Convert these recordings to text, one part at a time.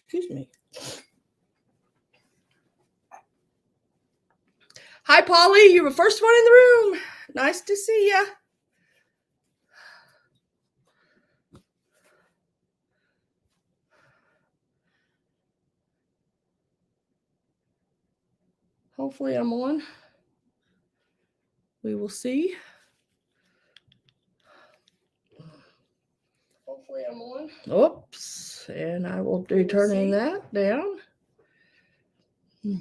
Excuse me. Hi, Polly. You're the first one in the room. Nice to see you. Hopefully I'm on. We will see. Hopefully I'm on. Oops. And I will be turning that down.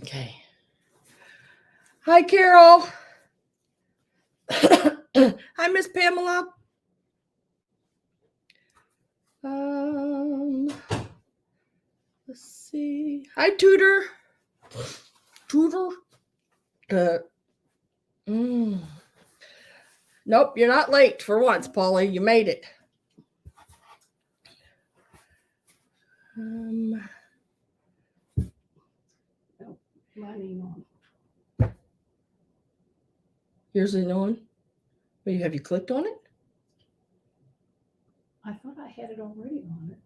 Okay. Hi, Carol. Hi, Miss Pamela. Let's see. Hi, Tutor. Tutor. Nope, you're not late for once, Polly. You made it. No, mine ain't on. Yours ain't on? Have you clicked on it? I thought I had it already on it.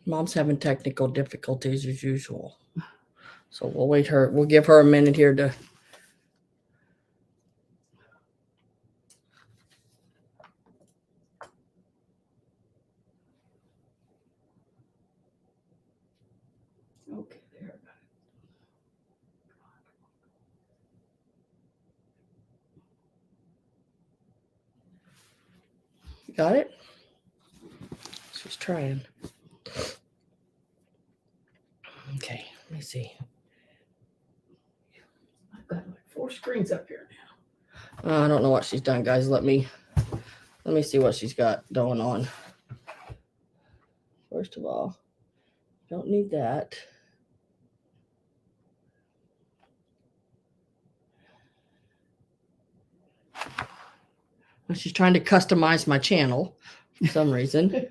Mom's having technical difficulties as usual. So we'll give her a minute here to. Okay, there. Got it? She's trying. Okay, let me see. I've got like 4 screens up here now. I don't know what she's done, guys. Let me see what she's got going on. First of all, don't need that. She's trying to customize my channel for some reason.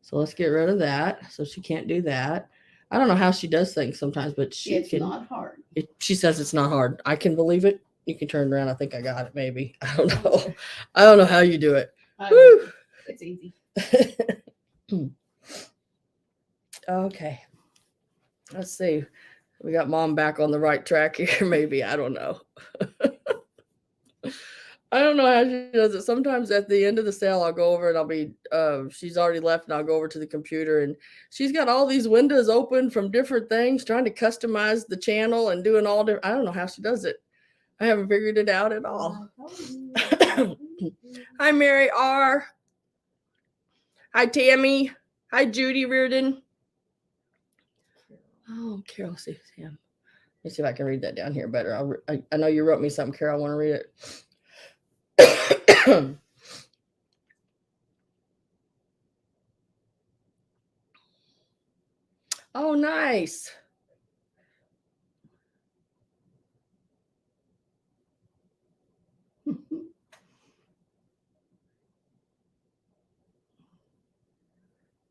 So let's get rid of that. So she can't do that. I don't know how she does things sometimes, but it's not hard. She says it's not hard. I can believe it. You can turn around. I think I got it. Maybe. I don't know. I don't know how you do it. It's easy. Okay. Let's see. We got Mom back on the right track here. Maybe. I don't know. I don't know how she does it. Sometimes at the end of the sale, I'll go over and I'll be, she's already left and I'll go over to the computer and she's got all these windows open from different things, trying to customize the channel and doing all different. I don't know how she does it. I haven't figured it out at all. Hi, Mary R. Hi, Tammy. Hi, Judy Reardon. Oh, Carol, see him. Let me see if I can read that down here better. I know you wrote me something, Carol. I want to read it. Oh, nice.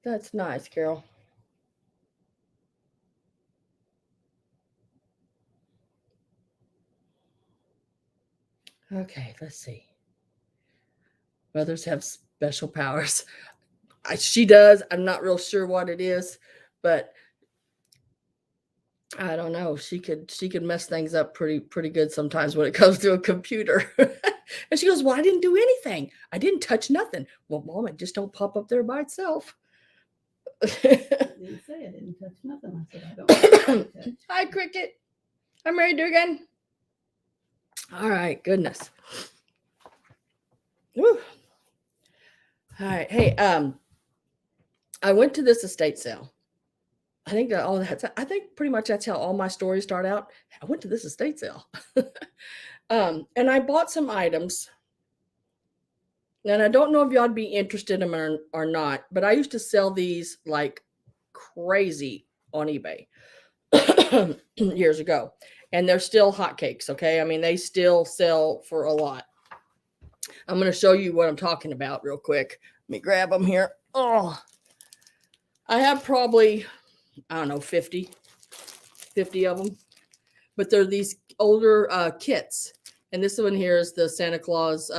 That's nice, Carol. Okay, let's see. Mothers have special powers. She does. I'm not real sure what it is, but I don't know. She could mess things up pretty good sometimes when it comes to a computer. And she goes, "Well, I didn't do anything. I didn't touch nothing." Well, Mom, it just don't pop up there by itself. I didn't say I didn't touch nothing. I said I don't. Hi, Cricket. I'm ready to do again. All right, goodness. Woo. All right, hey, I went to this estate sale. I think pretty much that's how all my stories start out. I went to this estate sale. And I bought some items. And I don't know if y'all would be interested in them or not, but I used to sell these like crazy on eBay years ago. And they're still hotcakes, okay? I mean, they still sell for a lot. I'm going to show you what I'm talking about real quick. Let me grab them here. Oh, I have probably, I don't know, 50 of them. But they're these older kits. And this one here is the Santa Claus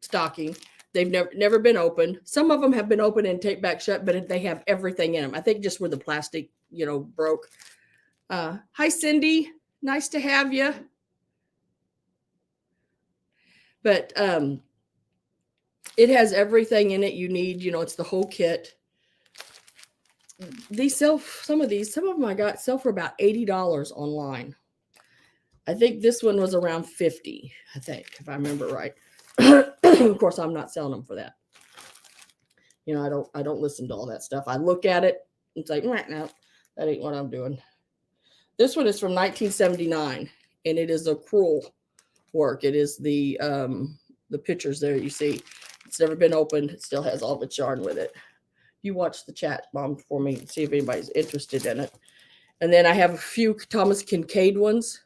stocking. They've never been opened. Some of them have been opened and taped back shut, but they have everything in them. I think just where the plastic, broke. Hi, Cindy. Nice to have you. But it has everything in it you need. It's the whole kit. Some of them I got sell for about $80 online. I think this one was around $50, I think, if I remember right. Of course, I'm not selling them for that. I don't listen to all that stuff. I look at it and it's like, no, that ain't what I'm doing. This one is from 1979, and it is a cruel work. It is the pictures there you see. It's never been opened. It still has all the yarn with it. You watch the chat, Mom, for me and see if anybody's interested in it. And then I have a few Thomas Kincaid ones.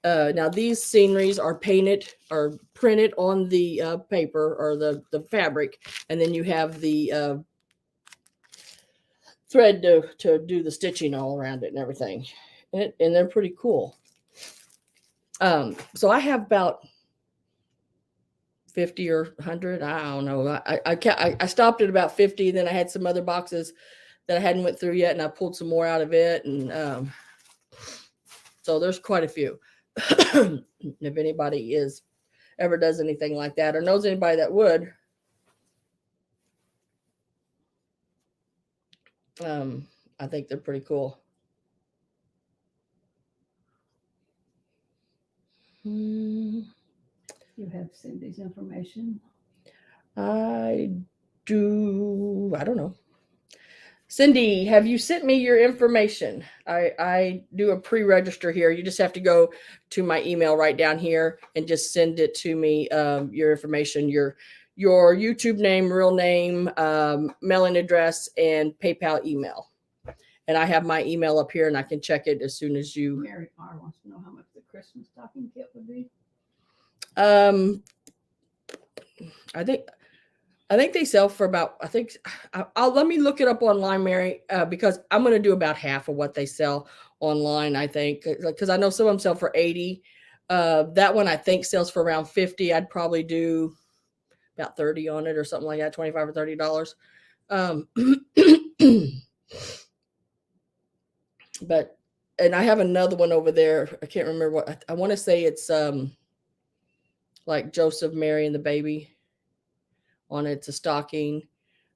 Now these sceneries are printed on the paper or the fabric, and then you have the thread to do the stitching all around it and everything, and they're pretty cool. So I have about 50 or 100. I don't know. I stopped at about 50. Then I had some other boxes that I hadn't went through yet, and I pulled some more out of it, and so there's quite a few. If anybody ever does anything like that or knows anybody that would, I think they're pretty cool. You have Cindy's information? I do. I don't know. Cindy, have you sent me your information? I do a pre-register here. You just have to go to my email right down here and just send it to me. Your information, your YouTube name, real name, mailing address, and PayPal email. And I have my email up here, and I can check it as soon as you. Mary R wants to know how much the Christmas stocking kit would be. I think they sell for about, I'll let me look it up online, Mary, because I'm going to do about half of what they sell online, I think, because I know some of them sell for 80. That one I think sells for around 50. I'd probably do about 30 on it or something like that, 25 or $30. But, and I have another one over there. I can't remember what, I want to say it's like Joseph, Mary, and the baby on it. It's a stocking.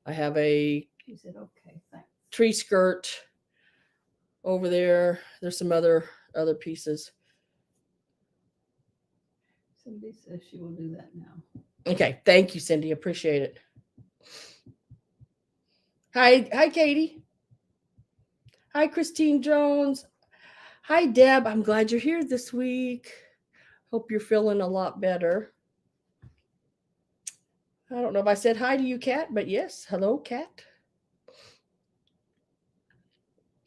I have a okay, thanks. Tree skirt over there. There's some other pieces. Cindy says she will do that now. Okay, thank you, Cindy. Appreciate it. Hi, Katie. Hi, Christine Jones. Hi, Deb. I'm glad you're here this week. Hope you're feeling a lot better. I don't know if I said hi to you, Kat, but yes. Hello, Kat.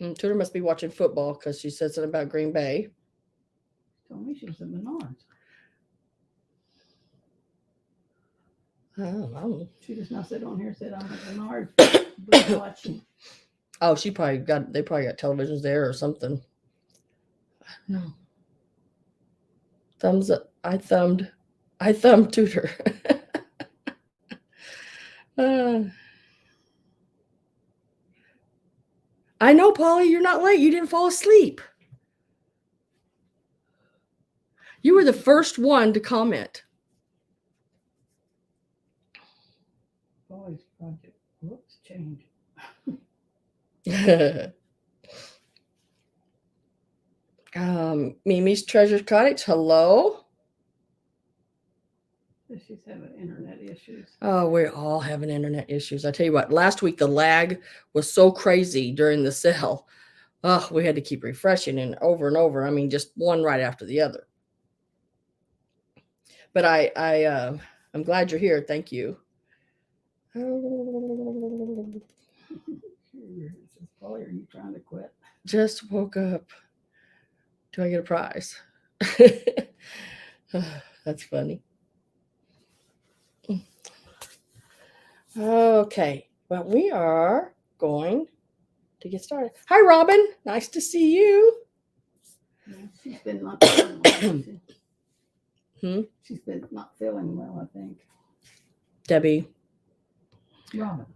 Tudor must be watching football because she said something about Green Bay. Told me she was at Menards. I don't know. She just now said on here, said I'm at Menards watching. Oh, they probably got televisions there or something. I don't know. Thumbs up. I thumbed Tudor. I know, Polly, you're not late. You didn't fall asleep. You were the first one to comment. Boys project. Whoops, change. Mimi's Treasure Cottage. Hello. She's having internet issues. Oh, we're all having internet issues. I tell you what, last week the lag was so crazy during the sale. Oh, we had to keep refreshing and over. I mean, just one right after the other. But I'm glad you're here. Thank you. Polly, are you trying to quit? Just woke up. Do I get a prize? That's funny. Okay, well, we are going to get started. Hi, Robin. Nice to see you. Yeah, she's been not feeling well. She's been not feeling well, I think. Debbie,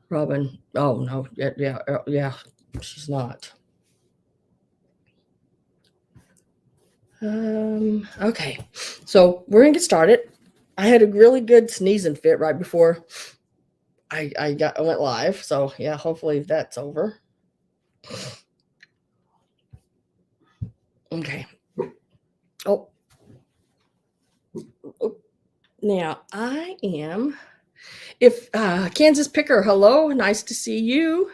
Robin. Oh no, yeah, she's not. Okay, so we're gonna get started. I had a really good sneezing fit right before I went live, so yeah, hopefully that's over. Okay. Oh, now I am. If Kansas Picker, hello, nice to see you.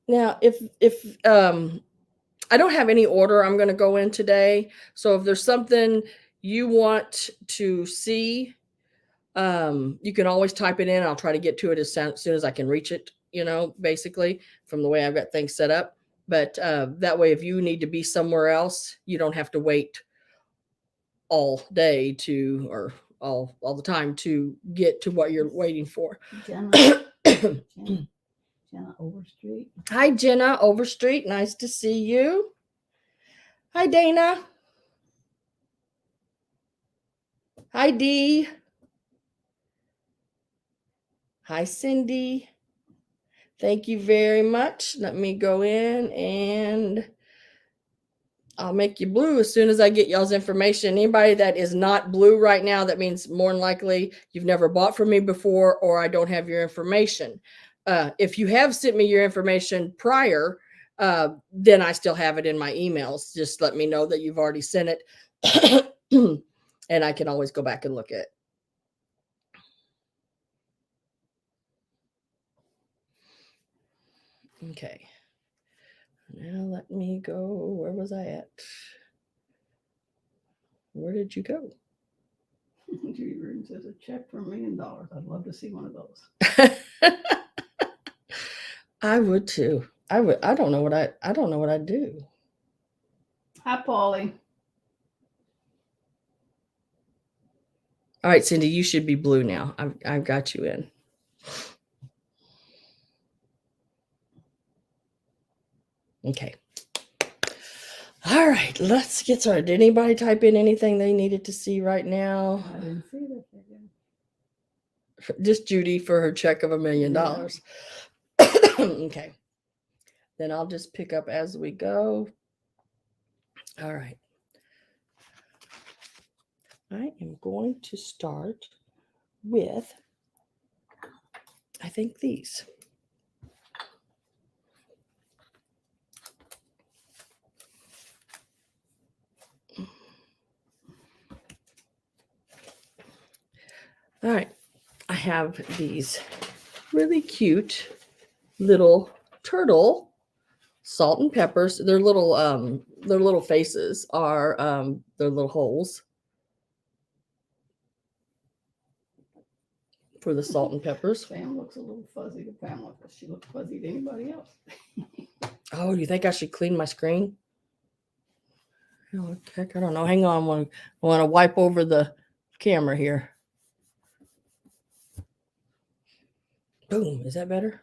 Now, if I don't have any order I'm going to go in today, so if there's something you want to see, you can always type it in. I'll try to get to it as soon as I can reach it. Basically from the way I've got things set up. But that way, if you need to be somewhere else, you don't have to wait all day or all the time to get to what you're waiting for. Jenna Overstreet. Hi, Jenna Overstreet. Nice to see you. Hi, Dana. Hi, Dee. Hi, Cindy. Thank you very much. Let me go in and I'll make you blue as soon as I get y'all's information. Anybody that is not blue right now, that means more than likely you've never bought from me before or I don't have your information. If you have sent me your information prior, then I still have it in my emails. Just let me know that you've already sent it and I can always go back and look at it. Okay. Now let me go. Where was I at? Where did you go? Judy Reardon says a check for $1 million. I'd love to see one of those. I would too. I would. I don't know what I'd do. Hi, Paulie. All right, Cindy, you should be blue now. I've got you in. Okay. All right, let's get started. Did anybody type in anything they needed to see right now? I didn't see that. Just Judy for her check of $1 million. Okay. Then I'll just pick up as we go. All right. I am going to start with, I think, these. All right. I have these really cute little turtle salt and peppers. Their little faces are their little holes for the salt and peppers. Pam looks a little fuzzy to Pamela because she looks fuzzy to anybody else. Oh, you think I should clean my screen? Oh, heck, I don't know. Hang on. I want to wipe over the camera here. Boom. Is that better?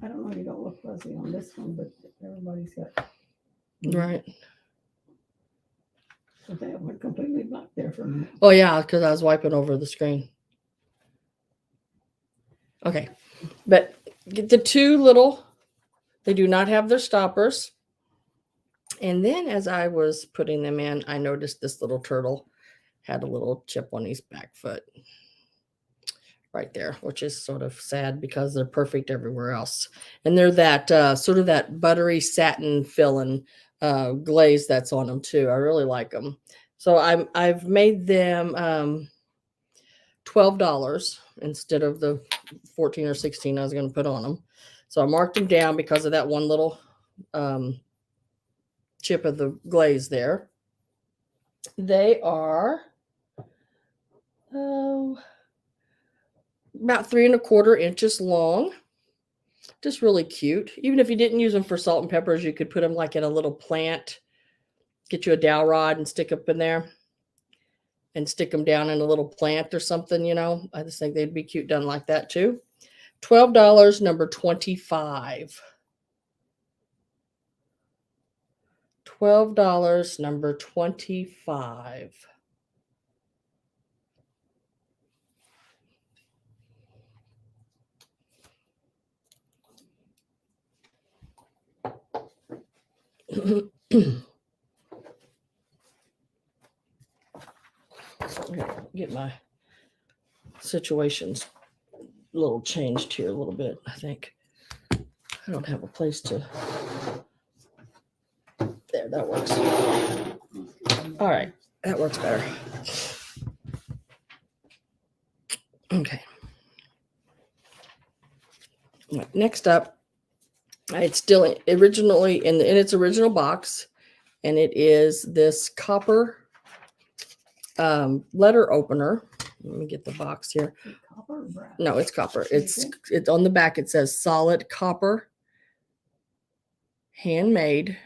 I don't know. You don't look fuzzy on this one, but everybody's got. Right. I think I went completely black there for a minute. Oh, yeah, because I was wiping over the screen. Okay. But get the two little, they do not have their stoppers. And then as I was putting them in, I noticed this little turtle had a little chip on his back foot right there, which is sort of sad because they're perfect everywhere else. And they're that sort of that buttery satin filling glaze that's on them too. I really like them. So I've made them $12 instead of the 14 or 16 I was going to put on them. So I marked them down because of that one little chip of the glaze there. They are about 3 1/4 inches long. Just really cute. Even if you didn't use them for salt and peppers, you could put them like in a little plant. Get you a dowel rod and stick up in there and stick them down in a little plant or something, I just think they'd be cute done like that too. $12, number 25. $12, number 25. Get my situations a little changed here a little bit, I think. I don't have a place to. There, that works. All right, that works better. Okay. Next up, it's still originally in its original box, and it is this copper letter opener. Let me get the box here. Copper or brass? No, it's copper. Okay. It's on the back. It says solid copper, handmade,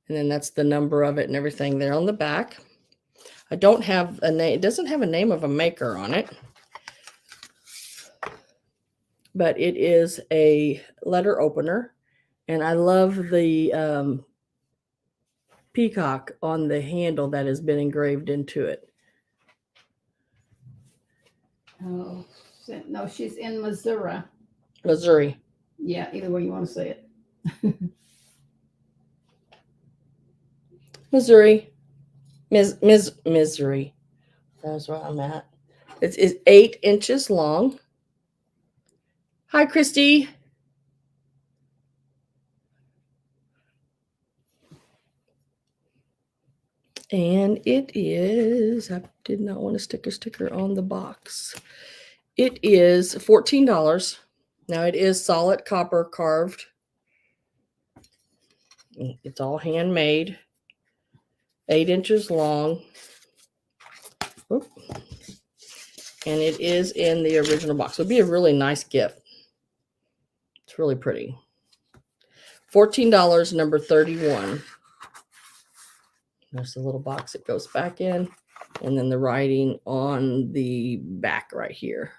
and then that's the number of it and everything there on the back. I don't have a name. It doesn't have a name of a maker on it, but it is a letter opener, and I love the peacock on the handle that has been engraved into it. Oh, no, she's in Missouri. Missouri. Yeah, either way you want to say it. Missouri. Missouri. That's where I'm at. It's 8 inches long. Hi, Christy. And it is, I did not want to stick a sticker on the box. It is $14. Now it is solid copper carved. It's all handmade. 8 inches long. Oop. And it is in the original box. It would be a really nice gift. It's really pretty. $14, number 31. There's the little box it goes back in. And then the writing on the back right here.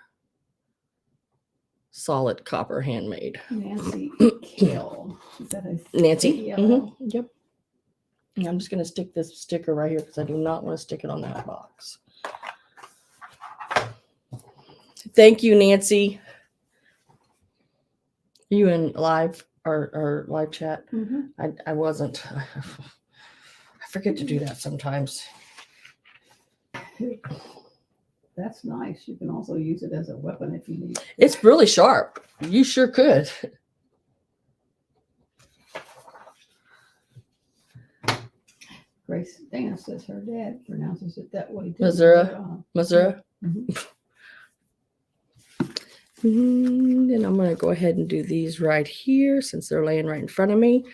Solid copper handmade. Nancy Kell. Is that a Nancy? K-E-L-L? Yep. And I'm just going to stick this sticker right here because I do not want to stick it on that box. Thank you, Nancy. You in live or live chat? Mm-hmm. I wasn't. I forget to do that sometimes. That's nice. You can also use it as a weapon if you need. It's really sharp. You sure could. Grace Dana says her dad pronounces it that way. Missouri. Missouri. Mm-hmm. And I'm going to go ahead and do these right here since they're laying right in front of me.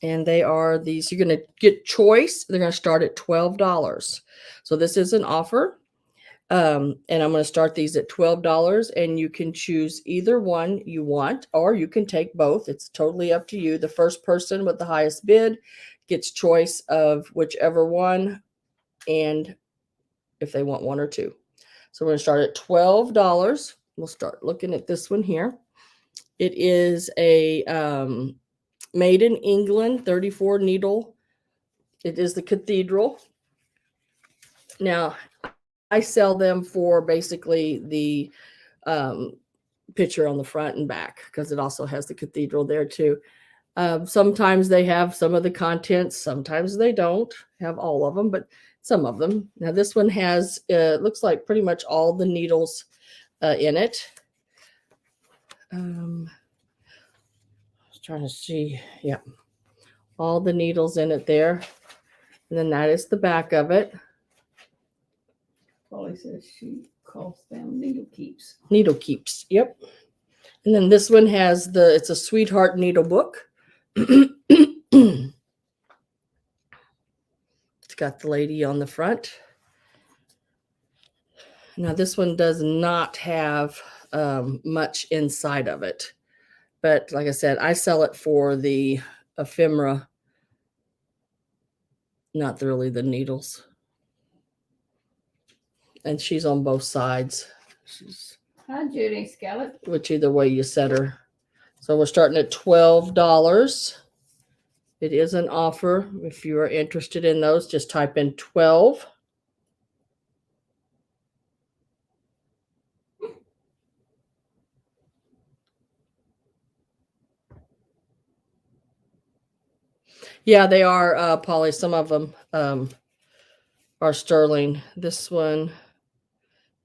And they are these, you're going to get choice. They're going to start at $12. So this is an offer. And I'm going to start these at $12, and you can choose either one you want, or you can take both. It's totally up to you. The first person with the highest bid gets choice of whichever one, and if they want one or two. So we're going to start at $12. We'll start looking at this one here. It is a made in England 34 needle. It is the cathedral. Now, I sell them for basically the picture on the front and back because it also has the cathedral there too. Sometimes they have some of the contents. Sometimes they don't have all of them, but some of them. Now this one has, looks like pretty much all the needles in it. I was trying to see. Yeah. All the needles in it there. And then that is the back of it. Polly says she calls them needle keeps. Needle keeps. Yep. And then this one has it's a sweetheart needle book. It's got the lady on the front. Now this one does not have much inside of it. But like I said, I sell it for the ephemera, not really the needles. And she's on both sides. Hi, Judy Scallop. Which either way you set her. So we're starting at $12. It is an offer. If you are interested in those, just type in 12. Yeah, they are poly. Some of them are sterling. This one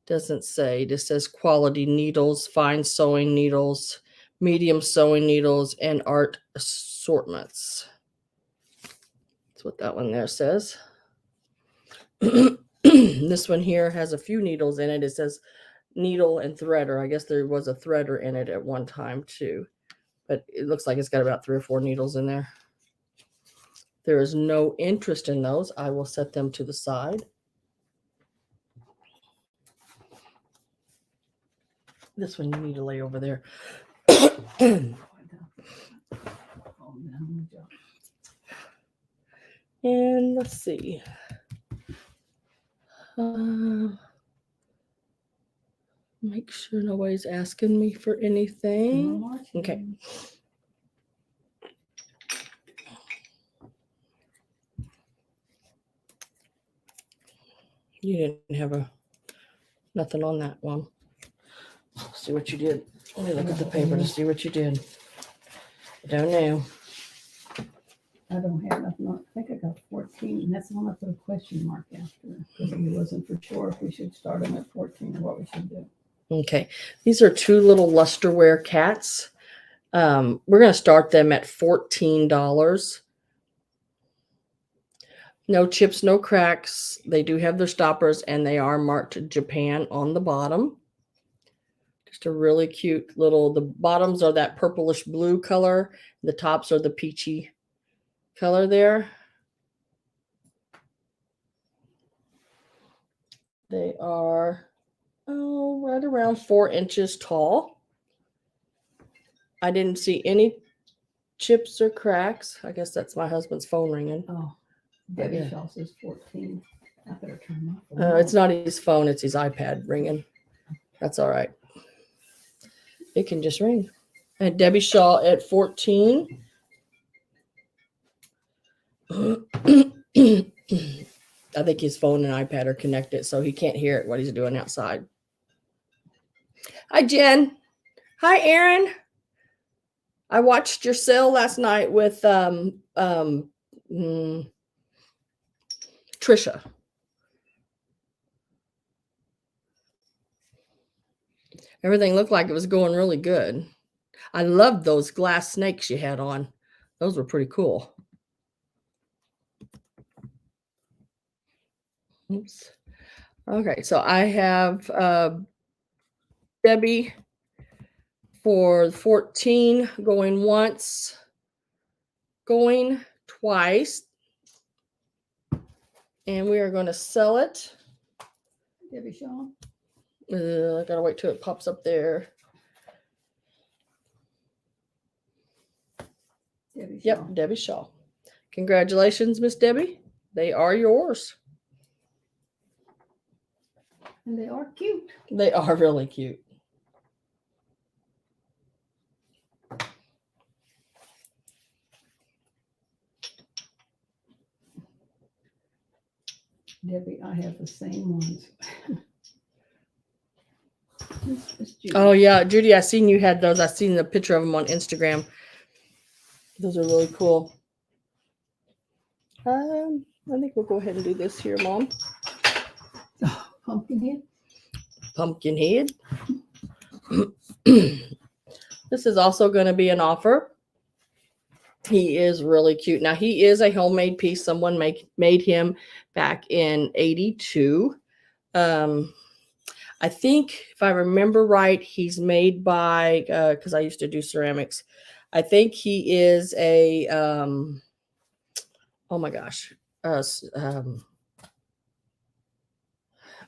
doesn't say. It just says quality needles, fine sewing needles, medium sewing needles, and art assortments. That's what that one there says. This one here has a few needles in it. It says needle and threader. I guess there was a threader in it at one time too, but it looks like it's got about 3 or 4 needles in there. There is no interest in those. I will set them to the side. This one you need to lay over there. And let's see. Make sure nobody's asking me for anything. Okay. You didn't have nothing on that one. Let's see what you did. Let me look at the paper to see what you did. I don't know. I don't have nothing on. I think I got 14, and that's the one I put a question mark after because we wasn't for sure if we should start them at 14 or what we should do. Okay, these are 2 little lusterware cats. We're going to start them at $14. No chips, no cracks. They do have their stoppers, and they are marked Japan on the bottom. Just a really cute little, the bottoms are that purplish blue color. The tops are the peachy color there. They are right around 4 inches tall. I didn't see any chips or cracks. I guess that's my husband's phone ringing. Oh, Debbie Shaw says 14. I better turn my phone. It's not his phone, it's his iPad ringing. That's all right. It can just ring. And Debbie Shaw at 14. I think his phone and iPad are connected, so he can't hear it what he's doing outside. Hi, Jen. Hi, Aaron. I watched your sale last night with Trisha. Everything looked like it was going really good. I loved those glass snakes you had on. Those were pretty cool. Oops. Okay, so I have Debbie for 14 going once, going twice, and we are going to sell it. Debbie Shaw. I gotta wait till it pops up there. Debbie Shaw. Yep, Debbie Shaw. Congratulations, Miss Debbie. They are yours. And they are cute. They are really cute. Debbie, I have the same ones. Oh yeah, Judy, I seen you had those. I seen the picture of them on Instagram. Those are really cool. I think we'll go ahead and do this here, Mom. Oh, pumpkin head. Pumpkin head. This is also going to be an offer. He is really cute. Now, he is a homemade piece. Someone made him back in 82. I think, if I remember right, he's made by, because I used to do ceramics. I think he is a, oh my gosh. I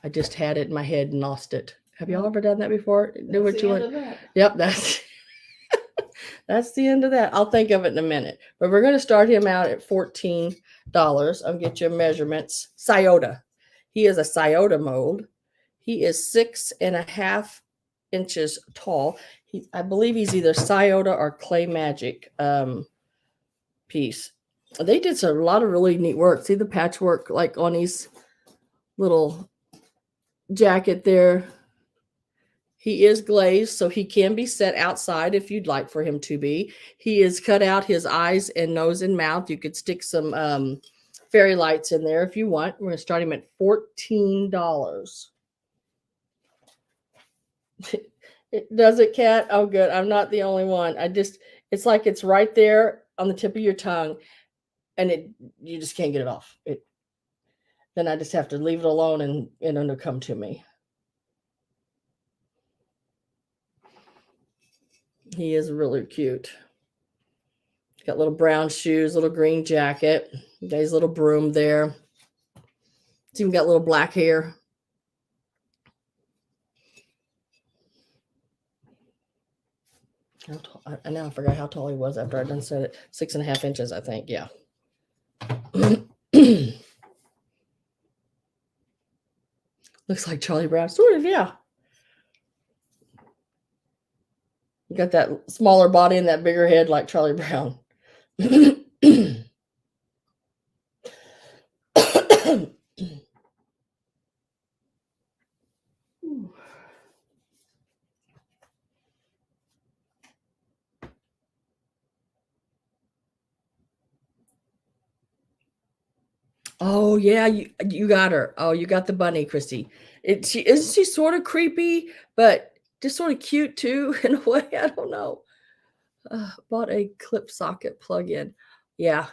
just had it in my head and lost it. Have y'all ever done that before? Do what you want. Yep, that's that's the end of that. I'll think of it in a minute. But we're going to start him out at $14. I'll get you measurements. Scioto. He is a Scioto mold. He is 6.5 inches tall. I believe he's either Scioto or Clay Magic piece. They did a lot of really neat work. See the patchwork like on his little jacket there. He is glazed, so he can be set outside if you'd like for him to be. He is cut out his eyes and nose and mouth. You could stick some fairy lights in there if you want. We're going to start him at $14. Does it, Cat? Oh, good. I'm not the only one. It's like it's right there on the tip of your tongue, and you just can't get it off. Then I just have to leave it alone, and it'll come to me. He is really cute. Got little brown shoes, little green jacket. Got his little broom there. He's even got little black hair. Now I forgot how tall he was after I done said it. 6.5 inches, I think. Yeah. Looks like Charlie Brown. Sort of, yeah. You got that smaller body and that bigger head like Charlie Brown. Oh yeah, you got her. Oh, you got the bunny, Christy. Isn't she sort of creepy, but just sort of cute too in a way. I don't know. Bought a clip socket plug-in. Yeah,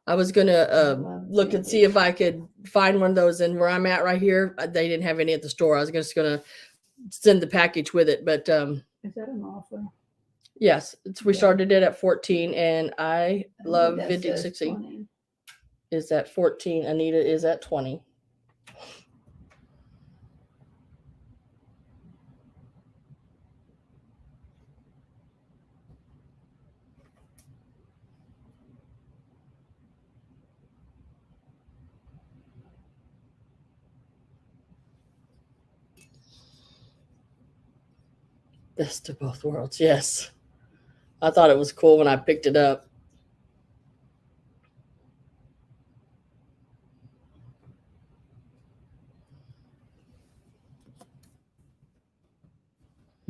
I was gonna look and see if I could find one of those. And where I'm at right here, they didn't have any at the store. I was just gonna send the package with it, but is that an offer? Yes, we started it at 14, and I love vintage 60. 20. Is at 14. Anita is at 20. Best of both worlds. Yes. I thought it was cool when I picked it up.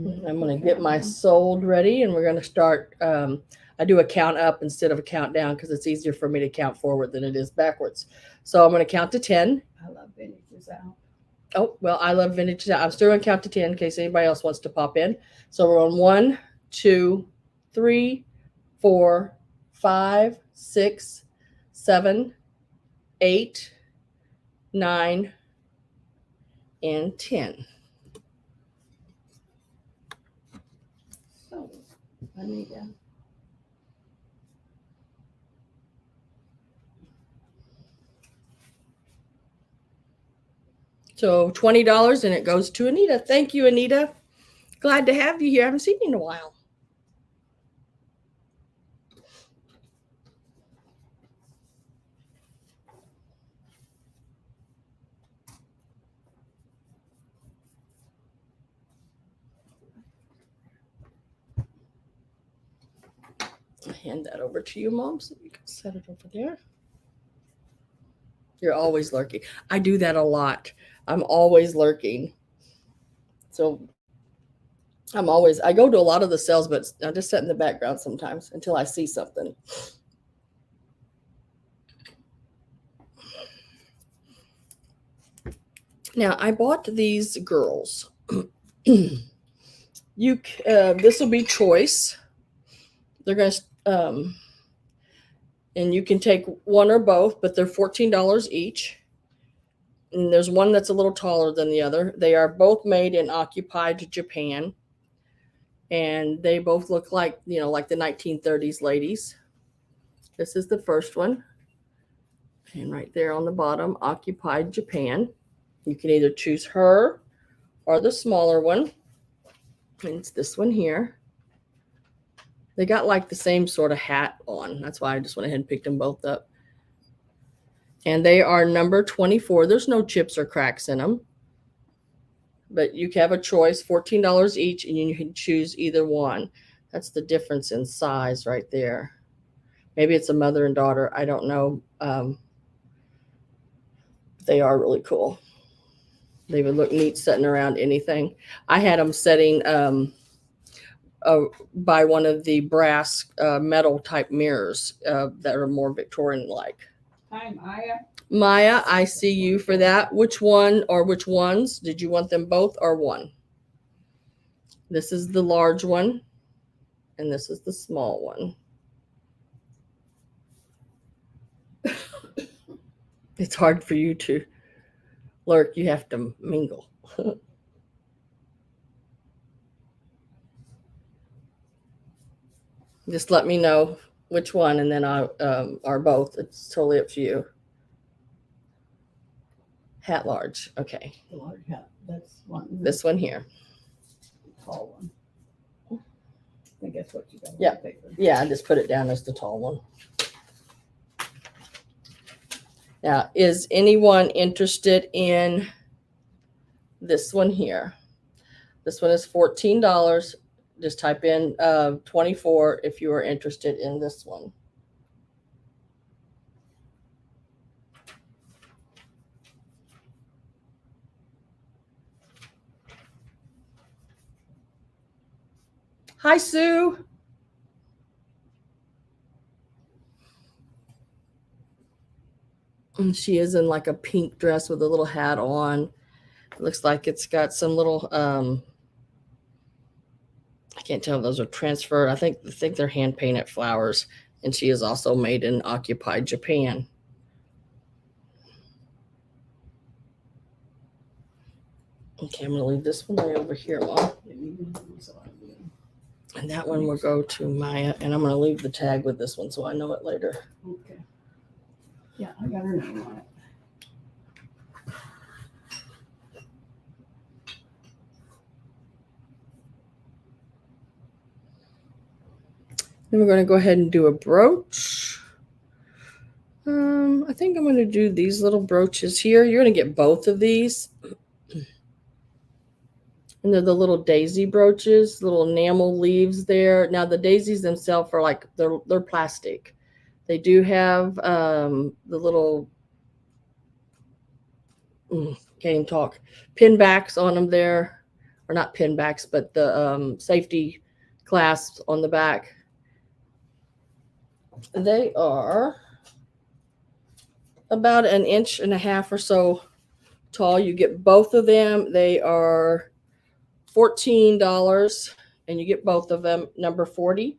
I'm going to get my sold ready, and we're going to start. I do a count up instead of a count down because it's easier for me to count forward than it is backwards. So I'm going to count to 10. I love vintages out. Oh, well, I love vintages out. I'm still going to count to 10 in case anybody else wants to pop in. So we're on 1, 2, 3, 4, 5, 6, 7, 8, 9, and 10. So, Anita. So $20, and it goes to Anita. Thank you, Anita. Glad to have you here. I haven't seen you in a while. I'll hand that over to you, Mom, so you can set it over there. You're always lurking. I do that a lot. I'm always lurking. So I go to a lot of the sales, but I just sit in the background sometimes until I see something. Now, I bought these girls. This will be choice. They're going to, and you can take one or both, but they're $14 each. And there's one that's a little taller than the other. They are both made in occupied Japan. And they both look like, like the 1930s ladies. This is the first one. And right there on the bottom, occupied Japan. You can either choose her or the smaller one. And it's this one here. They got like the same sort of hat on. That's why I just went ahead and picked them both up. And they are number 24. There's no chips or cracks in them. But you can have a choice, $14 each, and you can choose either one. That's the difference in size right there. Maybe it's a mother and daughter. I don't know. They are really cool. They would look neat setting around anything. I had them setting by one of the brass metal type mirrors that are more Victorian like. Hi, Maya. Maya, I see you for that. Which one or which ones? Did you want them both or one? This is the large one, and this is the small one. It's hard for you to lurk. You have to mingle. Just let me know which one, and then I or both. It's totally up to you. Hat large. Okay. The large hat. That's one. This one here. Tall one. I think that's what you got. Yeah. On paper. Yeah, I just put it down as the tall one. Now, is anyone interested in this one here? This one is $14. Just type in 24 if you are interested in this one. Hi, Sue. And she is in like a pink dress with a little hat on. It looks like it's got some little I can't tell if those are transferred. I think they're hand painted flowers. And she is also made in occupied Japan. Okay, I'm gonna leave this one way over here, Mom. And that one will go to Maya, and I'm gonna leave the tag with this one so I know it later. Okay. Yeah, I got her name on it. Then we're gonna go ahead and do a brooch. I think I'm gonna do these little brooches here. You're gonna get both of these. And they're the little daisy brooches, little enamel leaves there. Now the daisies themselves are like they're plastic. They do have the little can't even talk pin backs on them there, or not pin backs, but the safety clasps on the back. They are about 1.5 inches or so tall. You get both of them. They are $14, and you get both of them. Number 40.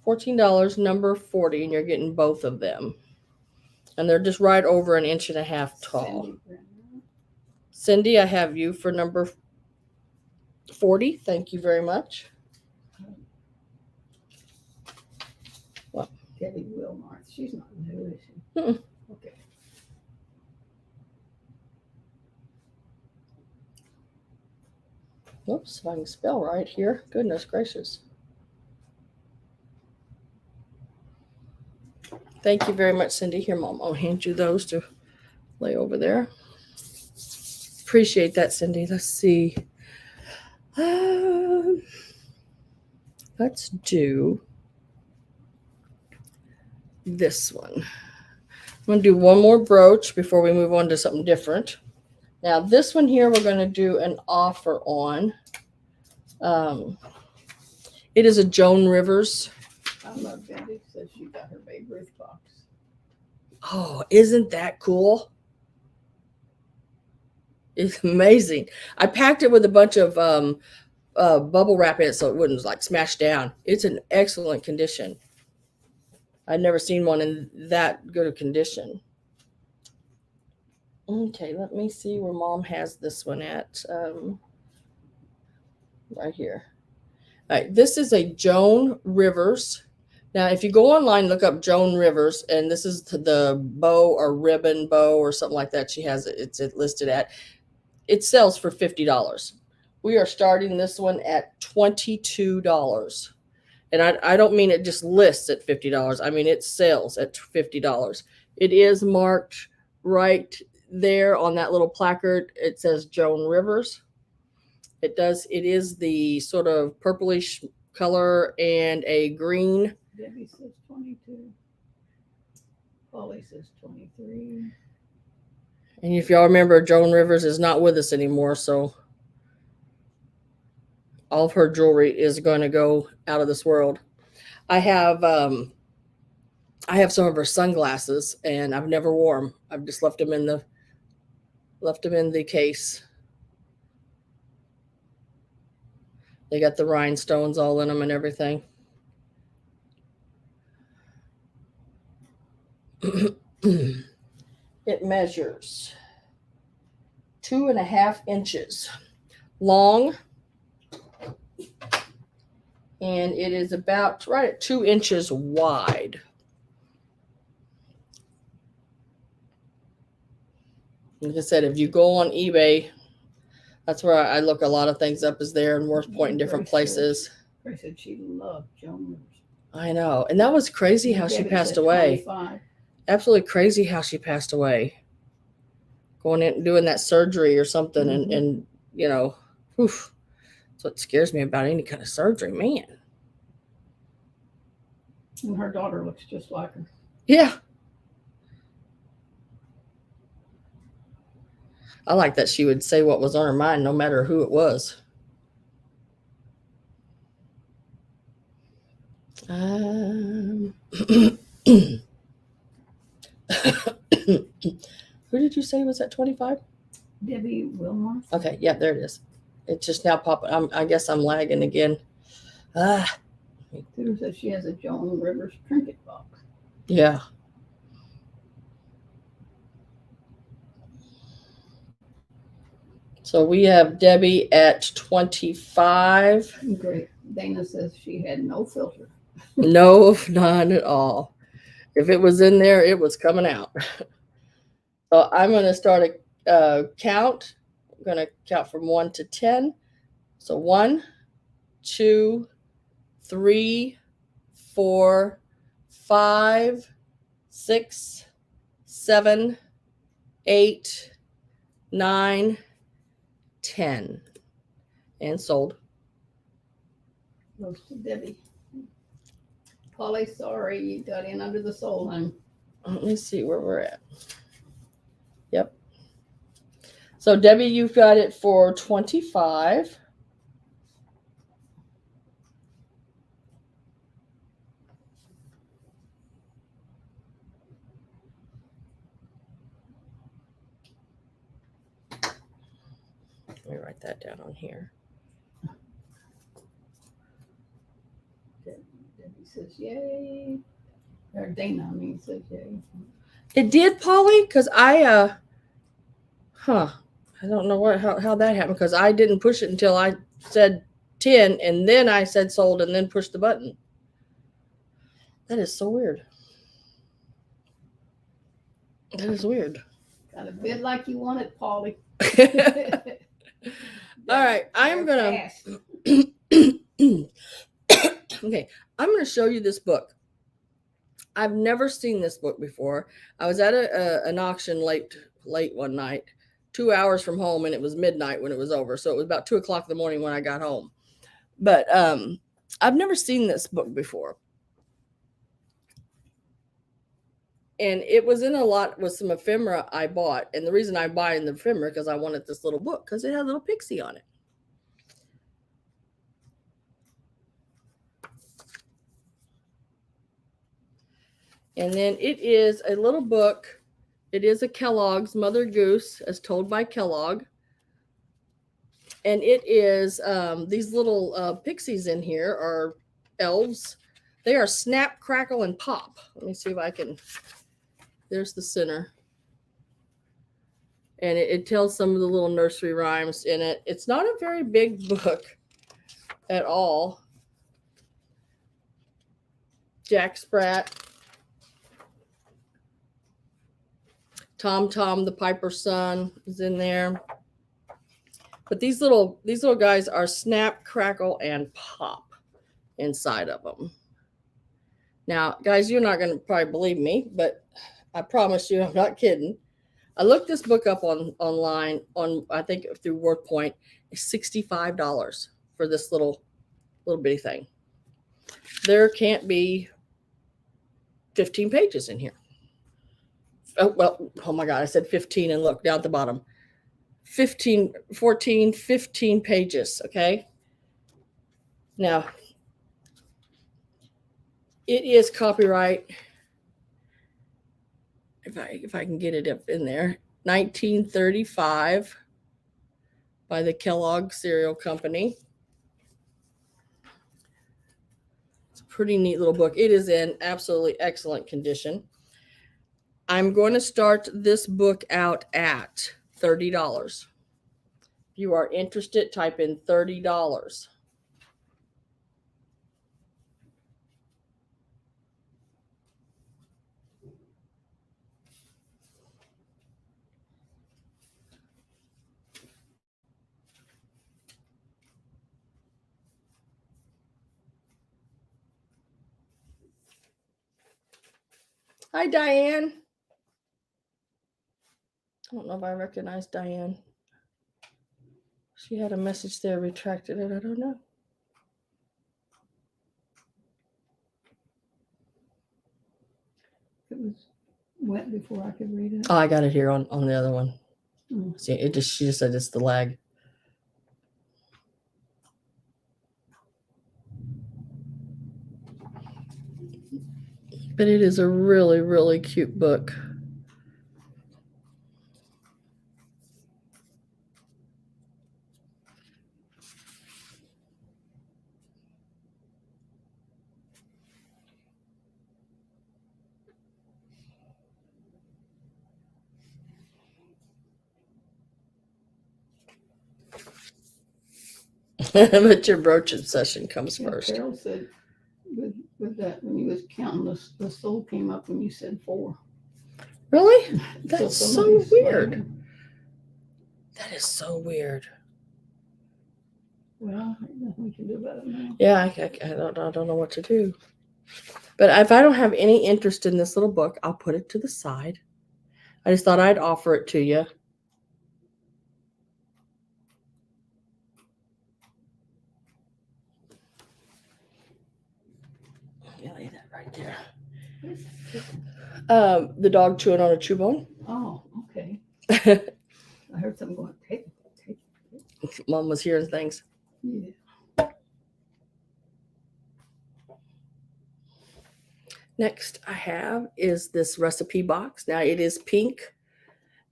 $14, number 40, and you're getting both of them. And they're just right over 1.5 inches tall. Cindy, I have you for number 40. Thank you very much. What? Debbie Wilmarth. She's not new, is she? Mm-mm. Okay. Whoops, if I can spell right here. Goodness gracious. Thank you very much, Cindy. Here, Mom, I'll hand you those to lay over there. Appreciate that, Cindy. Let's see. Let's do this one. I'm going to do one more brooch before we move on to something different. Now, this one here, we're going to do an offer on. It is a Joan Rivers. I love Debbie. Says she got her Babe Ruth box. Oh, isn't that cool? It's amazing. I packed it with a bunch of bubble wrap in it so it wouldn't like smash down. It's in excellent condition. I've never seen one in that good a condition. Okay, let me see where Mom has this one at. Right here. All right, this is a Joan Rivers. Now, if you go online, look up Joan Rivers, and this is the bow or ribbon bow or something like that she has it's listed at. It sells for $50. We are starting this one at $22. And I don't mean it just lists at $50. I mean it sells at $50. It is marked right there on that little placard. It says Joan Rivers. It is the sort of purplish color and a green. Debbie says 22. Polly says 23. And if y'all remember, Joan Rivers is not with us anymore, so all of her jewelry is going to go out of this world. I have some of her sunglasses, and I've never wore them. I've just left them in the case. They got the rhinestones all in them and everything. It measures 2.5 inches long, and it is about right at 2 inches wide. Like I said, if you go on eBay, that's where I look a lot of things up, is there in Worth Point in different places. Grace said she loved Joan Rivers. I know. And that was crazy how she passed away. 25. Absolutely crazy how she passed away. Going in and doing that surgery or something, and you know, oof. That's what scares me about any kind of surgery, man. And her daughter looks just like her. Yeah. I like that she would say what was on her mind, no matter who it was. Who did you say was at 25? Debbie Wilmore. Okay, yeah, there it is. It's just now popping. I guess I'm lagging again. Tudor says she has a Joan Rivers trinket box. Yeah. So we have Debbie at 25. Great. Dana says she had no filter. No, none at all. If it was in there, it was coming out. So I'm going to start a count. I'm going to count from 1 to 10. So 1, 2, 3, 4, 5, 6, 7, 8, 9, 10. And sold. Goes to Debbie. Polly, sorry, you got in under the soul line. Let me see where we're at. Yep. So Debbie, you've got it for 25. Let me write that down on here. Debbie says yay. Or Dana, says yay. It did, Polly, because I don't know how that happened, because I didn't push it until I said 10, and then I said sold, and then pushed the button. That is so weird. That is weird. Got a bid like you want it, Polly. All right, I'm gonna. Okay, I'm gonna show you this book. I've never seen this book before. I was at an auction late one night, 2 hours from home, and it was midnight when it was over. So it was about 2 o'clock in the morning when I got home. But I've never seen this book before. And it was in a lot with some ephemera I bought. And the reason I buy in the ephemera, because I wanted this little book, because it had a little pixie on it. And then it is a little book. It is a Kellogg's Mother Goose, as told by Kellogg. And it is these little pixies in here are elves. They are Snap, Crackle, and Pop. Let me see if I can. There's the center. And it tells some of the little nursery rhymes in it. It's not a very big book at all. Jack Sprat. Tom Tom, the Piper's son, is in there. But these little guys are Snap, Crackle, and Pop inside of them. Now, guys, you're not going to probably believe me, but I promise you, I'm not kidding. I looked this book up online I think through Worth Point. It's $65 for this little bitty thing. There can't be 15 pages in here. Oh, well, oh my God, I said 15 and look down at the bottom. 15, 14, 15 pages, okay? Now, it is copyright, if I can get it up in there, 1935 by the Kellogg Cereal Company. It's a pretty neat little book. It is in absolutely excellent condition. I'm going to start this book out at $30. If you are interested, type in $30. Hi, Diane. I don't know if I recognize Diane. She had a message there, retracted it. I don't know. It was wet before I could read it. Oh, I got it here on the other one. Mm. See, she just said it's the lag. But it is a really, really cute book. But your brooch obsession comes Yeah, first. Carol said with that, when you was counting, the soul came up when you said 4. Really? That's so somebody's weird. slaving. That is so weird. Well, there's nothing we can do about it now. Yeah, I don't know what to do. But if I don't have any interest in this little book, I'll put it to the side. I just thought I'd offer it to you. Yeah, lay that right there. The dog chewing on a chew bone. Oh, okay. I heard something going, take. Mom was hearing things. Yeah. Next I have is this recipe box. Now it is pink,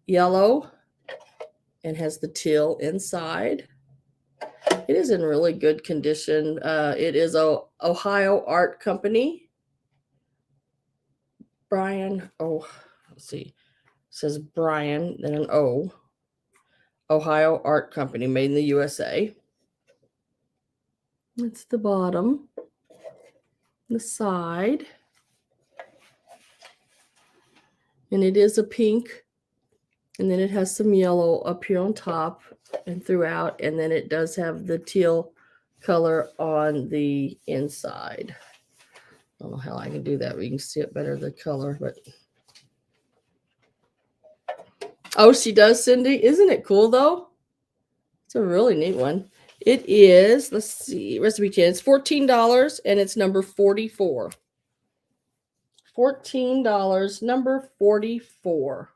yellow, and has the teal inside. It is in really good condition. It is a Ohio Art Company. Brian, let's see. It says Brian, then an O. Ohio Art Company, made in the USA. That's the bottom. The side. And it is a pink. And then it has some yellow up here on top and throughout. And then it does have the teal color on the inside. I don't know how I can do that. We can see it better, the color, but. Oh, she does, Cindy. Isn't it cool though? It's a really neat one. It is, let's see, recipe 10. It's $14 and it's number 44. $14, number 44.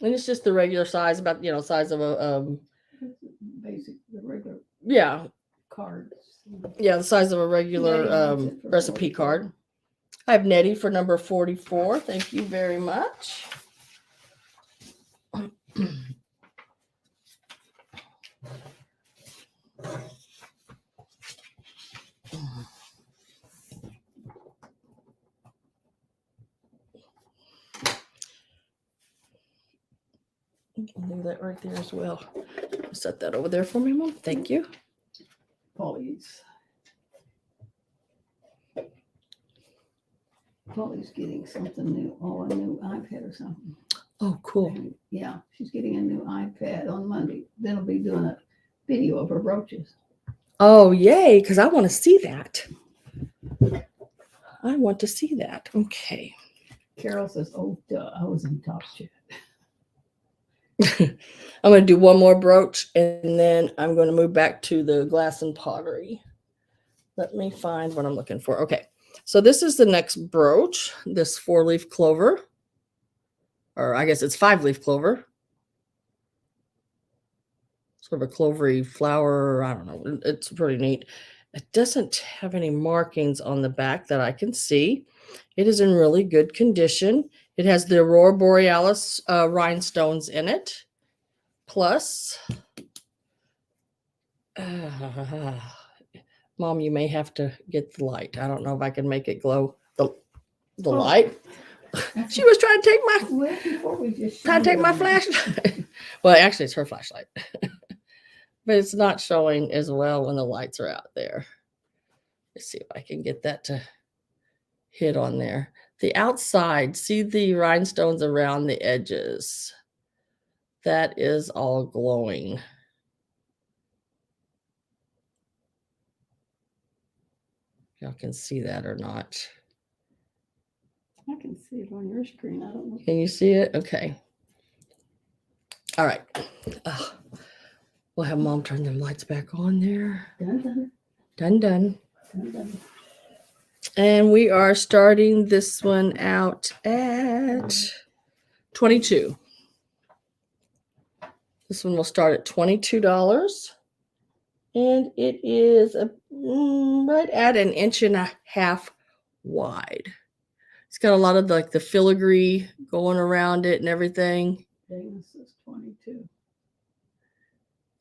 And it's just the regular size, about, size of a Basic, the regular yeah. cards. Yeah, the size of a regular recipe card. I have Nettie for number 44. Thank you very much. I'll leave that right there as well. Set that over there for me, Mom. Thank you. Polly's getting something new. Oh, a new iPad or something. Oh, cool. And, yeah, she's getting a new iPad on Monday. Then I'll be doing a video of her brooches. Oh, yay, because I want to see that. I want to see that. Okay. Carol says, oh, duh, I was in Top Chat. I'm going to do one more brooch, and then I'm going to move back to the glass and pottery. Let me find what I'm looking for. Okay. So this is the next brooch, this 4-leaf clover. or I guess it's 5-leaf clover. Sort of a clovery flower. I don't know. It's pretty neat. It doesn't have any markings on the back that I can see. It is in really good condition. It has the Aurora Borealis rhinestones in it. Plus, Mom, you may have to get the light. I don't know if I can make it glow. The light. She was trying to take my flashlight. Well, actually, it's her flashlight. But it's not showing as well when the lights are out there. Let's see if I can get that to hit on there. The outside, see the rhinestones around the edges. That is all glowing. Y'all can see that or not. I can see it on your screen. I don't know. Can you see it? Okay. All right. We'll have Mom turn them lights back on there. Done. Done. And we are starting this one out at 22. This one will start at $22. And it is right at 1.5 inches wide. It's got a lot of the filigree going around it and everything. This is 22.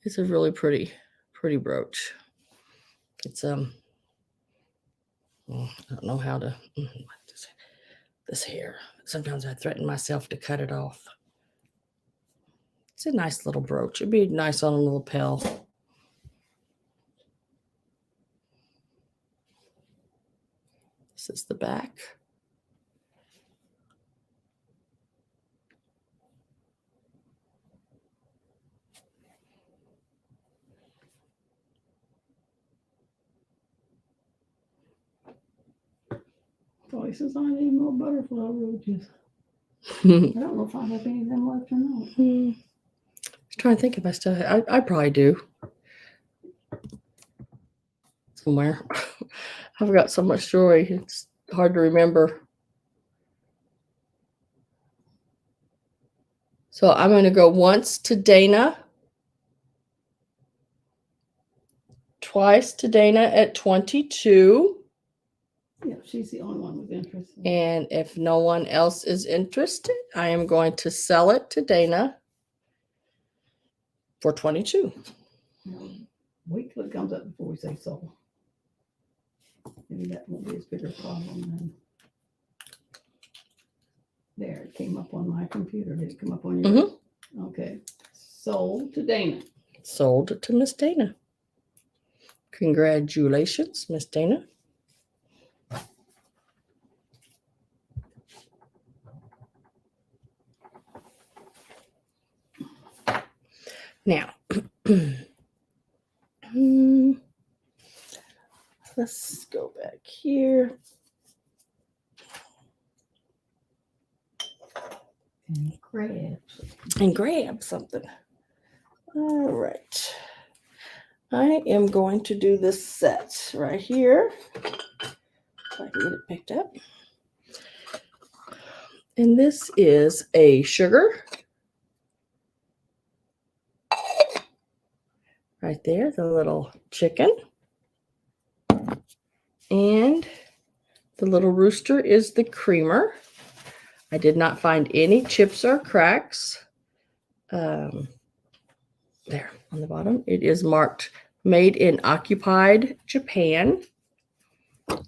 It's a really pretty brooch. It's I don't know how to this hair. Sometimes I threaten myself to cut it off. It's a nice little brooch. It'd be nice on a little lapel. This is the back. Voices on any more butterfly roaches. I don't know if I have any of them left or not. I'm trying to think if I still have. I probably do. Somewhere. I've got so much joy. It's hard to remember. So I'm going to go once to Dana. Twice to Dana at 22. Yeah, she's the only one with interest. And if no one else is interested, I am going to sell it to Dana for 22. Wait till it comes up before we say sold. Maybe that won't be as big a problem then. There, it came up on my computer. Did it come up on yours? Okay. Sold to Dana. Sold to Miss Dana. Congratulations, Miss Dana. Now, let's go back here. And grab something. All right. I am going to do this set right here. So I can get it picked up. And this is a sugar. Right there, the little chicken. And the little rooster is the creamer. I did not find any chips or cracks. There on the bottom. It is marked made in occupied Japan.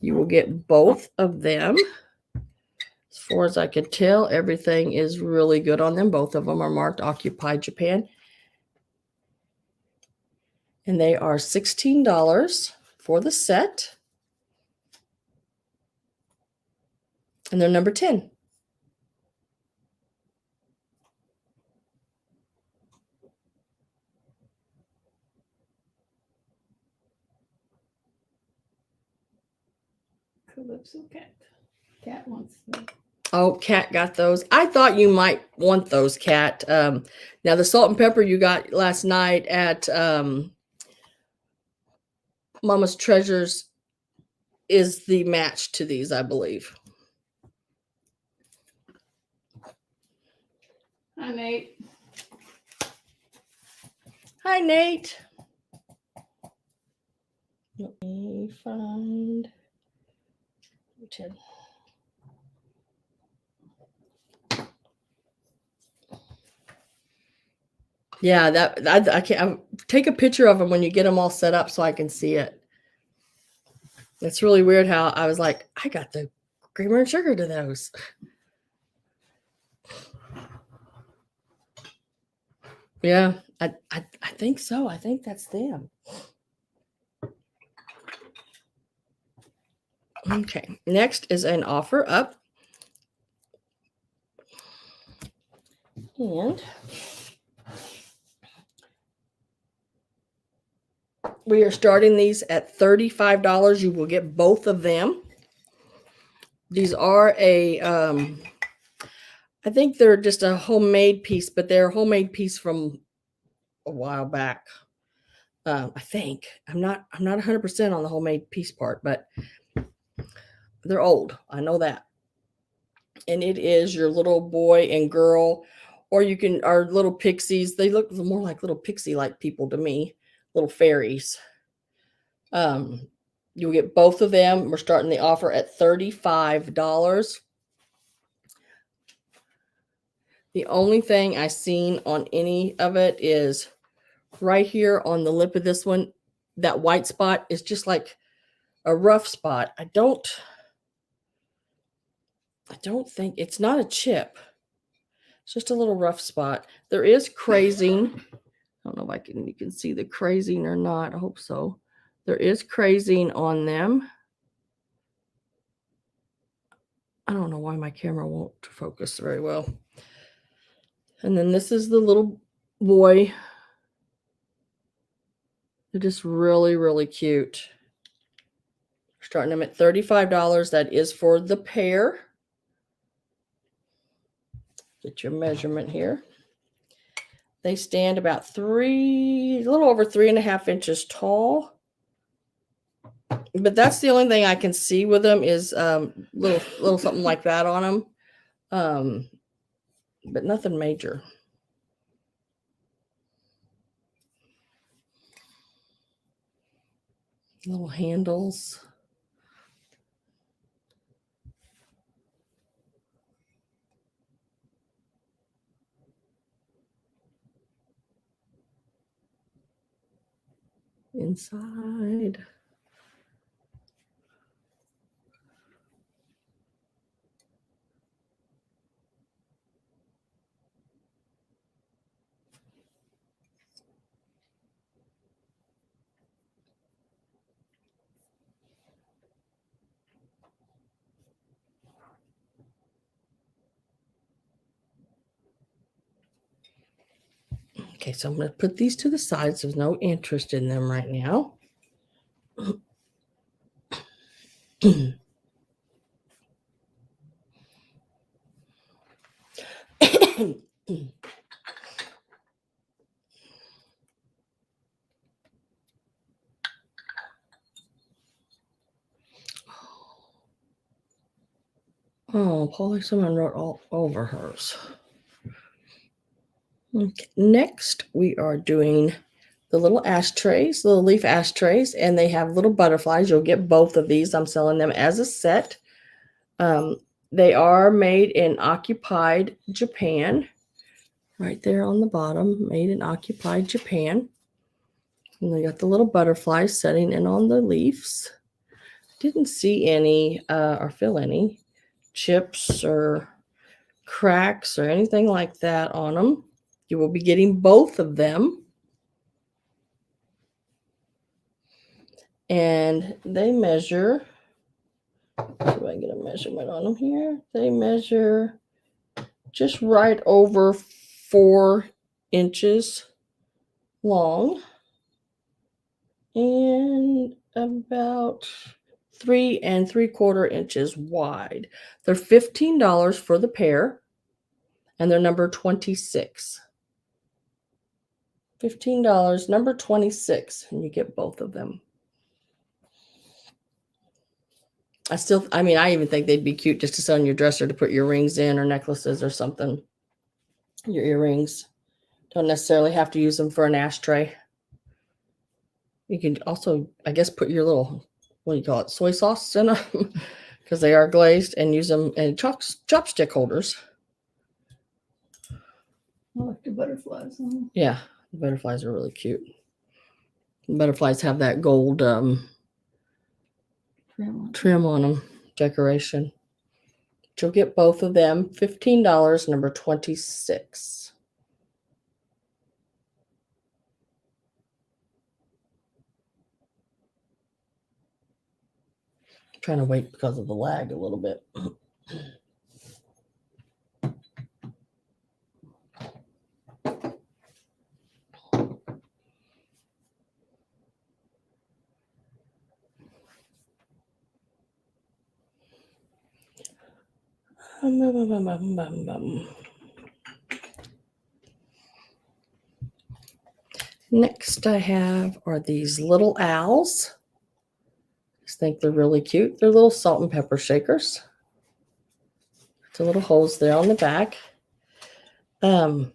You will get both of them. As far as I can tell, everything is really good on them. Both of them are marked occupied Japan. And they are $16 for the set. And they're number 10. Calypso cat. Cat wants them. Oh, Cat got those. I thought you might want those, Cat. Now, the salt and pepper you got last night at Mama's Treasures is the match to these, I believe. Hi, Nate. Hi, Nate. Let me find. Yeah, that I can't take a picture of them when you get them all set up so I can see it. It's really weird how I was like, I got the creamer and sugar to those. Yeah, I think so. I think that's them. Okay, next is an offer up. And we are starting these at $35. You will get both of them. These are I think they're just a homemade piece, but they're a homemade piece from a while back. I think I'm not 100% on the homemade piece part, but they're old. I know that. And it is your little boy and girl, or you can are little pixies. They look more like little pixie-like people to me, little fairies. You'll get both of them. We're starting the offer at $35. The only thing I've seen on any of it is right here on the lip of this one. That white spot is just like a rough spot. I don't think it's not a chip. It's just a little rough spot. There is crazing. I don't know if you can see the crazing or not. I hope so. There is crazing on them. I don't know why my camera won't focus very well. And then this is the little boy. They're just really, really cute. Starting them at $35. That is for the pair. Get your measurement here. They stand about a little over 3.5 inches tall. But that's the only thing I can see with them is little something like that on them. But nothing major. Little handles. Inside. Okay, so I'm going to put these to the side. So there's no interest in them right now. Oh, Polly, someone wrote all over hers. Okay, next we are doing the little ashtrays, little leaf ashtrays, and they have little butterflies. You'll get both of these. I'm selling them as a set. They are made in occupied Japan. Right there on the bottom, made in occupied Japan. And they got the little butterflies setting in on the leaves. Didn't see any or feel any chips or cracks or anything like that on them. You will be getting both of them. And they measure, do I get a measurement on them here? They measure just right over 4 inches long and about 3 3/4 inches wide. They're $15 for the pair, and they're number 26. $15, number 26, and you get both of them. I even think they'd be cute just to sew on your dresser to put your rings in or necklaces or something. your earrings. Don't necessarily have to use them for an ashtray. You can also, I guess, put your little, what do you call it, soy sauce in them because they are glazed, and use them in chopstick holders. I like the butterflies on them. Yeah, the butterflies are really cute. The butterflies have that gold trim on them, decoration. But you'll get both of them, $15, number 26. I'm trying to wait because of the lag a little bit. Next I have are these little owls. I just think they're really cute. They're little salt and pepper shakers. The little holes there on the back. It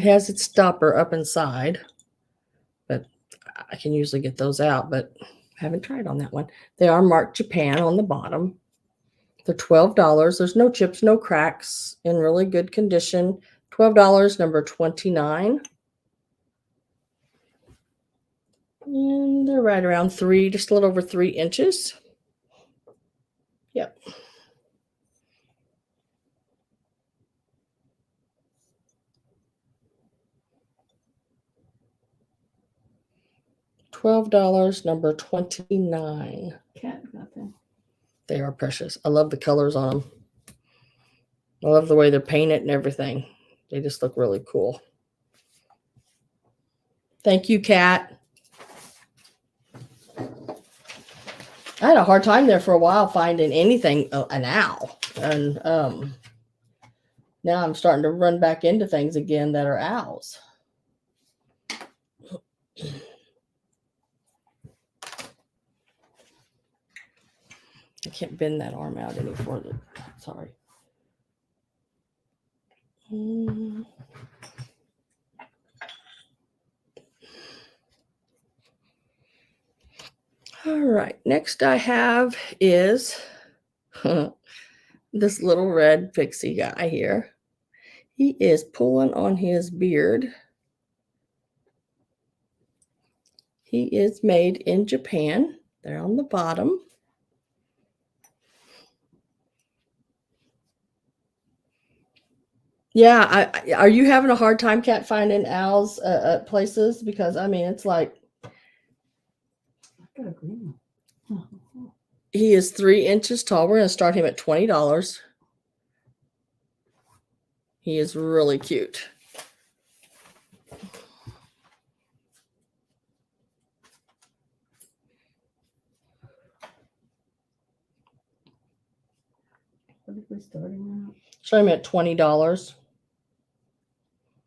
has its stopper up inside, but I can usually get those out, but I haven't tried on that one. They are marked Japan on the bottom. They're $12. There's no chips, no cracks, in really good condition. $12, number 29. And they're right around just a little over 3 inches. Yep. $12, number 29. Cat got them. They are precious. I love the colors on them. I love the way they're painted and everything. They just look really cool. Thank you, Kat. I had a hard time there for a while finding anything, an owl. And now I'm starting to run back into things again that are owls. I can't bend that arm out any further. Sorry. All right. Next I have is this little red pixie guy here. He is pulling on his beard. He is made in Japan. They're on the bottom. Yeah, are you having a hard time, Kat, finding owls at places? Because I mean, it's like I've got a green one. he is 3 inches tall. We're gonna start him at $20. He is really cute. What are we starting at? Start him at $20.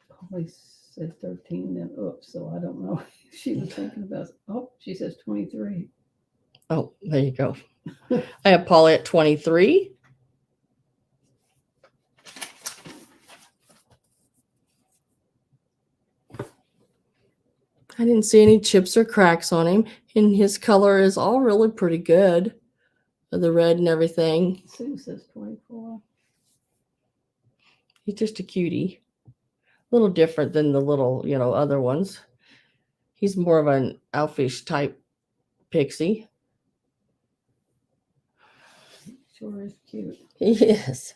Probably said 13, then oops, so I don't know. She was thinking about, she says 23. Oh, there you go. I have Polly at 23. I didn't see any chips or cracks on him, and his color is all really pretty good. The red and everything. Sue says 24. He's just a cutie. A little different than the little, other ones. He's more of an owlfish type pixie. Sure is cute. He is.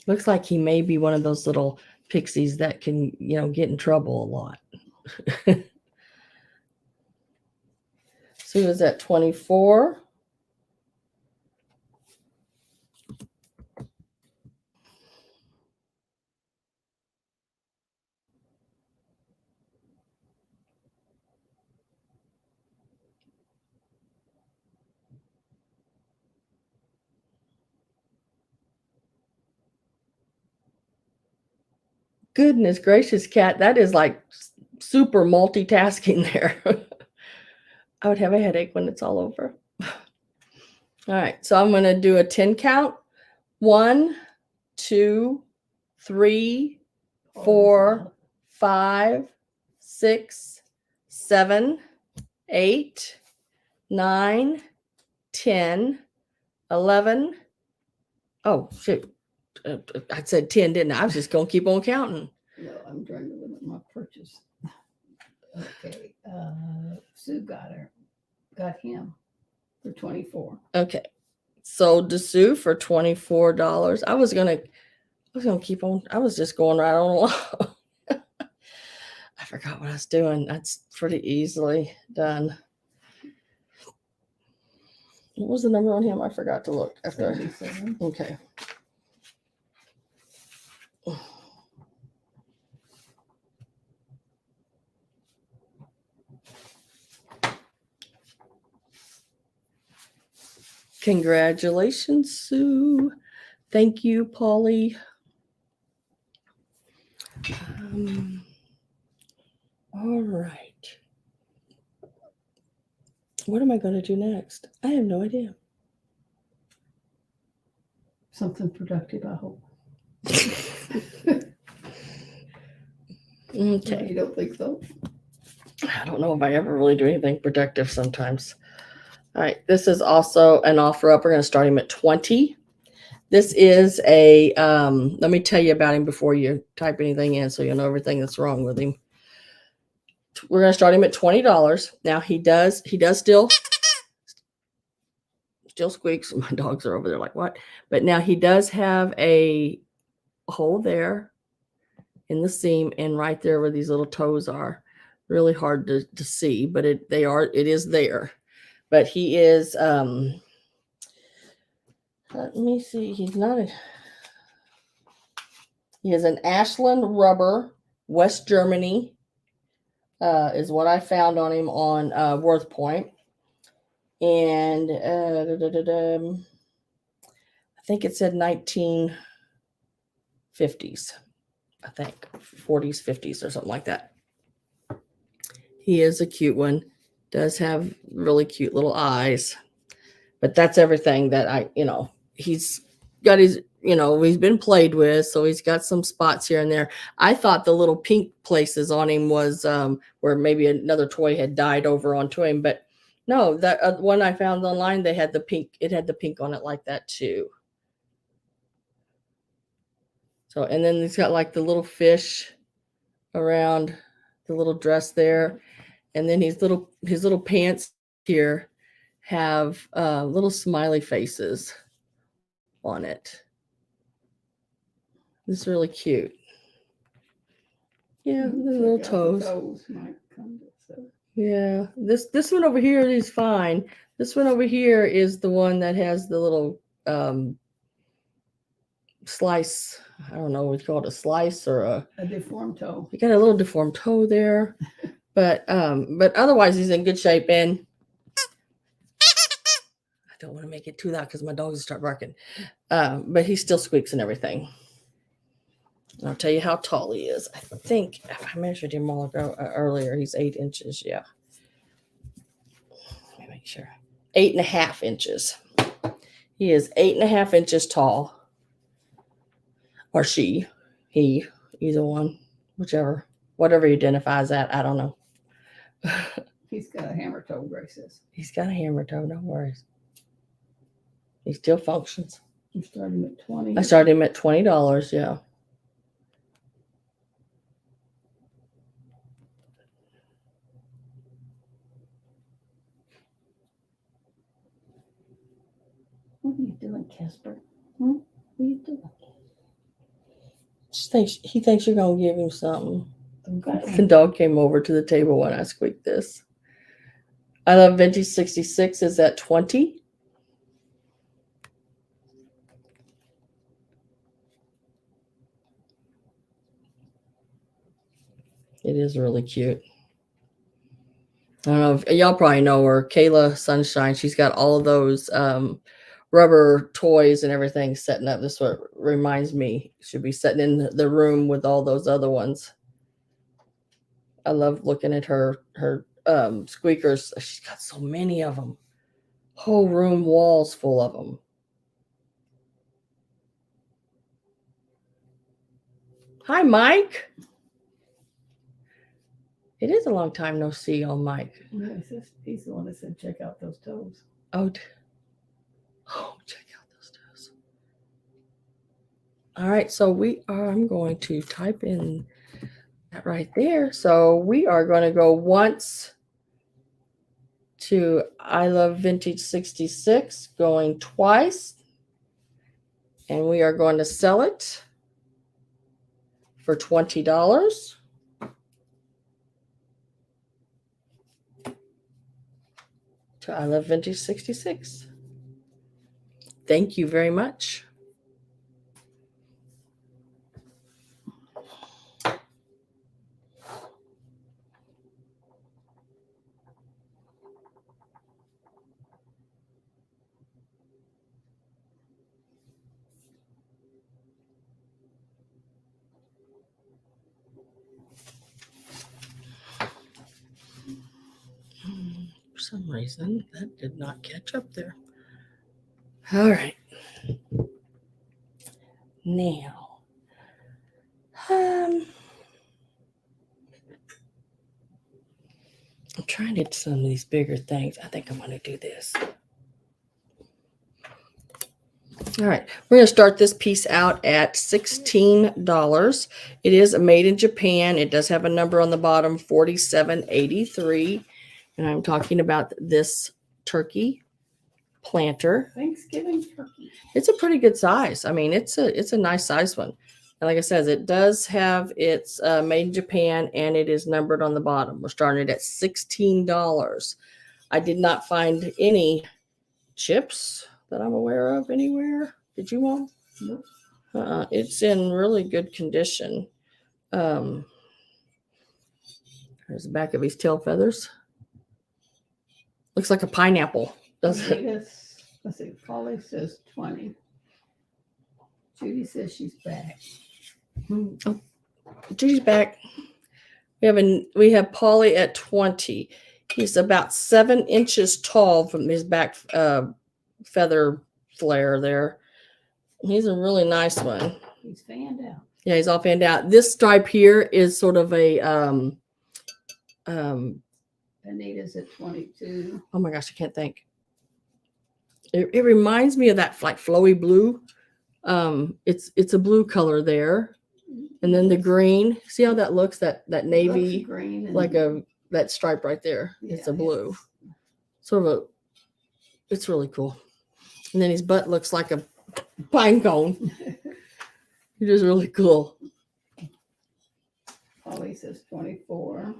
Looks like he may be one of those little pixies that can, get in trouble a lot. Sue is at 24. Goodness gracious, Kat, that is like super multitasking there. I would have a headache when it's all over. All right, so I'm going to do a 10 count. 1, 2, 3, 4, 5, 6, 7, 8, 9, 10, 11. Oh, shoot. I said 10, didn't I? I was just going to keep on counting. No, I'm trying to look at my purchase. Okay, Sue got him for 24. Okay. Sold to Sue for $24. I was gonna keep on. I was just going right on along. I forgot what I was doing. That's pretty easily done. What was the number on him? I forgot to look after. 77. Okay. Congratulations, Sue. Thank you, Polly. All right. What am I going to do next? I have no idea. Something productive, I hope. Okay. You don't think so? I don't know if I ever really do anything productive sometimes. All right. This is also an offer up. We're going to start him at 20. This is a, let me tell you about him before you type anything in so you'll know everything that's wrong with him. We're going to start him at $20. Now he does still squeaks. My dogs are over there like, what? But now he does have a hole there in the seam and right there where these little toes are. Really hard to see, but it is there. But he is, let me see, he is an Ashland rubber, West Germany, is what I found on him on Worth Point. And I think it said 1950s, I think 40s, 50s or something like that. He is a cute one, does have really cute little eyes, but that's everything that he's got his, he's been played with, so he's got some spots here and there. I thought the little pink places on him was where maybe another toy had died over onto him, but no, that one I found online, they had the pink. It had the pink on it like that too. So, and then he's got like the little fish around the little dress there, and then his little pants here have little smiley faces on it. This is really cute. Yeah, the little toes. Yeah, this one over here is fine. This one over here is the one that has the little slice. I don't know what you call it, a slice or a deformed toe. You got a little deformed toe there, but otherwise he's in good shape. And I don't want to make it too loud because my dogs start barking. But he still squeaks and everything. And I'll tell you how tall he is. I think I measured him earlier. He's 8 inches. Yeah. Let me make sure. 8.5 inches. He is 8.5 inches tall. Or she, he, either one, whatever he identifies at. I don't know. He's got a hammer toe, Grace says. He's got a hammer toe. No worries. He still functions. You started him at 20. I started him at $20. Yeah. What are you doing, Casper? What are you doing? He thinks you're gonna give him something. Okay. The dog came over to the table when I squeaked this. I Love Vintage 66 is at 20. It is really cute. I don't know if y'all probably know her, Kayla Sunshine. She's got all of those rubber toys and everything setting up. This what reminds me. Should be sitting in the room with all those other ones. I love looking at her squeakers. She's got so many of them. Whole room walls full of them. Hi, Mike. It is a long time no see on Mike. No, he's the one that said, check out those toes. Oh, check out those toes. All right, so I'm going to type in that right there. So we are going to go once to I Love Vintage 66, going twice, and we are going to sell it for $20. To I Love Vintage 66. Thank you very much. For some reason, that did not catch up there. All right. Now, I'm trying to do some of these bigger things. I think I'm going to do this. All right, we're going to start this piece out at $16. It is made in Japan. It does have a number on the bottom, 4783. And I'm talking about this turkey planter. Thanksgiving turkey. It's a pretty good size. I mean, it's a nice size one. And like I said, it does have it's made in Japan and it is numbered on the bottom. We're starting it at $16. I did not find any chips that I'm aware of anywhere. Did you want? Nope. It's in really good condition. There's the back of his tail feathers. Looks like a pineapple, doesn't it? Let's see. Polly says 20. Judy says she's back. Oh, Judy's back. We have Polly at 20. He's about 7 inches tall from his back feather flare there. He's a really nice one. He's fanned out. Yeah, he's all fanned out. This stripe here is sort of a Anita's at 22. oh my gosh, I can't think. It reminds me of that like flowy blue. It's a blue color there. And then the green. See how that looks? That navy green and like that stripe right there. Yeah, it's a blue. Sort of it's really cool. And then his butt looks like a pine cone. It is really cool. Polly says 24.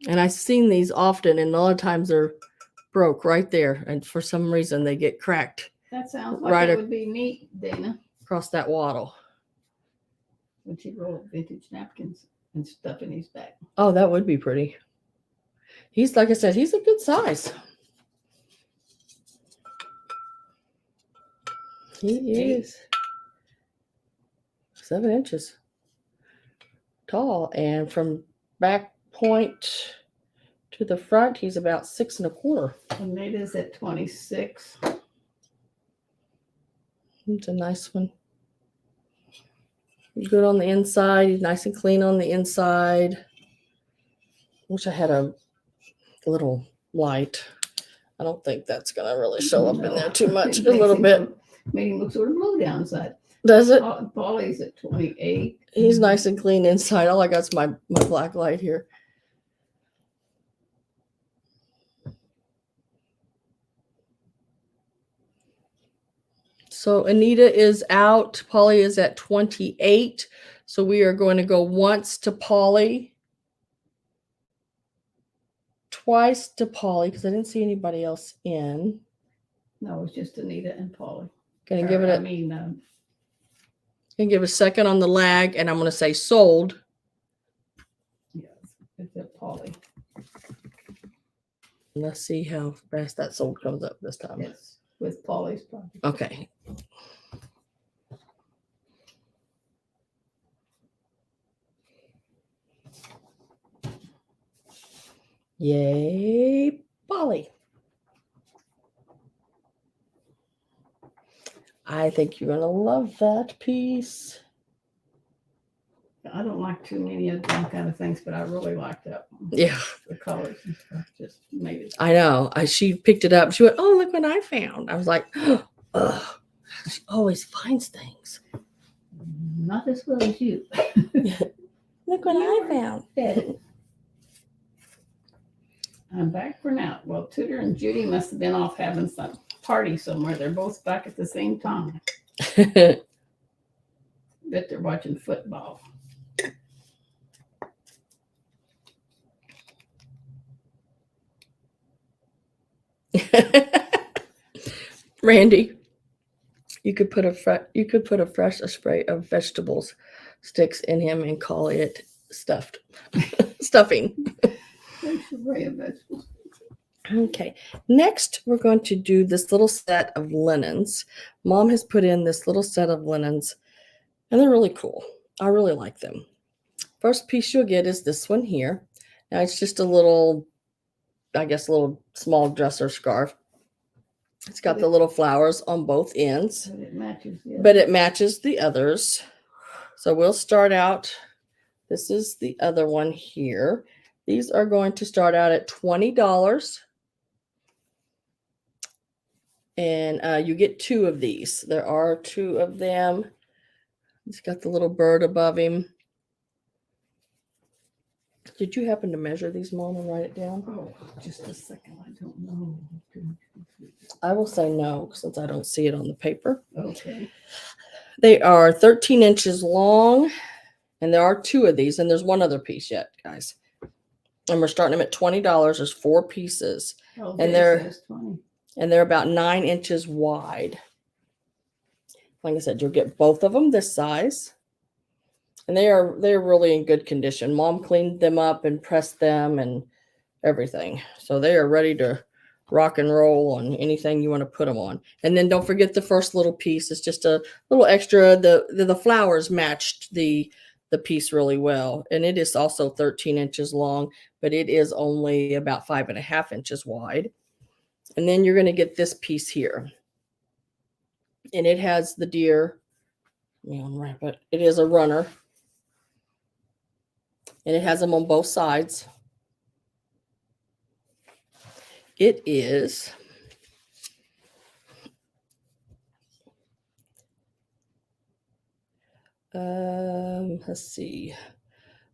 And I've seen these often, and a lot of times they're broke right there. And for some reason they get cracked That sounds like Right it would be neat, Dana. across that waddle. When she rolled vintage napkins and stuff in his back. Oh, that would be pretty. He's, like I said, he's a good size. He is 7 inches tall, and from back point to the front, he's about 6 1/4. Anita's at 26. It's a nice one. Good on the inside. He's nice and clean on the inside. Wish I had a little light. I don't think that's going to really show up in there too much. A little bit. Made him look sort of blue downside. Does it? Polly's at 28. He's nice and clean inside. All I got's my black light here. So Anita is out. Polly is at 28. So we are going to go once to Polly, twice to Polly, because I didn't see anybody else in. No, it's just Anita and Polly. Gonna give it gonna give a second on the lag, and I'm gonna say sold. Yes, it's at Polly. Let's see how fast that sold comes up this time. Yes, with Polly's project. Okay. Yay, Polly. I think you're going to love that piece. I don't like too many of them kind of things, but I really like that one. Yeah, The colors and stuff just made it. I know. She picked it up. She went, "Oh, look what I found." I was like, "Ugh." She always finds things. Not as well as you. Look what I found. I'm back for now. Well, Tudor and Judy must have been off having some party somewhere. They're both back at the same time. Bet they're watching football. Randy, you could put a fresh spray of vegetables sticks in him and call it stuffing. Spray of vegetables. Okay, next we're going to do this little set of linens. Mom has put in this little set of linens, and they're really cool. I really like them. First piece you'll get is this one here. Now it's just a little, I guess, a little small dresser scarf. It's got the little flowers on both ends, but it matches the others. So we'll start out. This is the other one here. These are going to start out at $20. And you get 2 of these. There are 2 of them. It's got the little bird above him. Did you happen to measure these, Mom, and write it down? Oh, just a second. I don't know. I will say no, since I don't see it on the paper. Okay. They are 13 inches long, and there are 2 of these, and there's one other piece yet, guys. And we're starting them at $20. There's 4 pieces. Oh, and they're about 9 inches wide. Like I said, you'll get both of them this size. And they're really in good condition. Mom cleaned them up and pressed them and everything. So they are ready to rock and roll on anything you want to put them on. And then don't forget the first little piece. It's just a little extra. The flowers matched the piece really well. And it is also 13 inches long, but it is only about 5.5 inches wide. And then you're going to get this piece here. And it has the deer. Let me unwrap it. It is a runner. And it has them on both sides. It is let's see,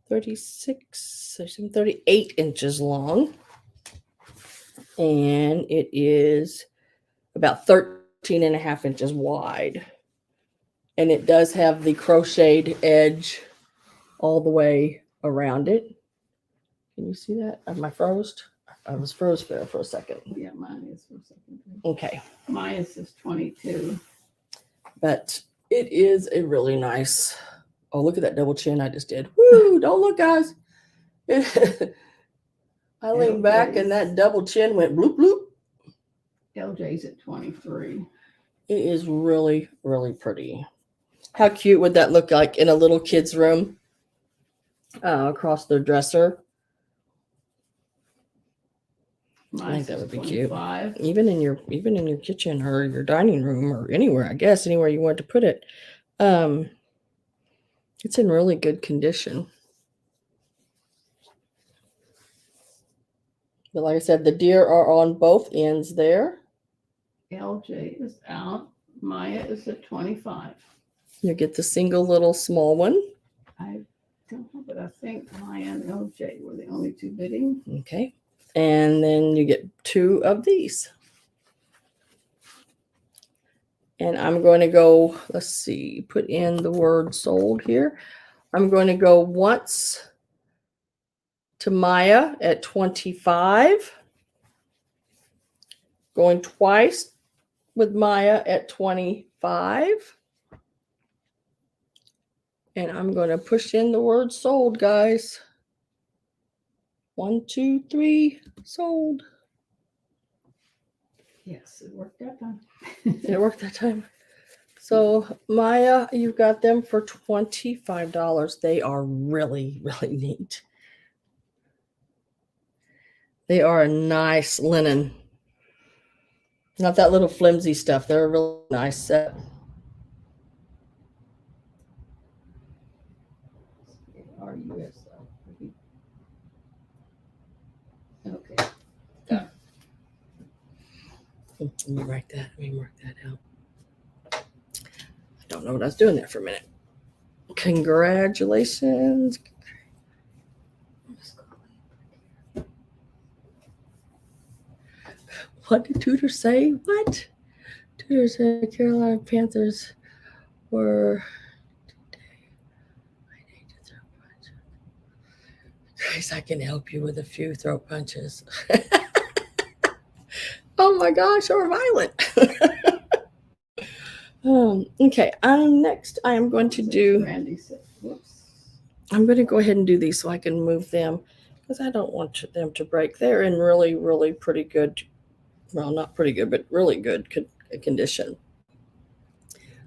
38 inches long. And it is about 13.5 inches wide. And it does have the crocheted edge all the way around it. Can you see that? Am I froze? I was froze there for a second. Yeah, mine is for a second. Okay. Mine is 22. But it is a really nice. Oh, look at that double chin I just did. Woo! Don't look, guys. I leaned back and that double chin went bloop, bloop. LJ's at 23. It is really, really pretty. How cute would that look like in a little kid's room across their dresser? I think that would be 25. Cute. Even in your kitchen or your dining room or anywhere, I guess, anywhere you want to put it. It's in really good condition. But like I said, the deer are on both ends there. LJ is out. Maya is at 25. You get the single little small one. I don't know, but I think Maya and LJ were the only 2 bidding. Okay. And then you get 2 of these. And I'm going to go, let's see, put in the word sold here. I'm going to go once to Maya at 25. Going twice with Maya at 25. And I'm going to push in the word sold, guys. 1, 2, 3, sold. Yes, it worked that time. It worked that time. So Maya, you've got them for $25. They are really, really neat. They are a nice linen. Not that little flimsy stuff. They're a really nice set. R-U-S. Okay. Let me write that. Let me mark that out. I don't know what I was doing there for a minute. Congratulations. What did Tudor say? What? Tudor said Carolina Panthers were Grace, I can help you with a few throat punches. Oh my gosh, or violent. Okay, next I am going to do. Randy said, whoops. I'm going to go ahead and do these so I can move them because I don't want them to break. They're in really, really pretty good, well, not pretty good, but really good condition.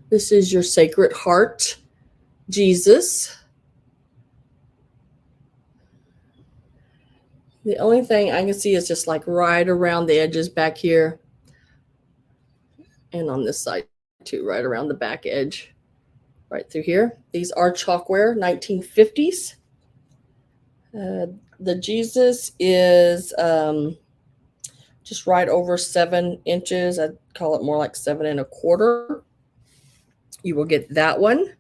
This is your Sacred Heart, Jesus. The only thing I can see is just like right around the edges back here. And on this side too, right around the back edge, right through here. These are chalkware, 1950s. The Jesus is just right over 7 inches. I'd call it more like 7 1/4. You will get that one.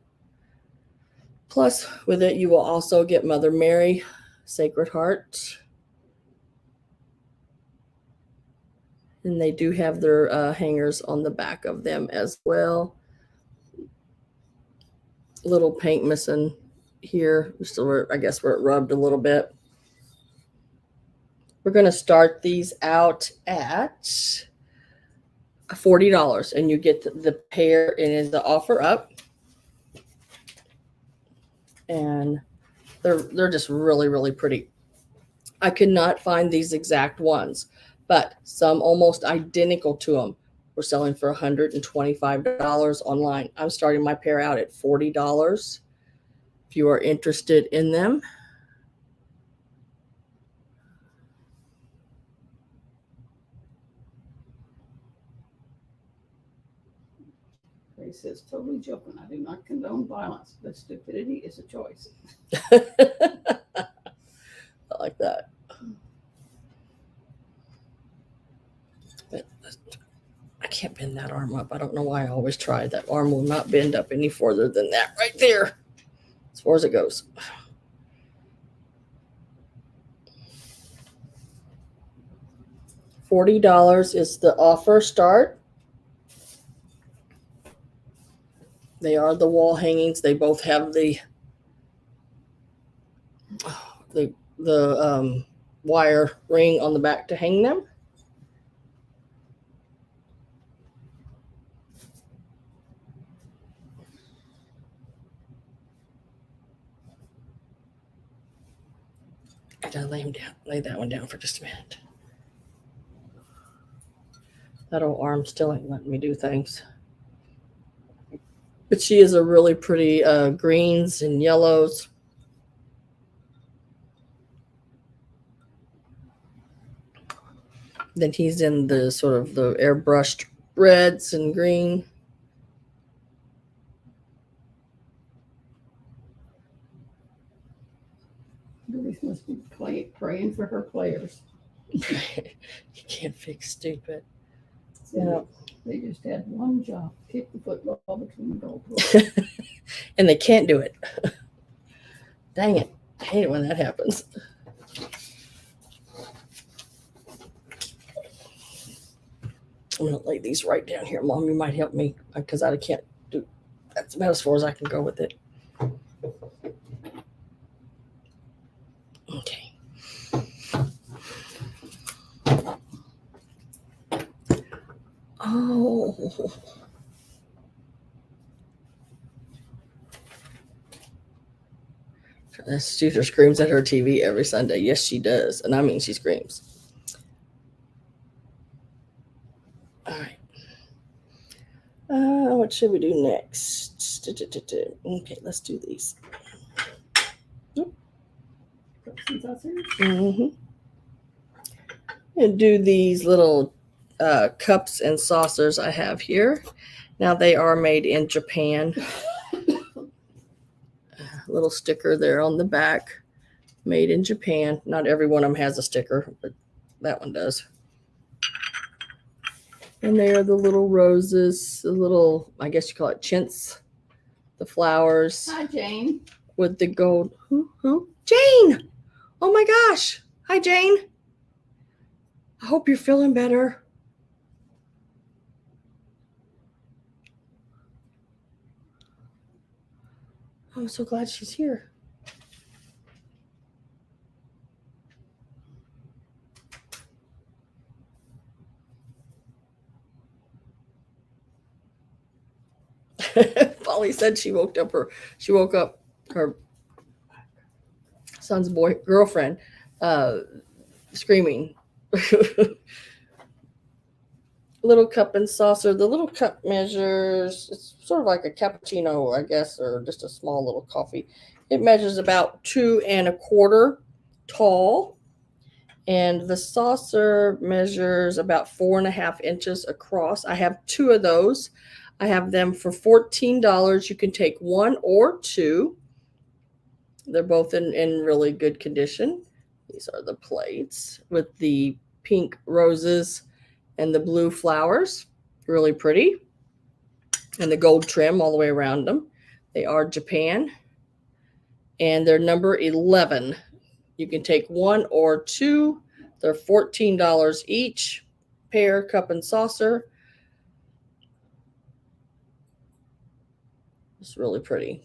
Plus, with it, you will also get Mother Mary, Sacred Heart. And they do have their hangers on the back of them as well. Little paint missing here, just where, I guess where it rubbed a little bit. We're going to start these out at $40, and you get the pair, and is the offer up. And they're just really, really pretty. I could not find these exact ones, but some almost identical to them were selling for $125 online. I'm starting my pair out at $40 if you are interested in them. He says, totally joking. I do not condone violence, but stupidity is a choice. I like that. But I can't bend that arm up. I don't know why I always try. That arm will not bend up any further than that right there, as far as it goes. $40 is the offer start. They are the wall hangings. They both have the wire ring on the back to hang them. I gotta lay that one down for just a minute. That old arm still ain't letting me do things. But she is a really pretty greens and yellows. Then he's in the sort of the airbrushed reds and green. Grace must be praying for her players. You can't fix stupid. Yeah. They just had one job, kick the football between the goalposts. And they can't do it. Dang it. I hate it when that happens. I'm going to lay these right down here. Mom, you might help me because I can't do, that's about as far as I can go with it. Okay. Oh. This shooter screams at her TV every Sunday. Yes, she does. And I mean, she screams. All right. What should we do next? Okay, let's do these. Mm-hmm. And do these little cups and saucers I have here. Now they are made in Japan. A little sticker there on the back. Made in Japan. Not every one of them has a sticker, but that one does. And there are the little roses, the little, I guess you call it chintz, the flowers. Hi, Jane. With the gold. Who? Jane! Oh my gosh. Hi, Jane. I hope you're feeling better. I'm so glad she's here. Polly said she woke up her son's girlfriend screaming. Little cup and saucer. The little cup measures, it's sort of like a cappuccino, I guess, or just a small little coffee. It measures about 2 1/4 tall. And the saucer measures about 4.5 inches across. I have 2 of those. I have them for $14. You can take 1 or 2. They're both in really good condition. These are the plates with the pink roses and the blue flowers. Really pretty. And the gold trim all the way around them. They are Japan. And they're number 11. You can take 1 or 2. They're $14 each. Pair, cup and saucer. It's really pretty.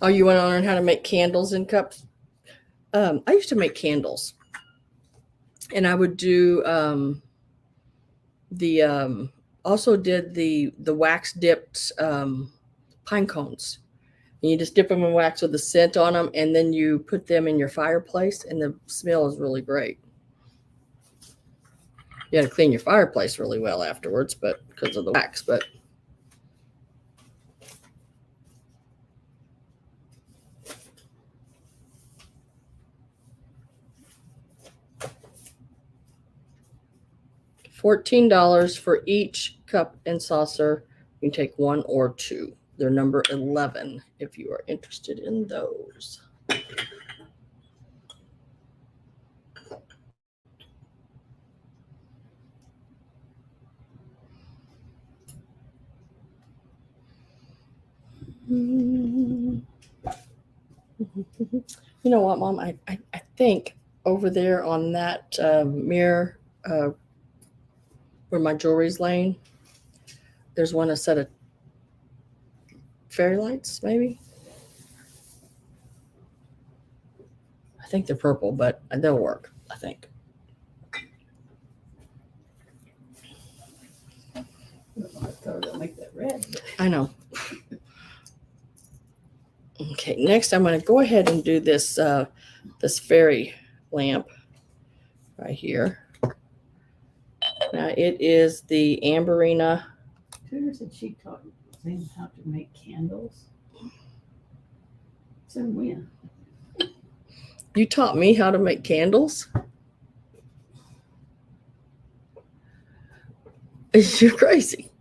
Oh, you want to learn how to make candles in cups? I used to make candles. And I would do also did the wax dipped pine cones. And you just dip them in wax with the scent on them, and then you put them in your fireplace, and the smell is really great. You got to clean your fireplace really well afterwards, but because of the wax, but $14 for each cup and saucer. You can take 1 or 2. They're number 11 if you are interested in those. You know what, Mom? I think over there on that mirror where my jewelry's laying, there's a set of fairy lights, maybe. I think they're purple, but they'll work, I think. I thought I'd make that red. I know. Okay, next I'm going to go ahead and do this this fairy lamp right here. Now it is the Amberina. Tudor said she taught them how to make candles. So when? You taught me how to make candles? You're crazy.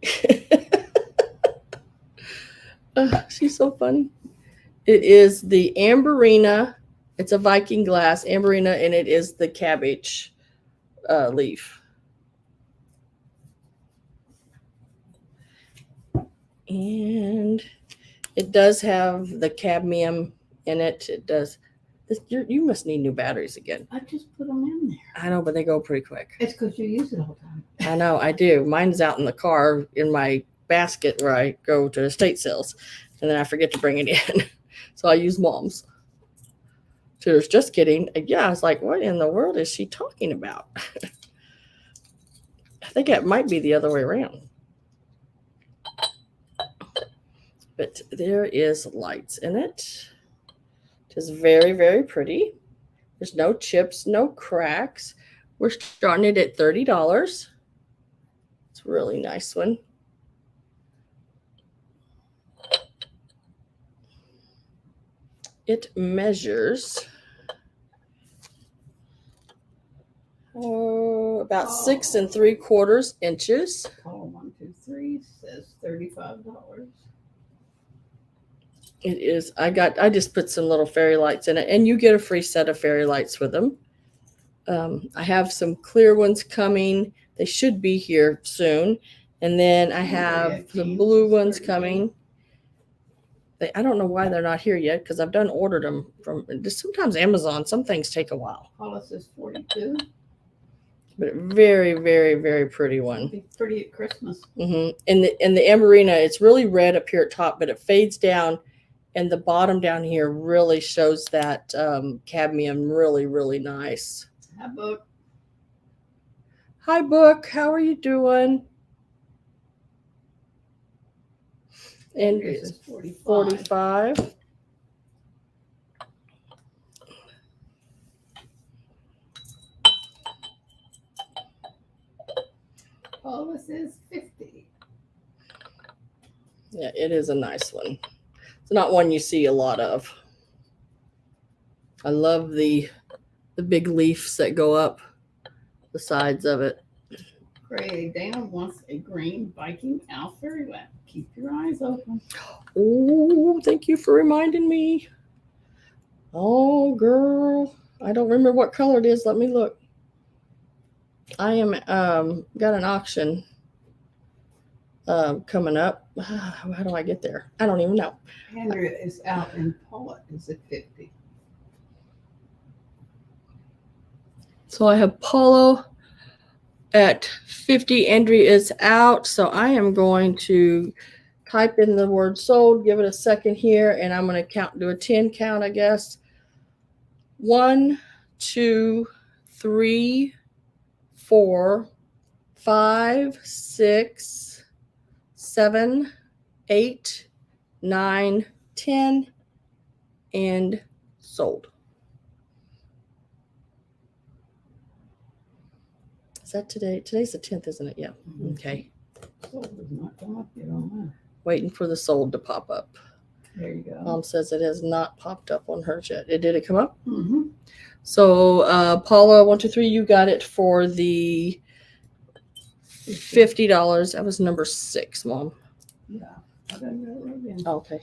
She's so funny. It is the Amberina. It's a Viking glass Amberina, and it is the cabbage leaf. And it does have the cadmium in it. It does. You must need new batteries again. I just put them in there. I know, but they go pretty quick. It's because you use it all the time. I know, I do. Mine's out in the car in my basket where I go to estate sales, and then I forget to bring it in. So I use Mom's. So there's just kidding. Yeah, I was like, what in the world is she talking about? I think it might be the other way around. But there is lights in it. Just very, very pretty. There's no chips, no cracks. We're starting it at $30. really nice one. It measures about 6 3/4 inches. Call 123 says $35. It is. I just put some little fairy lights in it, and you get a free set of fairy lights with them. I have some clear ones coming. They should be here soon. And then I have the blue ones coming. I don't know why they're not here yet because I've ordered them from sometimes Amazon. Some things take a while. Paula says 42. But very, very, very pretty one. It'll be pretty at Christmas. Mm-hmm. And the Amberina, it's really red up here at top, but it fades down, and the bottom down here really shows that cadmium really, really nice. Hi, Book. Hi, Book. How are you doing? And it's 45. Paula says 50. Yeah, it is a nice one. It's not one you see a lot of. I love the big leaves that go up the sides of it. Gray Dana wants a green Viking owl fairy lamp. Keep your eyes open. Oh, thank you for reminding me. Oh, girl. I don't remember what color it is. Let me look. I am got an auction coming up. How do I get there? I don't even know. Andrea is out and Paula is at 50. So I have Paulo at 50. Andrea is out. So I am going to type in the word sold, give it a second here, and I'm going to do a 10 count, I guess. 1, 2, 3, 4, 5, 6, 7, 8, 9, 10, and sold. Is that today? Today's the 10th, isn't it? Yeah. Mm-hmm. Okay. Sold does not come up yet on mine. Waiting for the sold to pop up. There you go. Mom says it has not popped up on hers yet. Did it come up? Mm-hmm. So Paula, 1, 2, 3, you got it for the $50. That was number 6, Mom. Yeah. I done got it right in. Okay.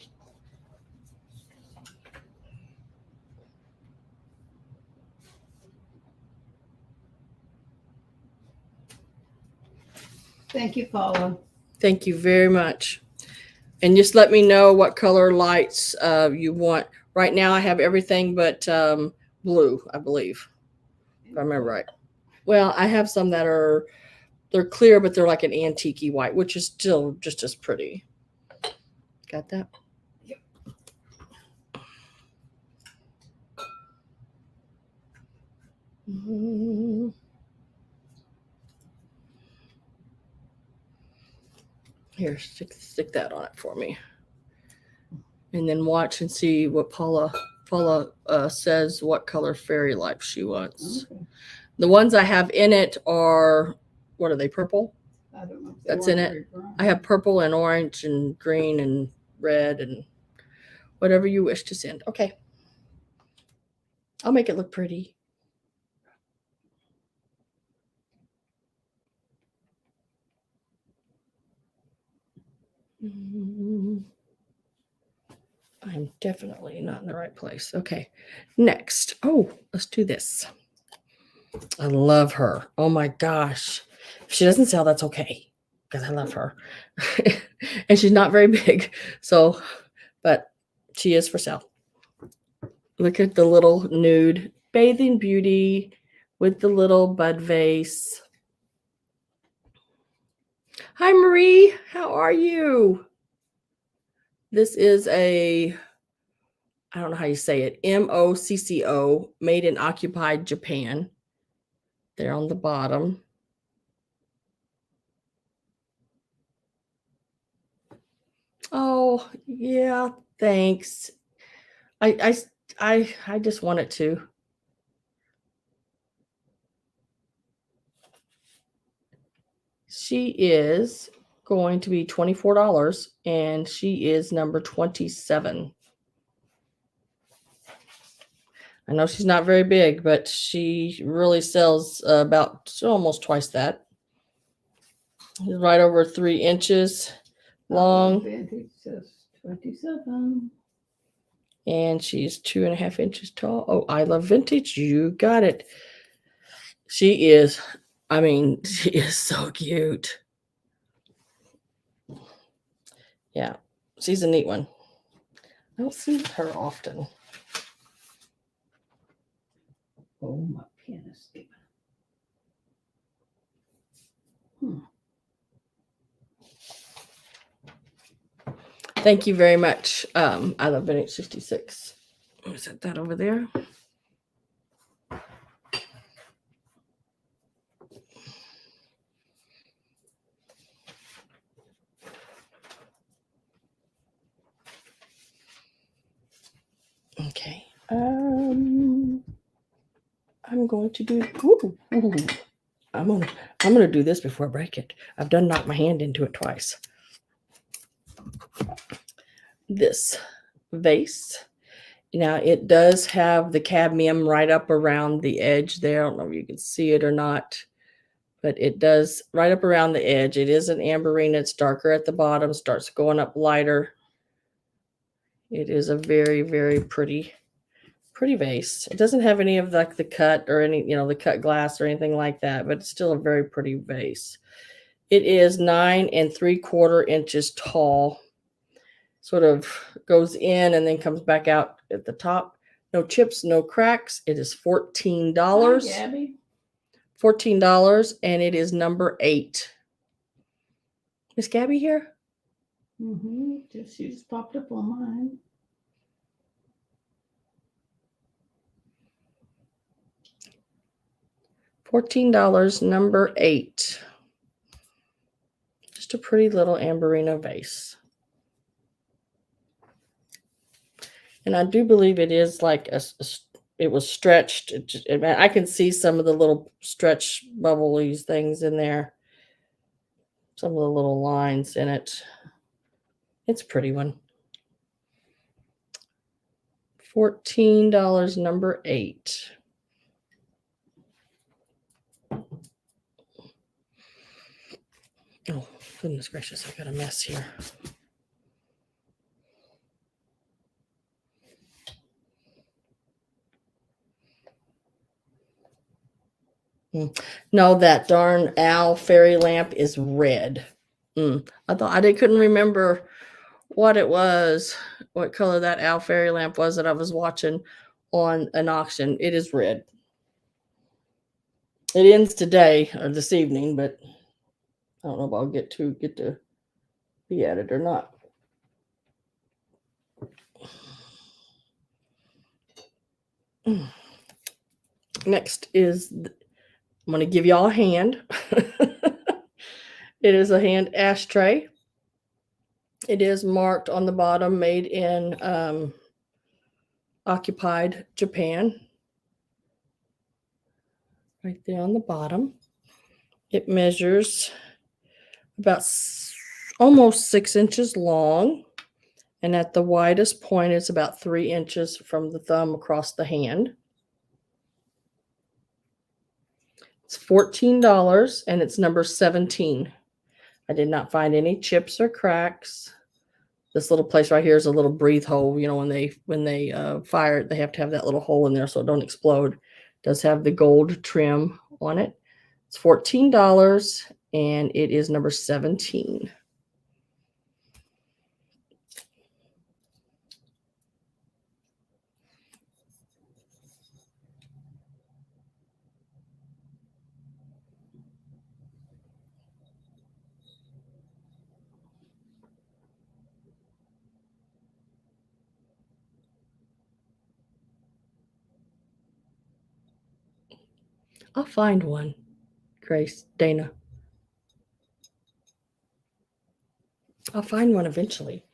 Thank you, Paula. Thank you very much. And just let me know what color lights you want. Right now I have everything but blue, I believe, if I remember right. Well, I have some that they're clear, but they're like an antique-y white, which is still just as pretty. Got that? Yep. Mm-hmm. Here, stick that on it for me. And then watch and see what Paula says what color fairy light she wants. Okay. The ones I have in it are, what are they, purple? I don't know. That's in it. I have purple and orange and green and red and whatever you wish to send. Okay. I'll make it look pretty. I'm definitely not in the right place. Okay. Next. Oh, let's do this. I love her. Oh my gosh. If she doesn't sell, that's okay because I love her. And she's not very big. So, but she is for sale. Look at the little nude bathing beauty with the little bud vase. Hi, Marie. How are you? This is I don't know how you say it, MOCCO, made in occupied Japan. There on the bottom. Oh, yeah, thanks. I just wanted to. She is going to be $24, and she is number 27. I know she's not very big, but she really sells about almost twice that. She's right over 3 inches long. Vintage says 27. And she's 2.5 inches tall. Oh, I love vintage. You got it. She is, she is so cute. Yeah, she's a neat one. I don't see her often. Oh, my pen is skipping. Thank you very much. I love vintage 66. Let me set that over there. Okay. I'm going to do. I'm gonna do this before I break it. I've done knocked my hand into it twice. This vase. Now it does have the cadmium right up around the edge there. I don't know if you can see it or not, but it does right up around the edge. It is an amberine. It's darker at the bottom, starts going up lighter. It is a very, very pretty vase. It doesn't have any of like the cut or any, the cut glass or anything like that, but it's still a very pretty vase. It is 9 3/4 inches tall. Sort of goes in and then comes back out at the top. No chips, no cracks. It is $14. Hi, Gabby. $14, and it is number 8. Is Gabby here? She just popped up on mine. $14, number 8. Just a pretty little amberina vase. And I do believe it is like it was stretched. I can see some of the little stretch bubblies things in there. Some of the little lines in it. It's a pretty one. $14, number 8. Oh, goodness gracious, I got a mess here. No, that darn owl fairy lamp is red. I couldn't remember what it was, what color that owl fairy lamp was that I was watching on an auction. It is red. It ends today or this evening, but I don't know if I'll get to be at it or not. Next is, I'm going to give y'all a hand. It is a hand ashtray. It is marked on the bottom, made in occupied Japan. Right there on the bottom. It measures about almost 6 inches long. And at the widest point, it's about 3 inches from the thumb across the hand. It's $14, and it's number 17. I did not find any chips or cracks. This little place right here is a little breathe hole. When they fire it, they have to have that little hole in there so it don't explode. It does have the gold trim on it. It's $14, and it is number 17. I'll find one, Grace, Dana. I'll find one eventually.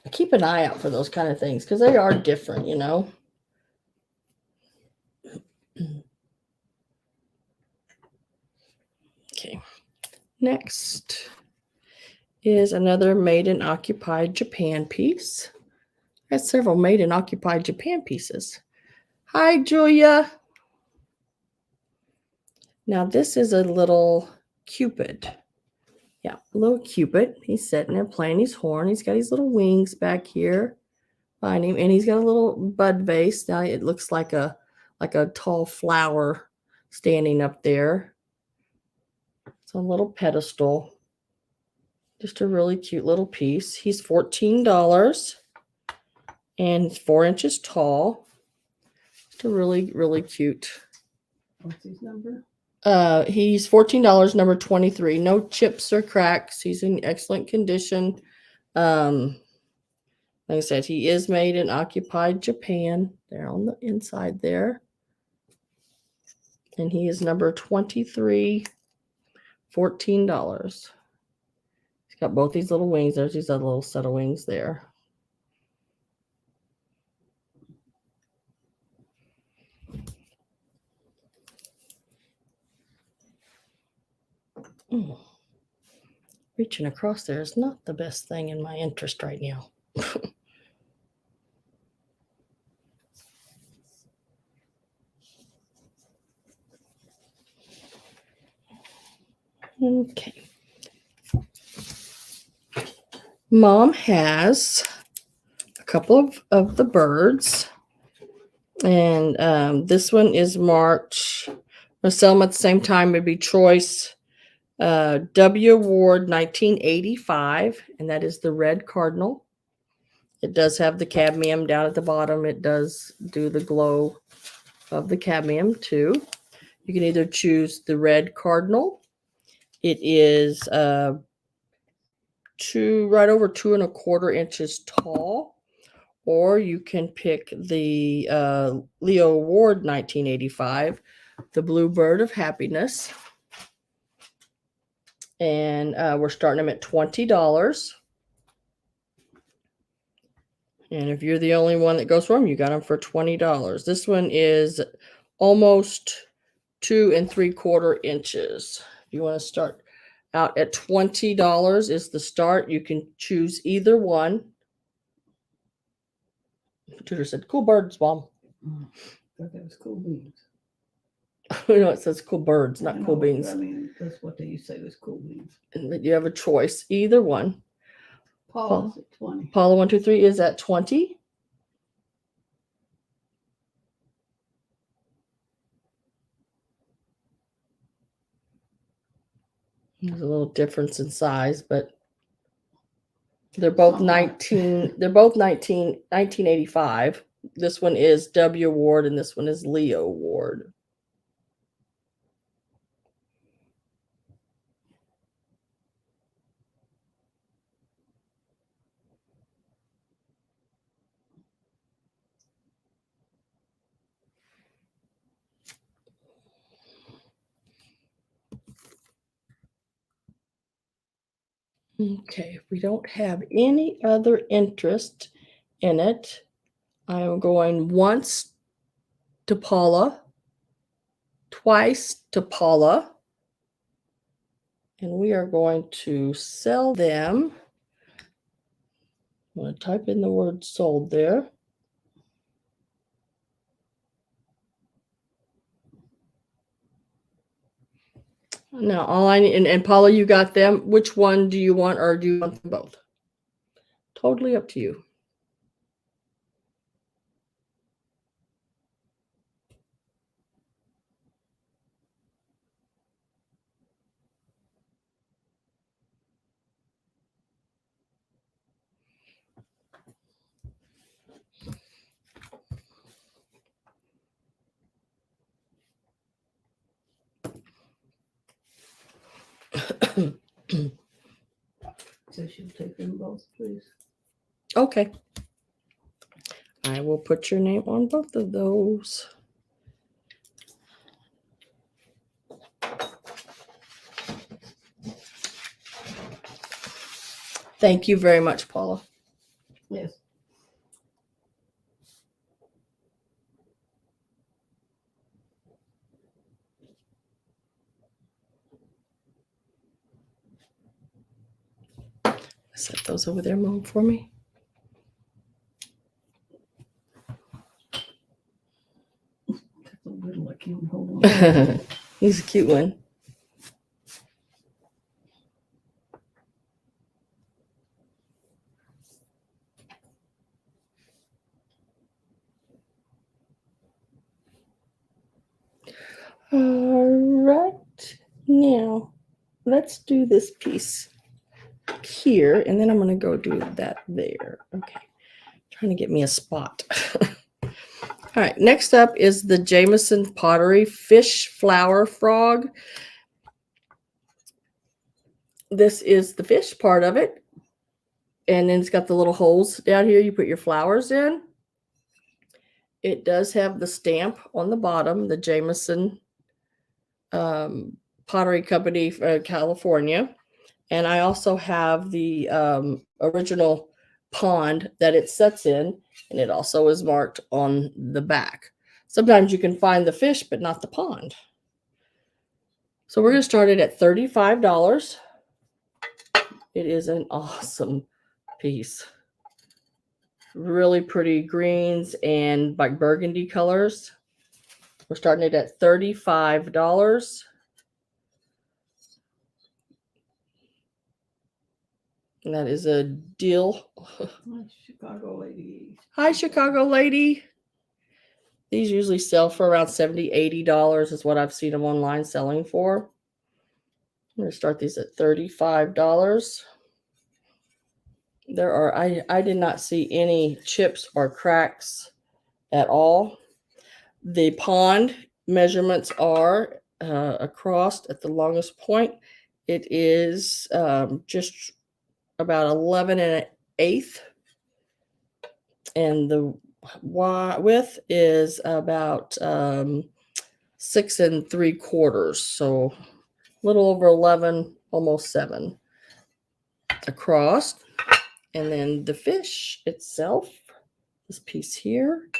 I keep an eye out for those kind of things because they are different, Okay. Next is another Made in Occupied Japan piece. I have several Made in Occupied Japan pieces. Hi, Julia. Now this is a little Cupid. Yeah, a little Cupid. He's sitting there playing his horn. He's got his little wings back here behind him, and he's got a little bud vase. Now it looks like a tall flower standing up there. It's on a little pedestal. Just a really cute little piece. He's $14 and he's 4 inches tall. Just a really, really cute. What's his number? He's $14, number 23. No chips or cracks. He's in excellent condition. Like I said, he is made in occupied Japan. There on the inside there. And he is number 23, $14. He's got both these little wings. There's these other little set of wings there. Reaching across there is not the best thing in my interest right now. Okay. Mom has a couple of the birds. And this one is March. I'll sell them at the same time. It'd be Choice W Award 1985. And that is the red cardinal. It does have the cadmium down at the bottom. It does do the glow of the cadmium too. You can either choose the red cardinal. It is right over 2¼ inches tall, or you can pick the Leo Award 1985, the Blue Bird of Happiness, and we're starting them at $20. And if you're the only one that goes for them, you got them for $20. This one is almost 2¾ inches. If you want to start out at $20 is the start. You can choose either one. Tutor said, "Cool birds, Mom." I thought that was cool beans. No, it says cool birds, not cool beans. I mean, that's what they used to say was cool beans. And you have a choice, either one. Paula's at 20. Paula 123 is at 20. There's a little difference in size, but they're both 1985. This one is W Award and this one is Leo Award. Okay, if we don't have any other interest in it, I am going once to Paula, twice to Paula, and we are going to sell them. I'm going to type in the word sold there. Now, all I need, and Paula, you got them. Which one do you want, or do you want them both? Totally up to you. So she'll take them both, please. Okay. I will put your name on both of those. Thank you very much, Paula. Yes. Set those over there, Mom, for me. That's a little I can't hold on. He's a cute one. All right, now let's do this piece here, and then I'm going to go do that there. Okay, trying to get me a spot. All right, next up is the Jameson Pottery Fish Flower Frog. This is the fish part of it, and then it's got the little holes down here you put your flowers in. It does have the stamp on the bottom, the Jameson Pottery Company, California. And I also have the original pond that it sets in, and it also is marked on the back. Sometimes you can find the fish, but not the pond. So we're going to start it at $35. It is an awesome piece. Really pretty greens and like burgundy colors. We're starting it at $35. And that is a deal. Chicago lady. Hi, Chicago lady. These usually sell for around $70, $80 is what I've seen them online selling for. I'm going to start these at $35. There are, I did not see any chips or cracks at all. The pond measurements are across at the longest point. It is just about 11 1/8. And the width is about 6 3/4. So a little over 11, almost 7 across. And then the fish itself, this piece here,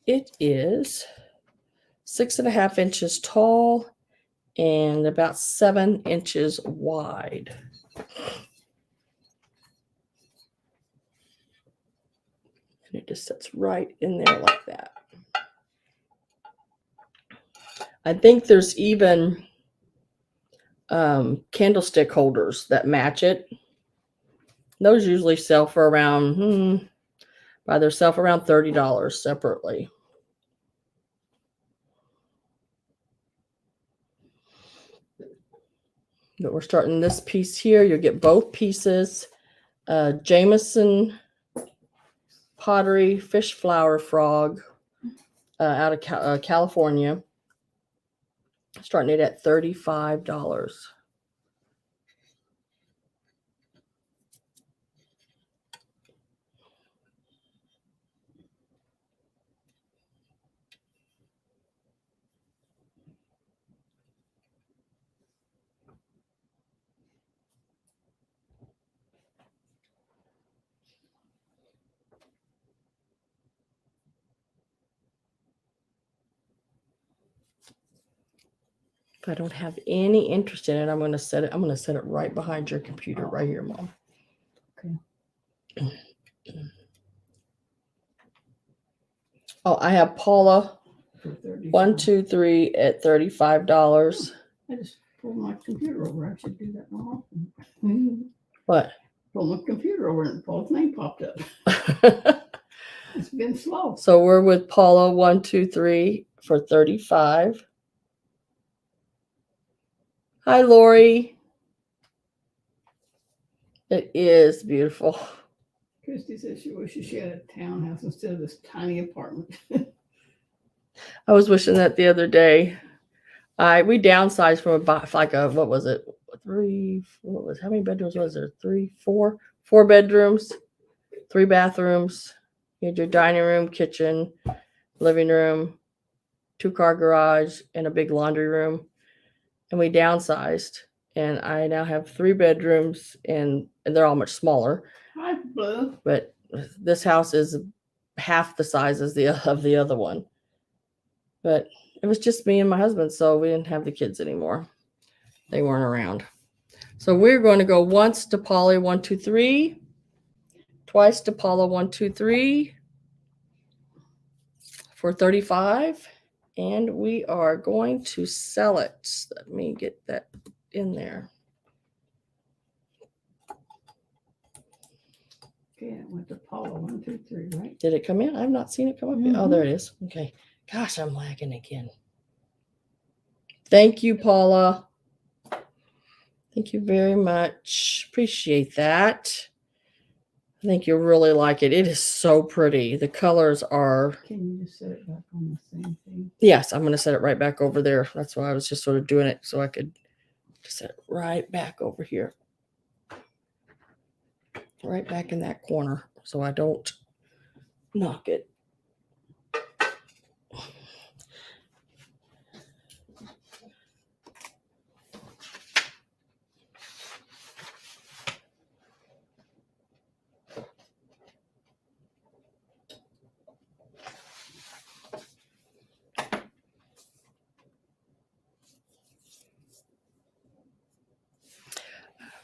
it is 6 1/2 inches tall and about 7 inches wide. And it just sits right in there like that. I think there's even candlestick holders that match it. Those usually sell for around, by themselves, around $30 separately. But we're starting this piece here. You'll get both pieces. Jameson Pottery Fish Flower Frog out of California. Starting it at $35. If I don't have any interest in it, I'm going to set it right behind your computer right here, Mom. Okay. Oh, I have Paula For 35. 1 2 3 at $35. I just pulled my computer over. I should do that more often. What? Pulled my computer over and Paul's name popped up. It's been slow. So we're with Paula 1 2 3 for $35. Hi, Lori. It is beautiful. Christy says she wishes she had a townhouse instead of this tiny apartment. I was wishing that the other day. We downsized from like a, what was it? How many bedrooms was there? 4 bedrooms, 3 bathrooms. You had your dining room, kitchen, living room, 2-car garage, and a big laundry room. And we downsized, and I now have 3 bedrooms, and they're all much smaller. Hi, Blue. But this house is half the size as of the other one. But it was just me and my husband, so we didn't have the kids anymore. They weren't around. So we're going to go once to Polly 1, 2, 3, twice to Paula 1, 2, 3 for 35, and we are going to sell it. Let me get that in there. Okay, it went to Paula 1, 2, 3, right? Did it come in? I've not seen it come up yet. Oh, there it is. Okay. Gosh, I'm lagging again. Thank you, Paula. Thank you very much. Appreciate that. I think you'll really like it. It is so pretty. The colors are... Can you just set it back on the same thing? Yes, I'm going to set it right back over there. That's why I was just sort of doing it so I could just set it right back over here. Right back in that corner so I don't knock it.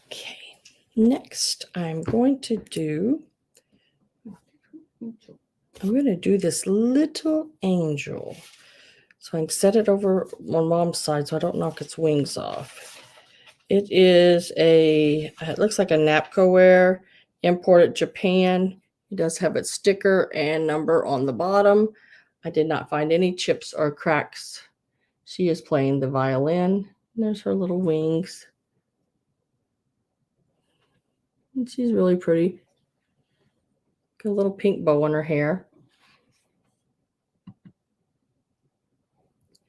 Okay, next I'm going to do this little angel. So I can set it over on Mom's side so I don't knock its wings off. It looks like a Napco-ware, imported Japan. It does have its sticker and number on the bottom. I did not find any chips or cracks. She is playing the violin. There's her little wings. And she's really pretty. Got a little pink bow on her hair.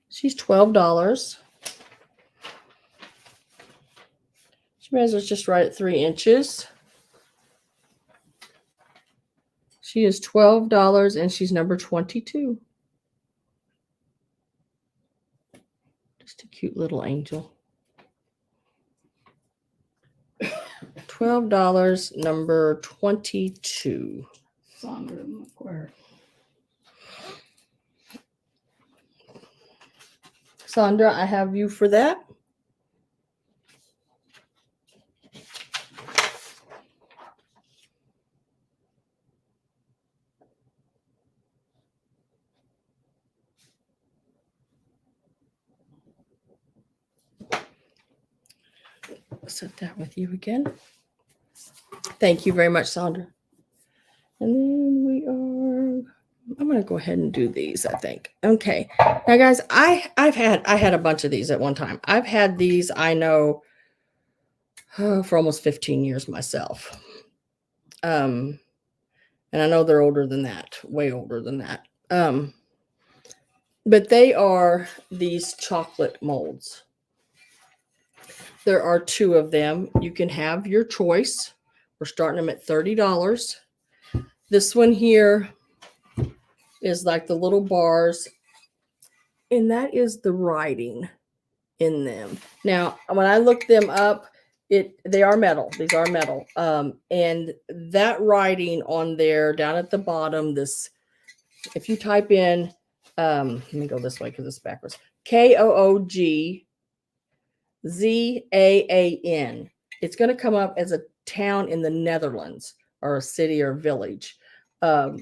She's $12. She measures just right at 3 inches. She is $12 and she's number 22. Just a cute little angel. $12, number 22. Sandra McQuarrie. Sandra, I have you for that. Set that with you again. Thank you very much, Sandra. And then I'm going to go ahead and do these, I think. Okay. Now, guys, I had a bunch of these at one time. I've had these, I know, for almost 15 years myself. And I know they're older than that, way older than that. But they are these chocolate molds. There are 2 of them. You can have your choice. We're starting them at $30. This one here is like the little bars, and that is the writing in them. Now, when I looked them up, they are metal. These are metal. And that writing on there down at the bottom, if you type in, let me go this way because it's backwards. KOOGZAAN. It's going to come up as a town in the Netherlands or a city or village. So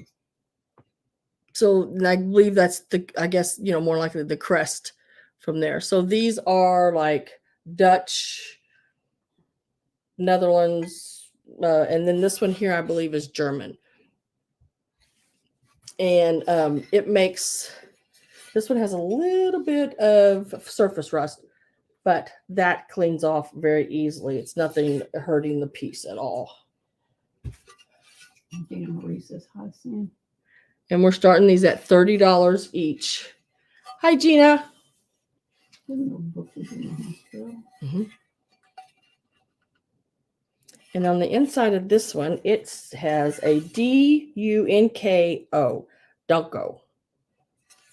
I believe that's more likely the crest from there. So these are like Dutch, Netherlands, and then this one here, I believe, is German. And this one has a little bit of surface rust, but that cleans off very easily. It's nothing hurting the piece at all. I think Maurice's hot sand. And we're starting these at $30 each. Hi, Gina. Mm-hmm. And on the inside of this one, it has a DUNKO, Dunko.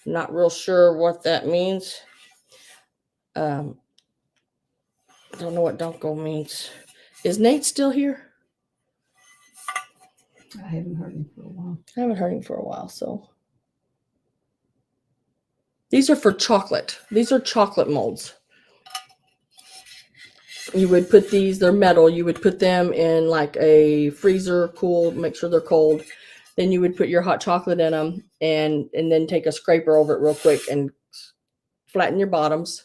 Not real sure what that means. I don't know what Dunko means. Is Nate still here? I haven't heard him for a while. So these are for chocolate. These are chocolate molds. you would put these, they're metal, you would put them in like a freezer, cool, make sure they're cold. Then you would put your hot chocolate in them and then take a scraper over it real quick and flatten your bottoms.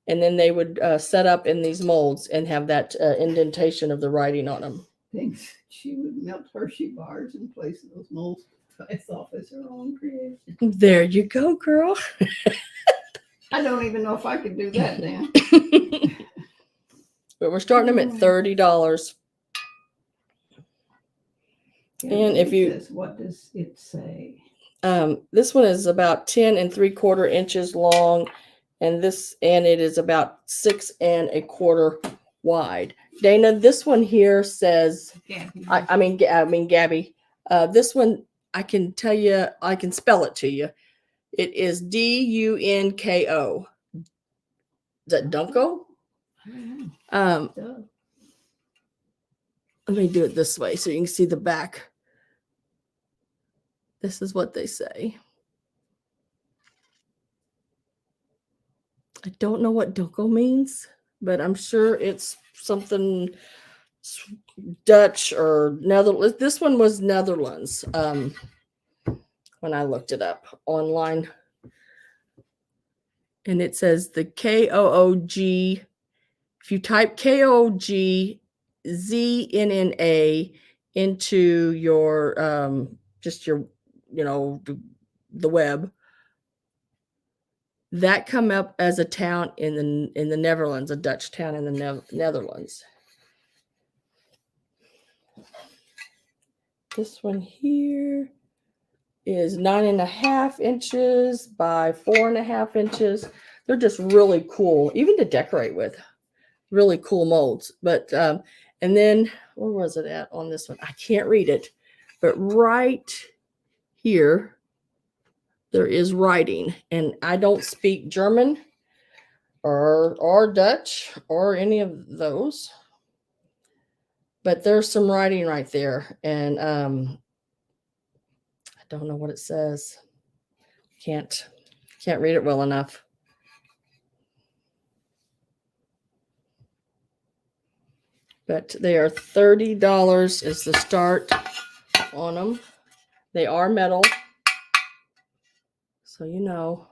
And then they would set up in these molds and have that indentation of the writing on them. Thinks she would melt Hershey bars in place of those molds. I thought it was her own creation. There you go, girl. I don't even know if I could do that, Dan. But we're starting them at $30. And if you, what does it say? this one is about 10 3/4 inches long, and it is about 6 1/4 wide. Dana, this one here says, Gabby. I mean Gabby. This one I can tell you, I can spell it to you. It is DUNKO. Is that Dunko? I don't know. Let me do it this way so you can see the back. This is what they say. I don't know what Dunko means, but I'm sure it's something Dutch or Netherlands. This one was Netherlands when I looked it up online. And it says the KOOG. If you type KOGZNNA into your just your, the web, that come up as a town in the Netherlands, a Dutch town in the Netherlands. This one here is 9.5 inches by 4.5 inches. They're just really cool, even to decorate with. Really cool molds. But and then where was it at on this one? I can't read it, but right here there is writing, and I don't speak German or Dutch or any of those, but there's some writing right there, and I don't know what it says. Can't read it well enough. But they are $30 is the start on them. They are metal, so you know.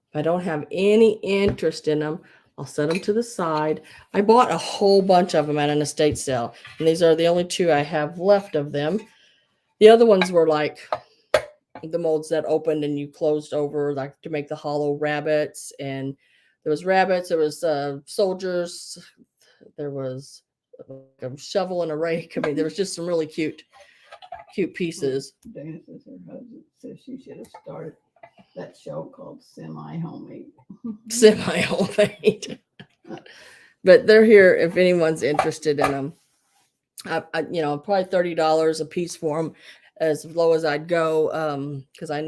If I don't have any interest in them, I'll set them to the side. I bought a whole bunch of them at an estate sale, and these are the only two I have left of them. The other ones were like the molds that opened and you closed over, like to make the hollow rabbits. And there was rabbits, there was soldiers, there was a shovel and a rake. I mean, there was just some really cute pieces. Dana says her husband says she should have started that show called Semi-Homemade. Semi-homemade. But they're here if anyone's interested in them. Probably $30 a piece for them, as low as I'd go, because I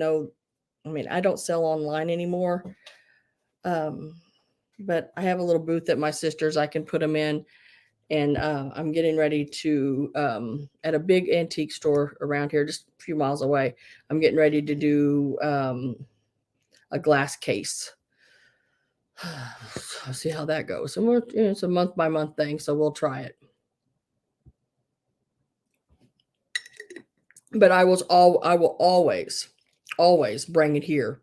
don't sell online anymore. But I have a little booth at my sister's I can put them in, and I'm getting ready to at a big antique store around here, just a few miles away. I'm getting ready to do a glass case. I'll see how that goes. And it's a month by month thing, so we'll try it. But I will always bring it here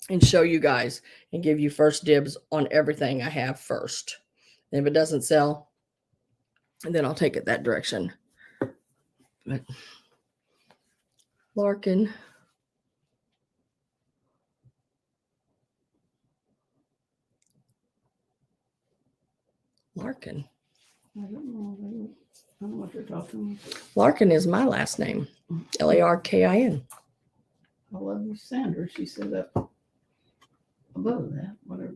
and show you guys and give you first dibs on everything I have first. And if it doesn't sell, then I'll take it that direction. But Larkin. I don't know what you're talking about. Larkin is my last name. Larkin. I love you, Sandra. She said up above that, whatever.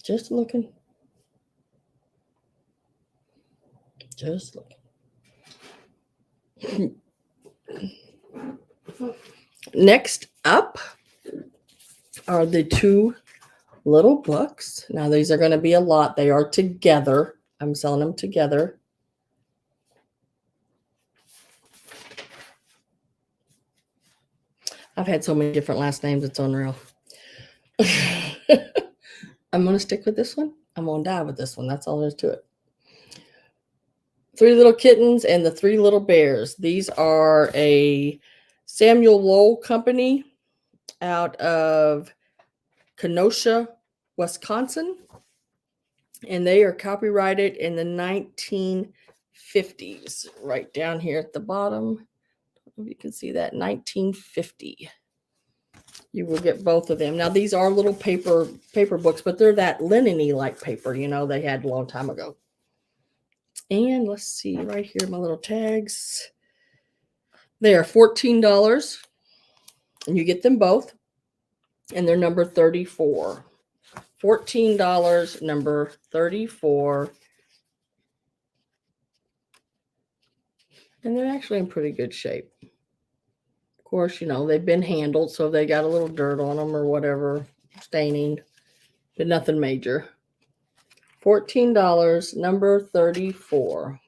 Just looking. Next up are the two little books. Now these are going to be a lot. They are together. I'm selling them together. I've had so many different last names, it's unreal. I'm going to stick with this one. I'm going to die with this one. That's all there is to it. 3 Little Kittens and the 3 Little Bears. These are a Samuel Lowell company out of Kenosha, Wisconsin. And they are copyrighted in the 1950s. Right down here at the bottom. You can see that 1950. You will get both of them. Now these are little paper books, but they're that linen-y like paper, you know, they had a long time ago. And let's see right here, my little tags. They are $14, and you get them both, and they're number 34. $14, number 34. And they're actually in pretty good shape. Of course, you know, they've been handled, so they got a little dirt on them or whatever, staining, but nothing major. $14, number 34.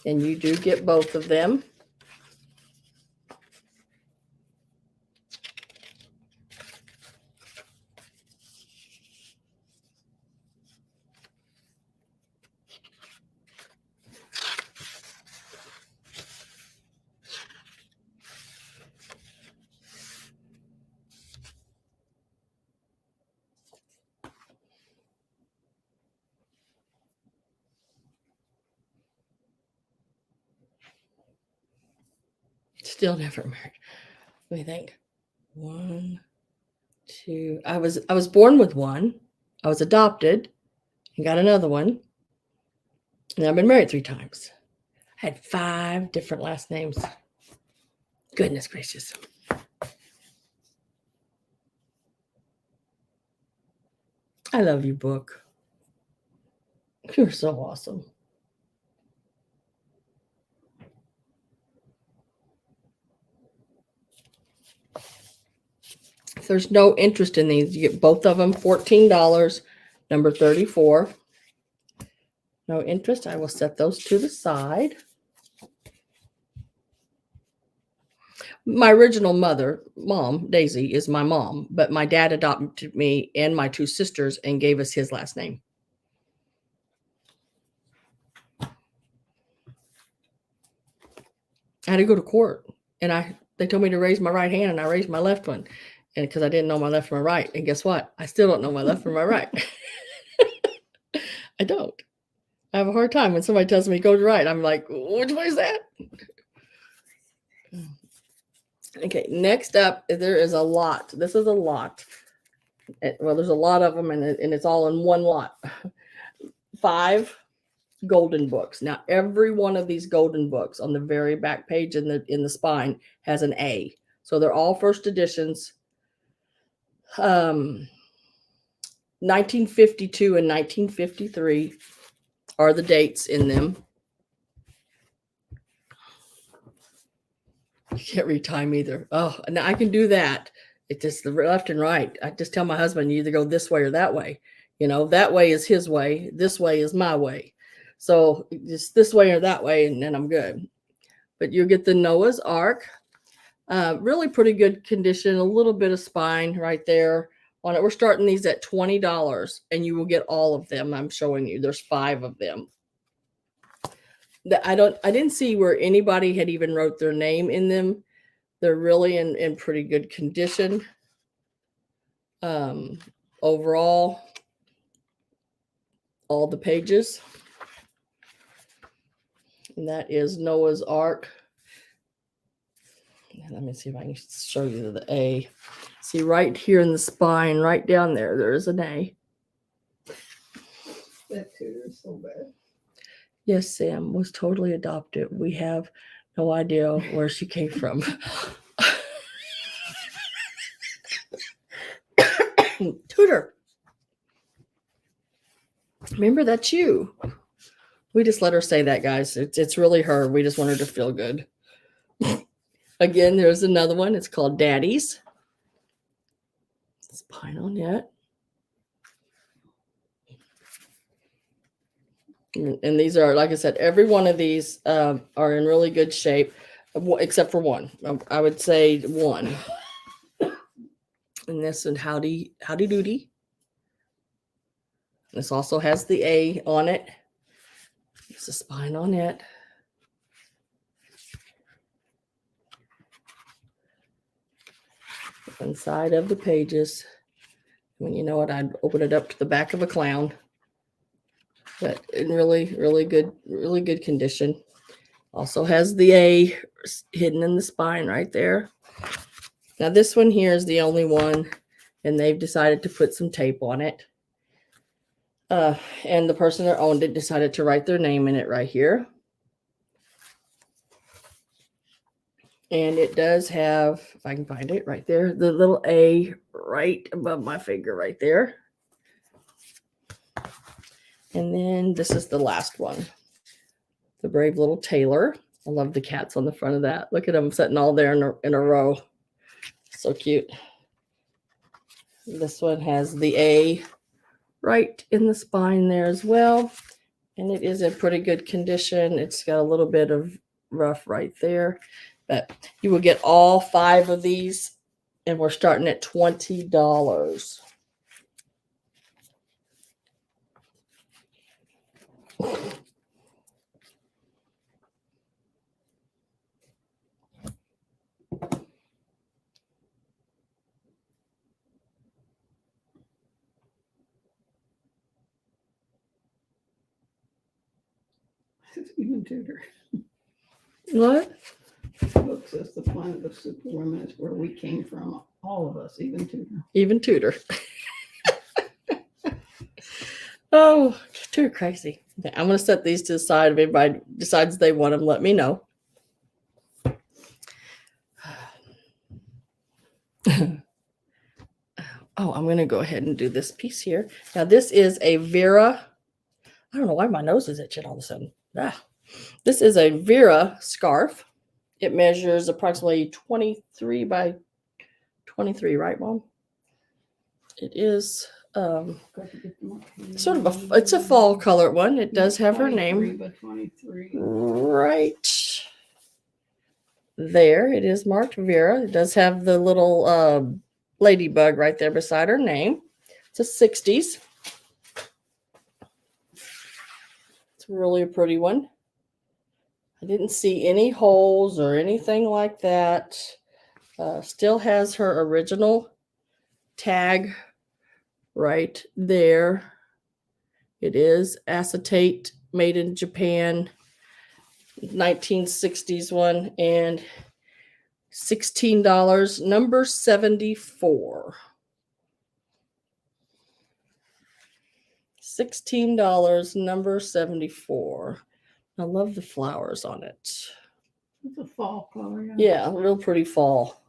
And you do get both of them. Still never married. Let me think. 1, 2. I was born with one. I was adopted and got another one. And I've been married 3 times. I had 5 different last names. Goodness gracious. I love you, book. You're so awesome. If there's no interest in these, you get both of them, $14, number 34. No interest, I will set those to the side. My original mom, Daisy, is my mom, but my dad adopted me and my 2 sisters and gave us his last name. I had to go to court, and they told me to raise my right hand, and I raised my left one, and because I didn't know my left from my right. And guess what? I still don't know my left from my right. I don't. I have a hard time when somebody tells me go to right. I'm like, which way is that? Okay, next up, there is a lot. This is a lot. Well, there's a lot of them, and it's all in one lot. 5 golden books. Now, every one of these golden books on the very back page in the spine has an A. So they're all first editions. 1952 and 1953 are the dates in them. You can't read time either. Oh, now I can do that. It's just the left and right. I just tell my husband, you either go this way or that way. You know, that way is his way. This way is my way. So just this way or that way, and then I'm good. But you'll get the Noah's Ark. Really pretty good condition. A little bit of spine right there on it. We're starting these at $20, and you will get all of them. I'm showing you. There's 5 of them. I didn't see where anybody had even wrote their name in them. They're really in pretty good condition. Overall, all the pages. And that is Noah's Ark. Let me see if I can show you the A. See right here in the spine, right down there, there is an A. That tutor is so bad. Yes, Sam was totally adopted. We have no idea where she came from. Tutor. Remember, that's you. We just let her say that, guys. It's really her. We just want her to feel good. Again, there's another one. It's called Daddy's. Spinal net. And these are, like I said, every one of these are in really good shape, except for one. I would say one. And this and Howdy Doody. This also has the A on it. It's a spine on it. Inside of the pages. When you know what, I'd open it up to the back of a clown. But in really, really good condition. Also has the A hidden in the spine right there. Now this one here is the only one, and they've decided to put some tape on it. And the person that owned it decided to write their name in it right here. And it does have, if I can find it right there, the little A right above my finger right there. And then this is the last one. The brave little tailor. I love the cats on the front of that. Look at them sitting all there in a row. So cute. This one has the A right in the spine there as well. And it is in pretty good condition. It's got a little bit of rough right there. But you will get all 5 of these. And we're starting at $20. Even Tudor. What? The book says the planet of superwomen is where we came from. All of us, even Tudor. Even Tudor. Oh, too crazy. Okay, I'm going to set these to the side. If anybody decides they want them, let me know. Oh, I'm going to go ahead and do this piece here. Now, this is a Vera. I don't know why my nose is itching all of a sudden. This is a Vera scarf. It measures approximately 23 by 23, right, Mom? It is sort of it's a fall color one. It does have her name. By 23. Right there. It is marked Vera. It does have the little ladybug right there beside her name. It's a 60s. It's really a pretty one. I didn't see any holes or anything like that. Still has her original tag right there. It is acetate, made in Japan, 1960s one, and $16, number 74. $16, number 74. I love the flowers on it. It's a fall color. Yeah, real pretty fall.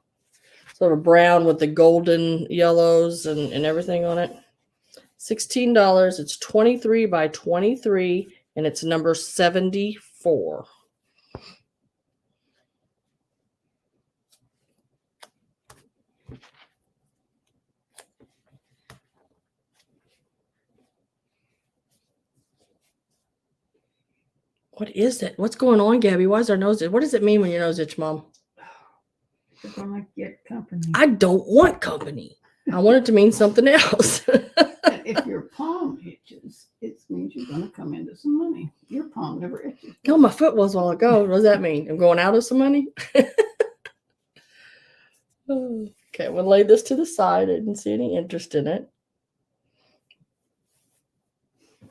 Sort of brown with the golden yellows and everything on it. $16. It's 23 by 23, and it's number 74. What is it? What's going on, Gabby? Why is our nose itch? What does it mean when your nose itch, Mom? You're gonna get company. I don't want company. I want it to mean something else. If your palm itches, it means you're gonna come into some money. Your palm never itches. No, my foot was a while ago. What does that mean? I'm going out of some money? Okay, I'm going to lay this to the side. I didn't see any interest in it.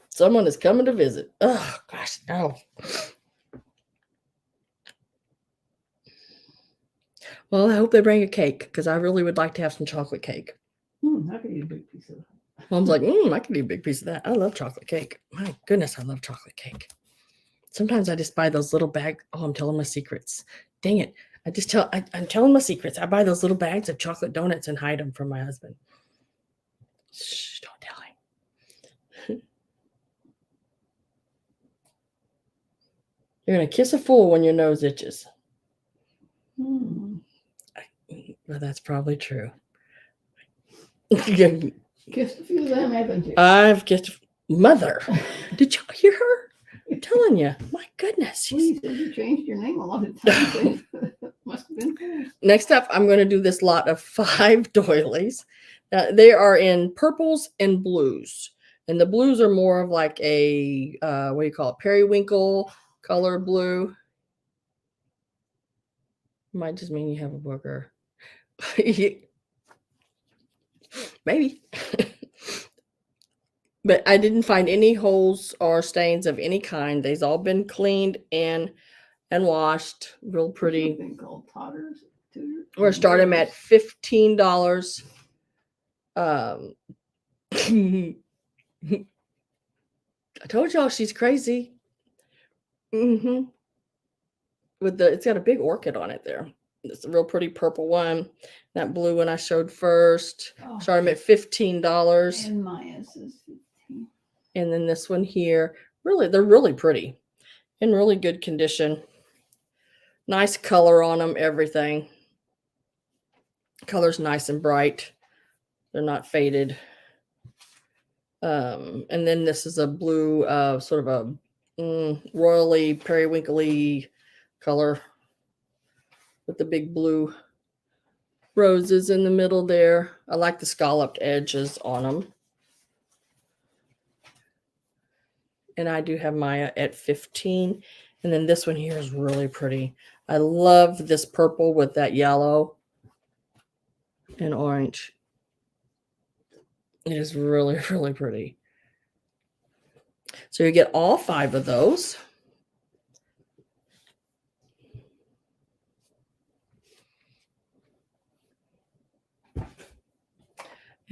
Someone is coming to visit. Oh, gosh, no. Well, I hope they bring a cake because I really would like to have some chocolate cake. I could eat a big piece of that. Mom's like, I could eat a big piece of that. I love chocolate cake. My goodness, I love chocolate cake. Sometimes I just buy those little bags. Oh, I'm telling my secrets. Dang it. I'm telling my secrets. I buy those little bags of chocolate donuts and hide them from my husband. Shh, don't tell him. You're going to kiss a fool when your nose itches. Well, that's probably true. Kissed a few of them, haven't you? I've kissed mother. Did you hear her? I'm telling you, my goodness. Well, you said you changed your name a lot of times. So must have been cool. Next up, I'm going to do this lot of 5 doilies. They are in purples and blues. And the blues are more of like a, what do you call it? Periwinkle color blue. Might just mean you have a booger. Maybe. But I didn't find any holes or stains of any kind. They've all been cleaned and washed. Real pretty. Something called Totters. We're starting at $15. I told y'all she's crazy. With it's got a big orchid on it there. It's a real pretty purple one. That blue one I showed first. Started at $15. And Maya's is 15. And then this one here. Really, they're really pretty. In really good condition. Nice color on them, everything. Color's nice and bright. They're not faded. And then this is a blue, sort of a royally periwinkly color with the big blue roses in the middle there. I like the scalloped edges on them. And I do have Maya at 15. And then this one here is really pretty. I love this purple with that yellow and orange. It is really, really pretty. So you get all 5 of those.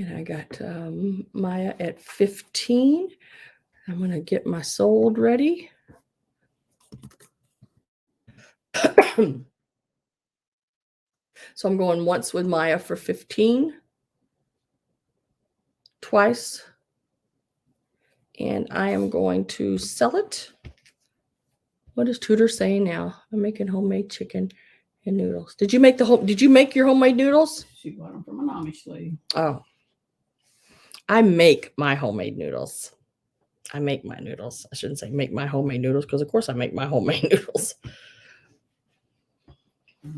And I got Maya at 15. I'm going to get my sold ready. So I'm going once with Maya for 15. Twice. And I am going to sell it. What is Tudor saying now? I'm making homemade chicken and noodles. Did you make your homemade noodles? She got them from an Amish lady. Oh. I make my homemade noodles. I make my noodles. I shouldn't say make my homemade noodles because of course I make my homemade noodles.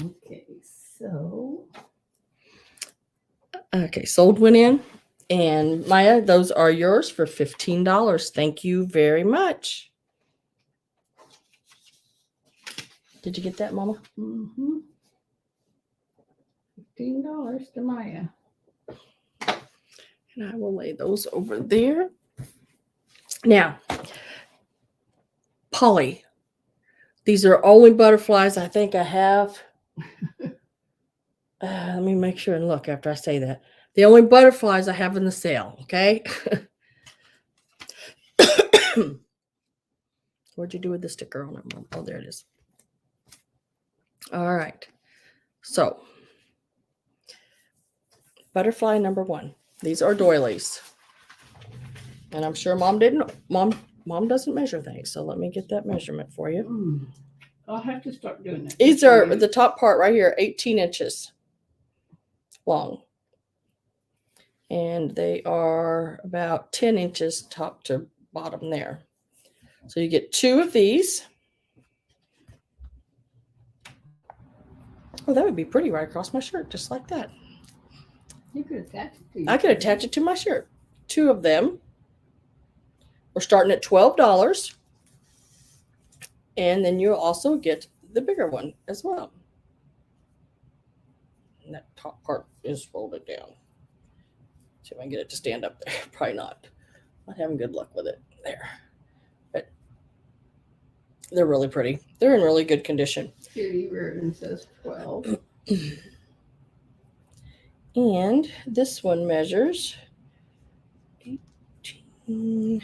Okay, so. Okay, sold went in. And Maya, those are yours for $15. Thank you very much. Did you get that, Mama? Mm-hmm. $15 to Maya. And I will lay those over there. Now, Polly, these are only butterflies I think I have. Let me make sure and look after I say that. The only butterflies I have in the sale, okay? What'd you do with the sticker on it, Mom? Oh, there it is. All right. So, butterfly number 1. These are doilies. And I'm sure Mom doesn't measure things, so let me get that measurement for you. I'll have to start doing it. These are the top part right here, 18 inches long. And they are about 10 inches top to bottom there. So you get 2 of these. Oh, that would be pretty right across my shirt, just like that. You could attach it to I could attach it to my shirt. 2 of them. We're starting at $12. And then you'll also get the bigger one as well. And that top part is folded down. See if I can get it to stand up there. Probably not. Not having good luck with it there. But they're really pretty. They're in really good condition. Judy Reardon says 12. And this one measures 18.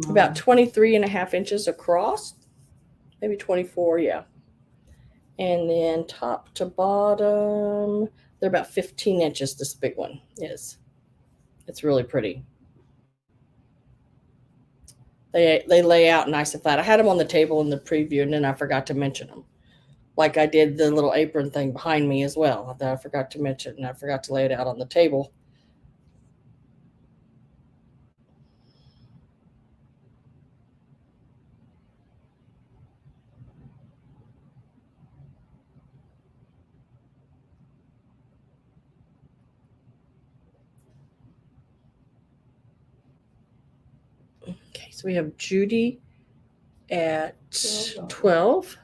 About 23 and a half inches across. Maybe 24, yeah. And then top to bottom, they're about 15 inches, this big one is. It's really pretty. They lay out nice and flat. I had them on the table in the preview, and then I forgot to mention them. Like I did the little apron thing behind me as well that I forgot to mention, and I forgot to lay it out on the table. Okay, so we have Judy at 12.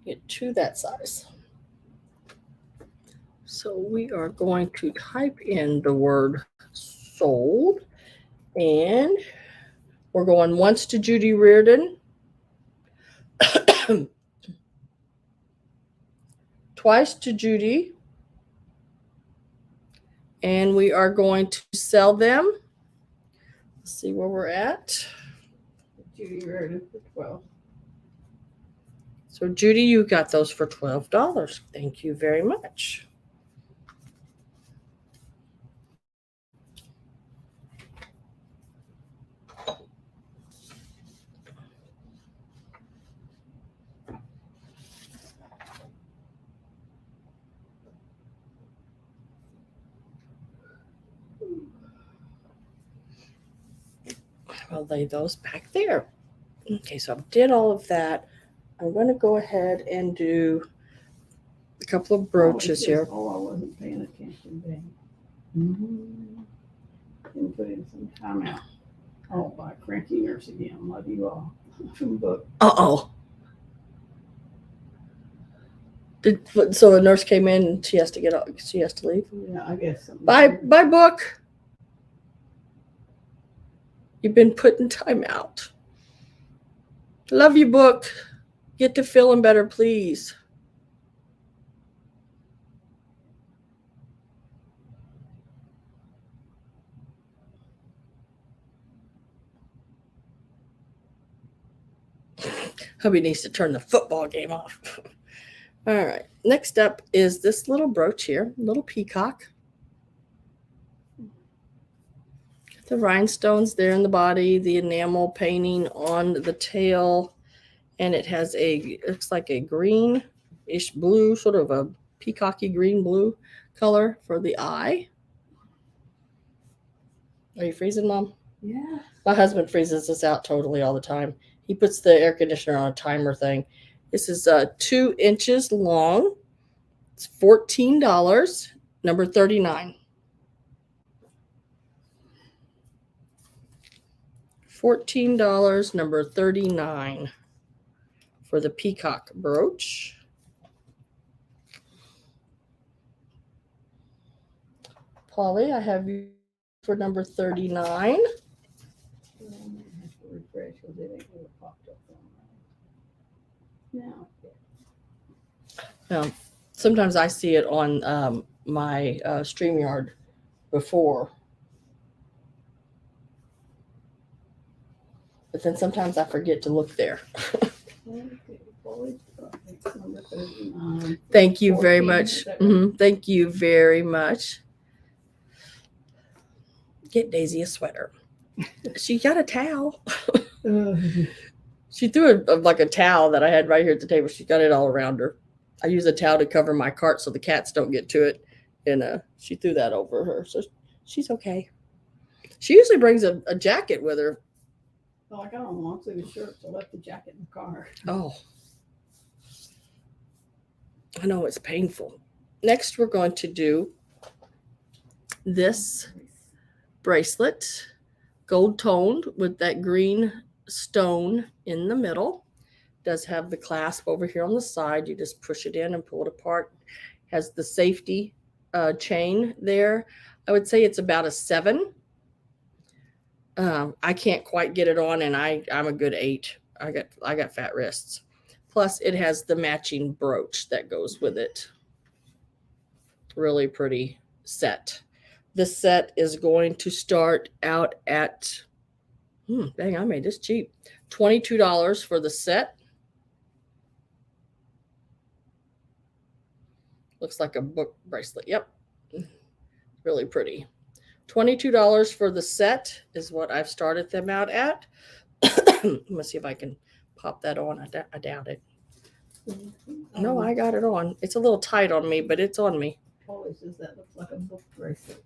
Get two that size. So we are going to type in the word sold, and we're going once to Judy Reardon, twice to Judy, and we are going to sell them. Let's see where we're at. Judy Reardon for 12. So Judy, you got those for $12. Thank you very much. I'll lay those back there. Okay, so I did all of that. I'm going to go ahead and do a couple of brooches here. Oh, I wasn't paying attention then. Mm-hmm. Can put in some time out. Oh, by Cranky Nurse again. Love you all. From book. Uh-oh. So a nurse came in and she has to leave? Yeah, I guess. Bye, book. You've been put in time out. Love you, book. Get to feeling better, please. Hubby needs to turn the football game off. All right. Next up is this little brooch here, little peacock. The rhinestones there in the body, the enamel painting on the tail, and it has looks like a greenish blue, sort of a peacocky green blue color for the eye. Are you freezing, Mom? Yeah. My husband freezes us out totally all the time. He puts the air conditioner on a timer thing. This is 2 inches long. It's $14, number 39. $14, number 39 for the peacock brooch. Polly, I have you for number 39. Refresh because it ain't really popped up on Now, sometimes I see it on my StreamYard before. But then sometimes I forget to look there. Thank you very much. Thank you very much. Get Daisy a sweater. She got a towel. She threw like a towel that I had right here at the table. She got it all around her. I use a towel to cover my cart so the cats don't get to it. And she threw that over her. So she's okay. She usually brings a jacket with her. Well, I got on a long sleeve shirt, so I left the jacket in the car. Oh. I know it's painful. Next, we're going to do this bracelet, gold toned with that green stone in the middle. Does have the clasp over here on the side. You just push it in and pull it apart. Has the safety chain there. I would say it's about a 7. I can't quite get it on, and I'm a good 8. I got fat wrists. Plus, it has the matching brooch that goes with it. Really pretty set. This set is going to start out at, dang, I made this cheap. $22 for the set. Looks like a book bracelet. Yep. Really pretty. $22 for the set is what I've started them out at. I'm gonna see if I can pop that on. I doubt it. No, I got it on. It's a little tight on me, but it's on me. Always does that look like a book bracelet.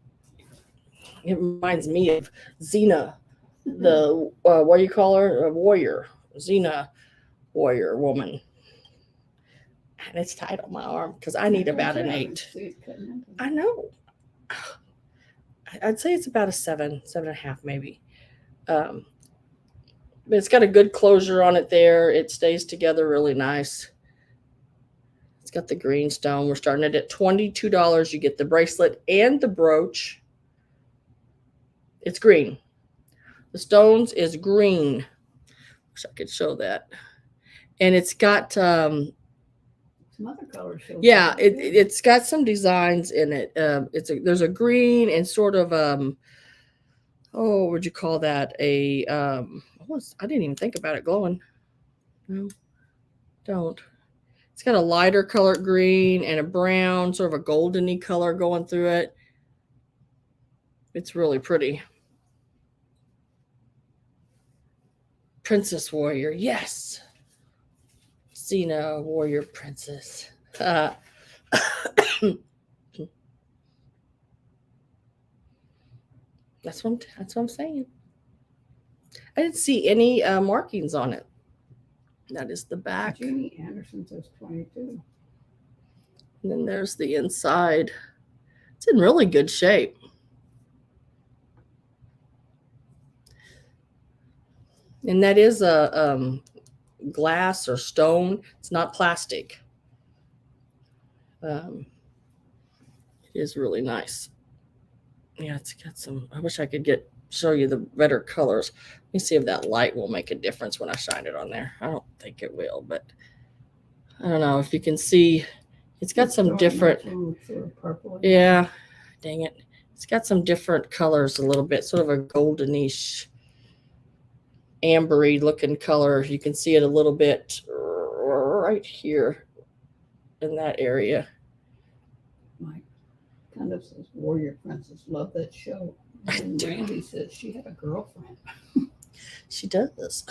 It reminds me of Xena, the what do you call her? A warrior. Xena, warrior woman. And it's tight on my arm because I need about an 8. I know. I'd say it's about a 7, 7.5 maybe. But it's got a good closure on it there. It stays together really nice. It's got the green stone. We're starting it at $22. You get the bracelet and the brooch. It's green. The stones is green. Wish I could show that. And it's got some other colors. Yeah, it's got some designs in it. There's a green and sort of what would you call that? I didn't even think about it glowing. No, don't. It's got a lighter colored green and a brown, sort of a goldeny color going through it. It's really pretty. Princess Warrior, yes. Xena Warrior Princess. That's what I'm saying. I didn't see any markings on it. That is the back. Jeannie Anderson says 22. And then there's the inside. It's in really good shape. And that is a glass or stone. It's not plastic. It is really nice. Yeah, it's got some. I wish I could show you the better colors. Let me see if that light will make a difference when I shine it on there. I don't think it will, but I don't know if you can see. It's got some different. Yeah, dang it. It's got some different colors a little bit, sort of a goldenish, ambery looking color. You can see it a little bit right here in that area. Mike kind of says Warrior Princess. Love that show. And Randy says she had a girlfriend. She does.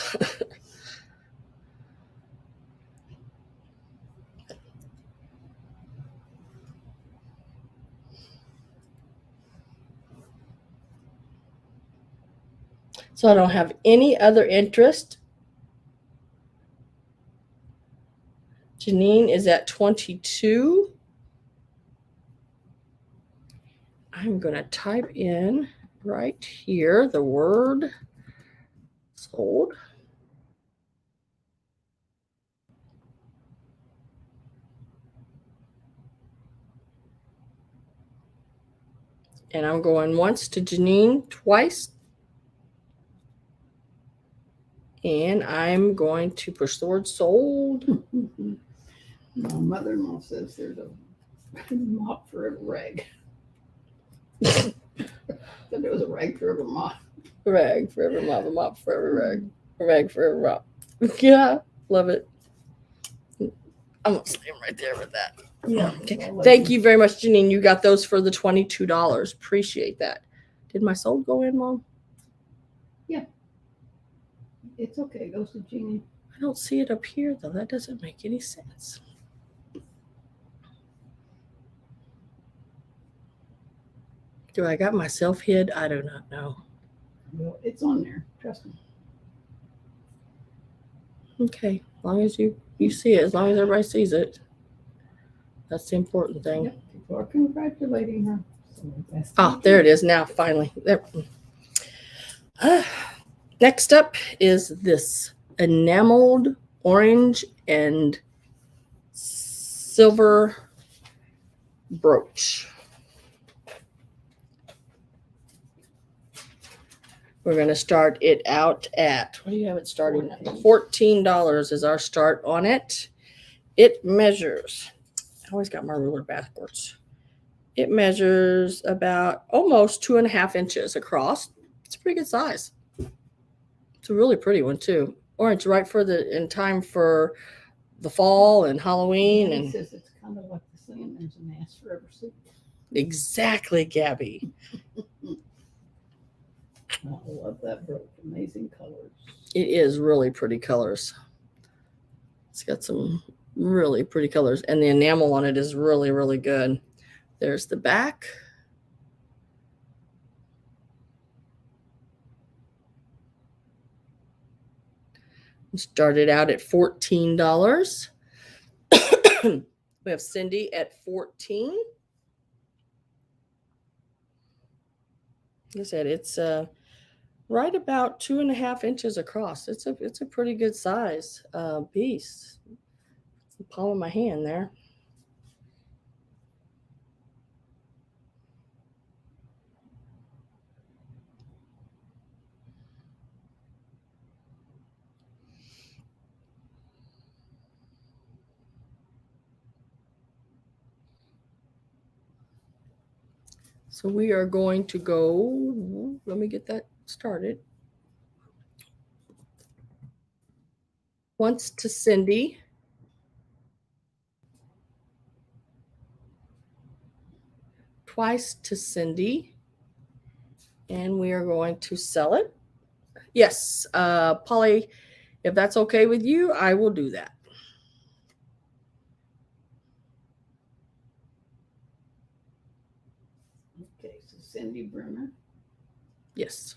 So I don't have any other interest. Janine is at 22. I'm going to type in right here the word sold. And I'm going once to Janine, twice. And I'm going to push the word sold. My mother-in-law says there's a mop for every rag. But there was a rag for every mop. A rag for every mop, a mop for every rag, a rag for every mop. Yeah, love it. I'm going to slam right there with that. Yeah. Okay. Thank you very much, Janine. You got those for the $22. Appreciate that. Did my sold go in, Mom? Yeah. It's okay. It goes to Jeannie. I don't see it up here, though. That doesn't make any sense. Do I got myself hid? I do not know. Well, it's on there. Trust me. Okay. As long as you see it, as long as everybody sees it. That's the important thing. Yep. People are congratulating her. So there it is now, finally. There. Next up is this enameled orange and silver brooch. We're going to start it out at, what do you have it starting at? $14 is our start on it. It measures, I always got my ruler backwards. It measures about almost 2.5 inches across. It's a pretty good size. It's a really pretty one too. Orange, right in time for the fall and Halloween. And says it's kind of like the saying, there's an ass for every suit. Exactly, Gabby. I love that brooch. Amazing colors. It is really pretty colors. It's got some really pretty colors, and the enamel on it is really, really good. There's the back. Started out at $14. We have Cindy at 14. Like I said, it's right about 2.5 inches across. It's a pretty good size piece. It's the palm of my hand there. So we are going to go, let me get that started. Once to Cindy. Twice to Cindy. And we are going to sell it. Yes, Polly, if that's okay with you, I will do that. Okay, so Cindy Brunner. Yes.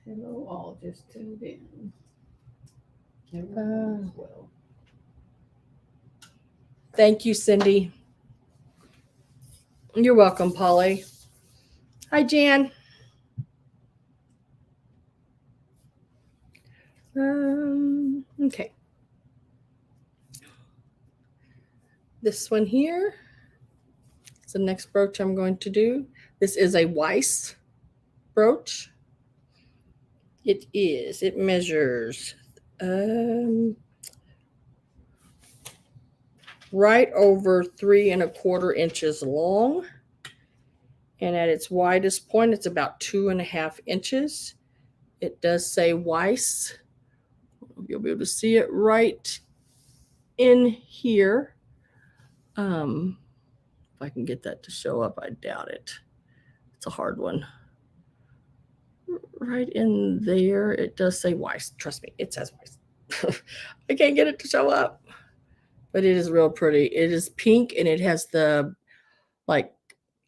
Hello, all just tuned in. Everyone as well. Thank you, Cindy. You're welcome, Polly. Hi, Jan. Okay. This one here is the next brooch I'm going to do. This is a Weiss brooch. It measures right over 3¼ inches long. And at its widest point, it's about 2.5 inches. It does say Weiss. You'll be able to see it right in here. If I can get that to show up, I doubt it. It's a hard one. Right in there, it does say Weiss. Trust me, it says Weiss. I can't get it to show up, but it is real pretty. It is pink, and it has the like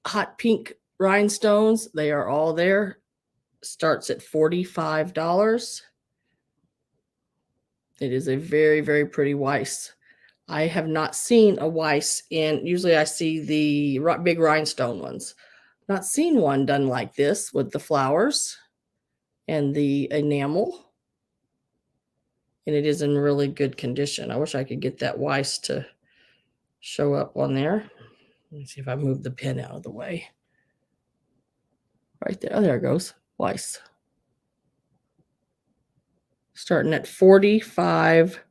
hot pink rhinestones. They are all there. Starts at $45. It is a very, very pretty Weiss. I have not seen a Weiss in, usually I see the big rhinestone ones. Not seen one done like this with the flowers and the enamel. And it is in really good condition. I wish I could get that Weiss to show up on there. Let me see if I move the pin out of the way. Right there. Oh, there it goes. Weiss. Starting at 45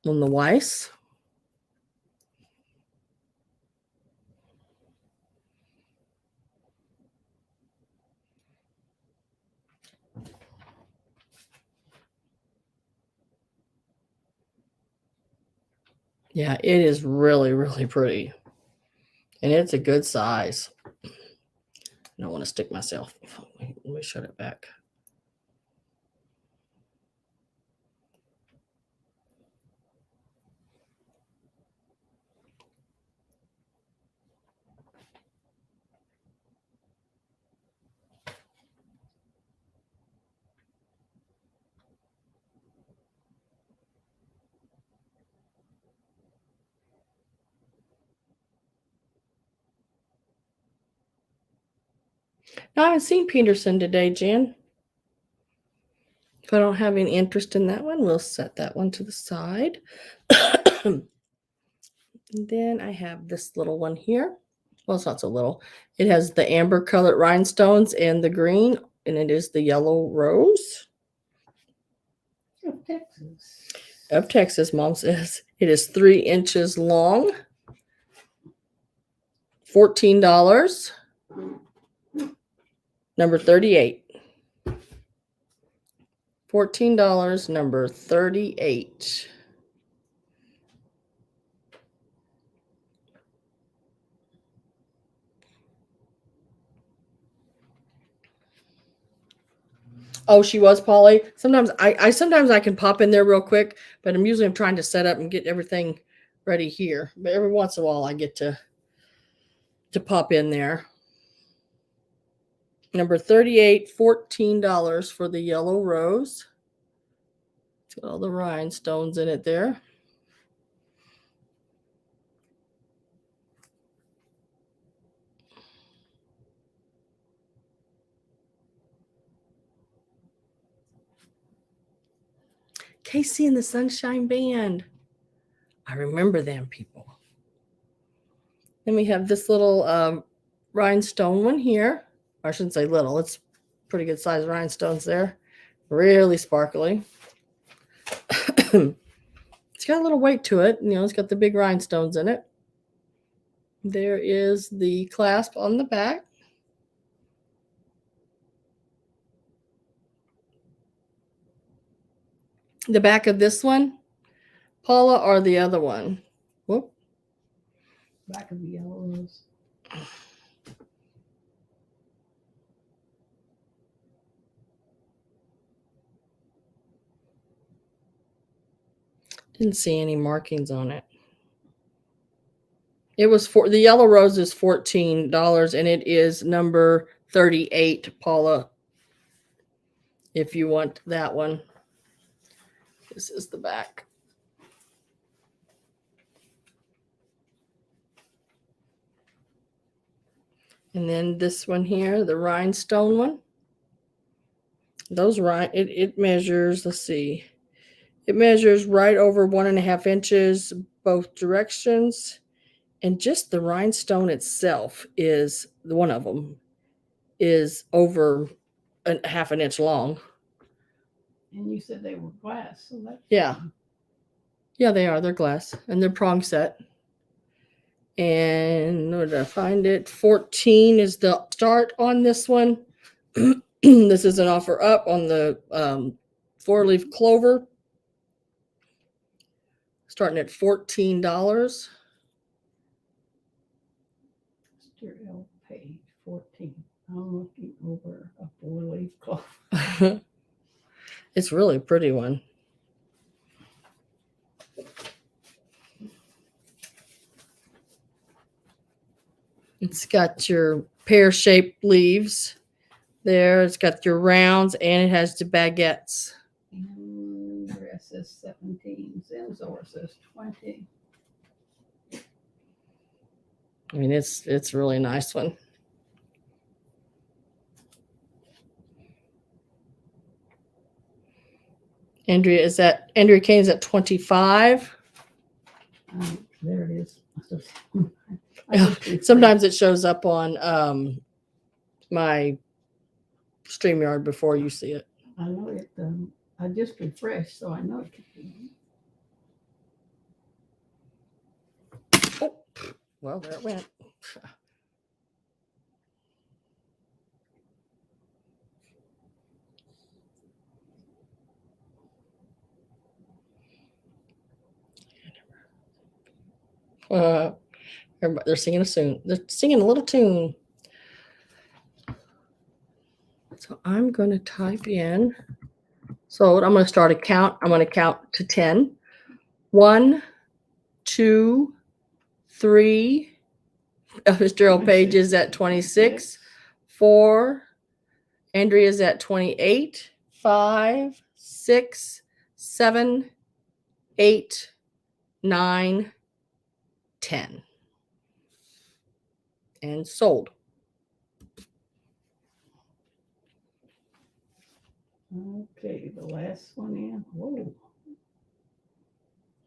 on the Weiss. Yeah, it is really, really pretty. And it's a good size. I don't want to stick myself. Let me shut it back. Now, I haven't seen Peterson today, Jan. If I don't have any interest in that one, we'll set that one to the side. And then I have this little one here. Well, it's not so little. It has the amber colored rhinestones and the green, and it is the yellow rose. Of Texas. Of Texas, Mom says. It is 3 inches long. $14. Number 38. $14, number 38. Oh, she was, Polly. Sometimes I can pop in there real quick, but I'm trying to set up and get everything ready here. But every once in a while I get to pop in there. Number 38, $14 for the yellow rose. It's got all the rhinestones in it there. Casey and the Sunshine Band. I remember them, people. Then we have this little rhinestone one here. I shouldn't say little. It's pretty good size rhinestones there. Really sparkly. It's got a little weight to it. You know, it's got the big rhinestones in it. There is the clasp on the back. The back of this one, Paula, or the other one? Whoop. Back of the yellow rose. Didn't see any markings on it. It was the yellow rose is $14, and it is number 38, Paula. If you want that one. This is the back. And then this one here, the rhinestone one. Those it measures, let's see. It measures right over 1.5 inches, both directions. And just the rhinestone itself is, one of them is over half an inch long. And you said they were glass, so that's yeah. Yeah, they are. They're glass, and they're prong set. And where did I find it? 14 is the start on this one. This is an offer up on the 4-leaf clover, starting at $14. Mr. L. Page, 14. I'm looking over a 4-leaf clover. It's really a pretty one. It's got your pear-shaped leaves there. It's got your rounds, and it has the baguettes. And the rest says 17. Zenzor says 20. I mean, it's really a nice one. Andrea Kane's at 25. There it is. Sometimes it shows up on my StreamYard before you see it. I know it. I just refreshed, so I know it could be. Oh, well, there it went. They're singing They're singing a little tune. So I'm going to type in. So I'm going to start a count. I'm going to count to 10. 1, 2, 3. Mr. L. Page is at 26. 4. Andrea's at 28. 5, 6, 7, 8, 9, 10. And sold. Okay, the last one in. Whoa.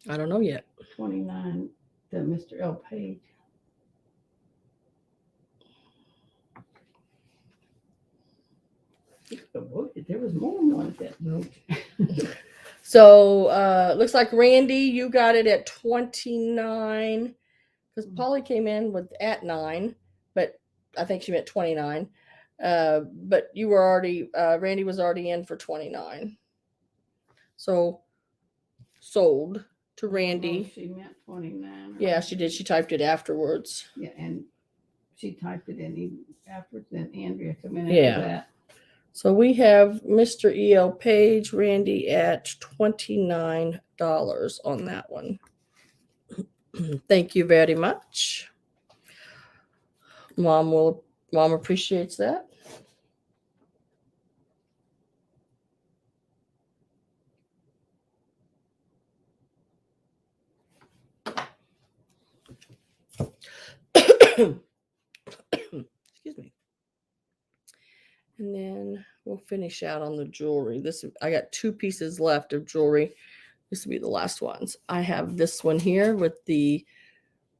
I don't know yet. 29, the Mr. L. Page. There was more than one at that note. So looks like Randy, you got it at 29. because Polly came in with at 9, but I think she meant 29. But you were already, Randy was already in for 29. So sold to Randy. She meant 29. Yeah, she did. She typed it afterwards. Yeah, and she typed it in even afterwards. Then Andrea come in Yeah. after that. So we have Mr. E.L. Page, Randy at $29 on that one. Thank you very much. Mom appreciates that. Excuse me. And then we'll finish out on the jewelry. I got 2 pieces left of jewelry. This will be the last ones. I have this one here with the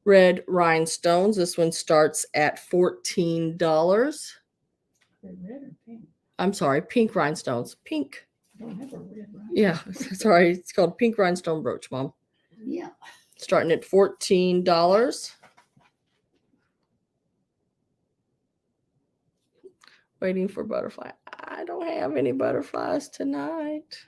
red rhinestones. This one starts at $14. They're red or pink? I'm sorry, pink rhinestones. Pink. I don't have a red rhinestone. Yeah, sorry. It's called pink rhinestone brooch, Mom. Yeah. Starting at $14. Waiting for butterfly. I don't have any butterflies tonight.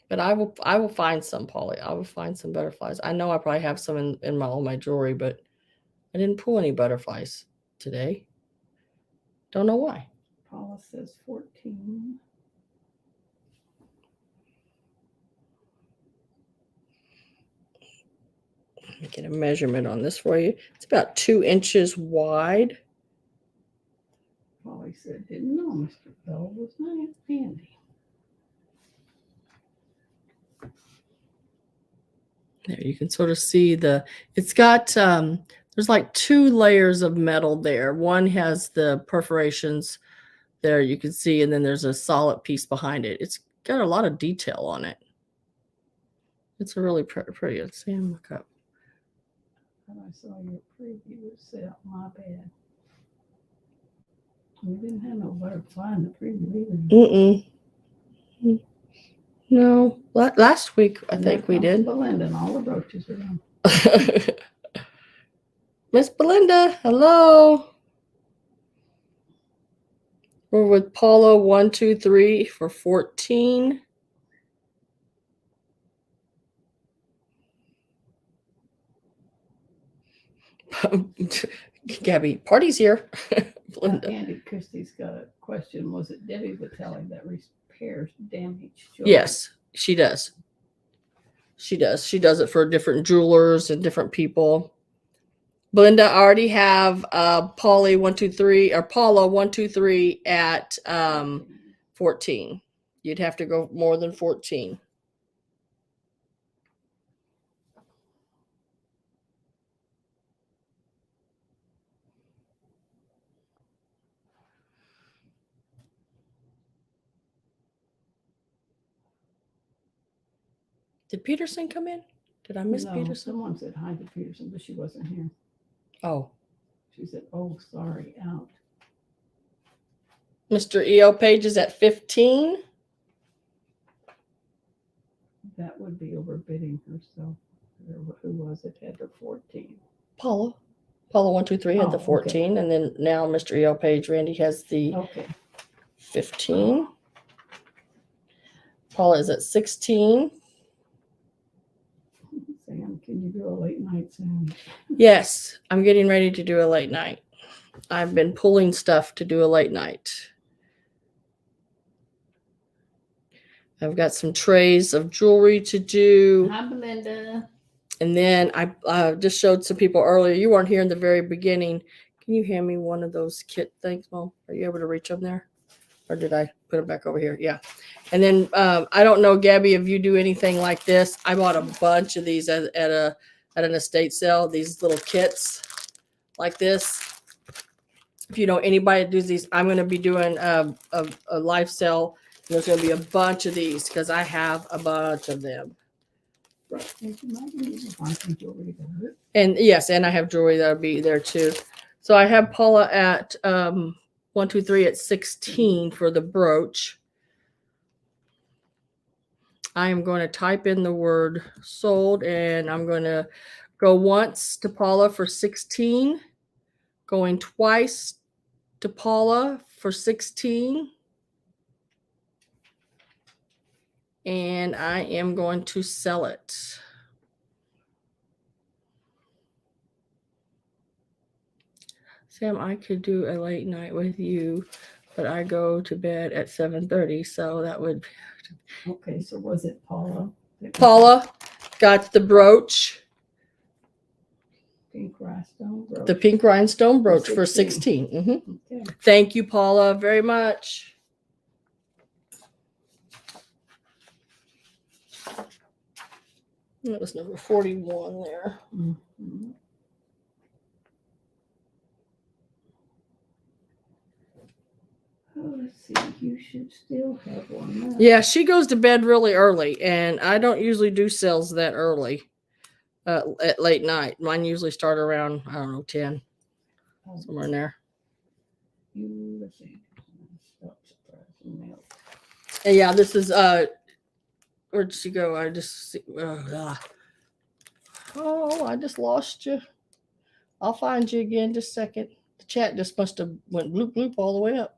But I will find some, Polly. I will find some butterflies. I know I probably have some in all my jewelry, but I didn't pull any butterflies today. Don't know why. Paula says 14. Let me get a measurement on this for you. It's about 2 inches wide. Polly said, didn't know Mr. Bell was not handy. There you can sort of see it's got, there's like 2 layers of metal there. One has the perforations there you can see, and then there's a solid piece behind it. It's got a lot of detail on it. It's a really pretty. Let's see, look up. I saw your preview set. My bad. We didn't have no butterfly in the preview either. No, last week I think we did. Belinda and all the brooches are on. Miss Belinda, hello. We're with Paula 123 for 14. Gabby, party's here. Andy Christie's got a question. Was it Debbie Vitelli that repairs damaged jewelry? Yes, she does. She does. She does it for different jewelers and different people. Belinda, I already have Paula 123 at 14. You'd have to go more than 14. Did Peterson come in? Did I miss Peterson? Someone said hi to Peterson, but she wasn't here. Oh. She said, oh, sorry, out. Mr. E.O. Page is at 15. That would be overbidding herself. Who was it? Had the 14. Paula 123 had the 14. Okay. And then now Mr. E.O. Page, Randy has the 15. Paula is at 16. Sam, can you do a late night, Sam? Yes, I'm getting ready to do a late night. I've been pulling stuff to do a late night. I've got some trays of jewelry to do. Hi, Belinda. And then I just showed some people earlier. You weren't here in the very beginning. Can you hand me one of those kit things, Mom? Are you able to reach them there? Or did I put it back over here? Yeah. And then I don't know, Gabby, if you do anything like this. I bought a bunch of these at an estate sale, these little kits like this. If you know anybody that does these, I'm going to be doing a live sale. And there's going to be a bunch of these because I have a bunch of them. And yes, and I have jewelry that'll be there too. So I have Paula at 123 at 16 for the brooch. I am going to type in the word sold, and I'm going to go once to Paula for 16, going twice to Paula for 16. And I am going to sell it. Sam, I could do a late night with you, but I go to bed at 7:30, so that would. Okay, so was it Paula? Paula got the brooch, Pink rhinestone brooch. the pink rhinestone brooch for 16. 16. Okay. Thank you, Paula, very much. That was number 41 there. Mm-hmm. Oh, let's see. You should still have one left. Yeah, she goes to bed really early, and I don't usually do sales that early at late night. Mine usually start around, I don't know, 10, somewhere in there. Let's see. And yeah, this is, where'd she go? I just, I just lost you. I'll find you again just a second. The chat just must have went bloop bloop all the way up.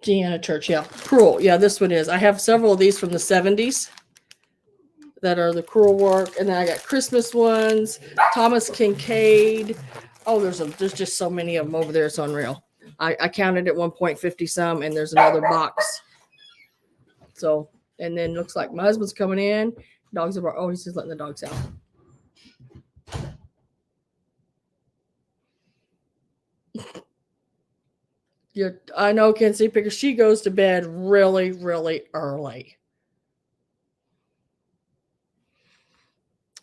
Deanna Church, yeah. Cruel. Yeah, this one is. I have several of these from the 70s that are the cruel work. And then I got Christmas ones, Thomas Kincaid. Oh, there's just so many of them over there. It's unreal. I counted at one point 50 some, and there's another box. So, and then looks like my husband's coming in. Dogs are, oh, he's just letting the dogs out. Yeah, I know, Kenzie, because she goes to bed really, really early.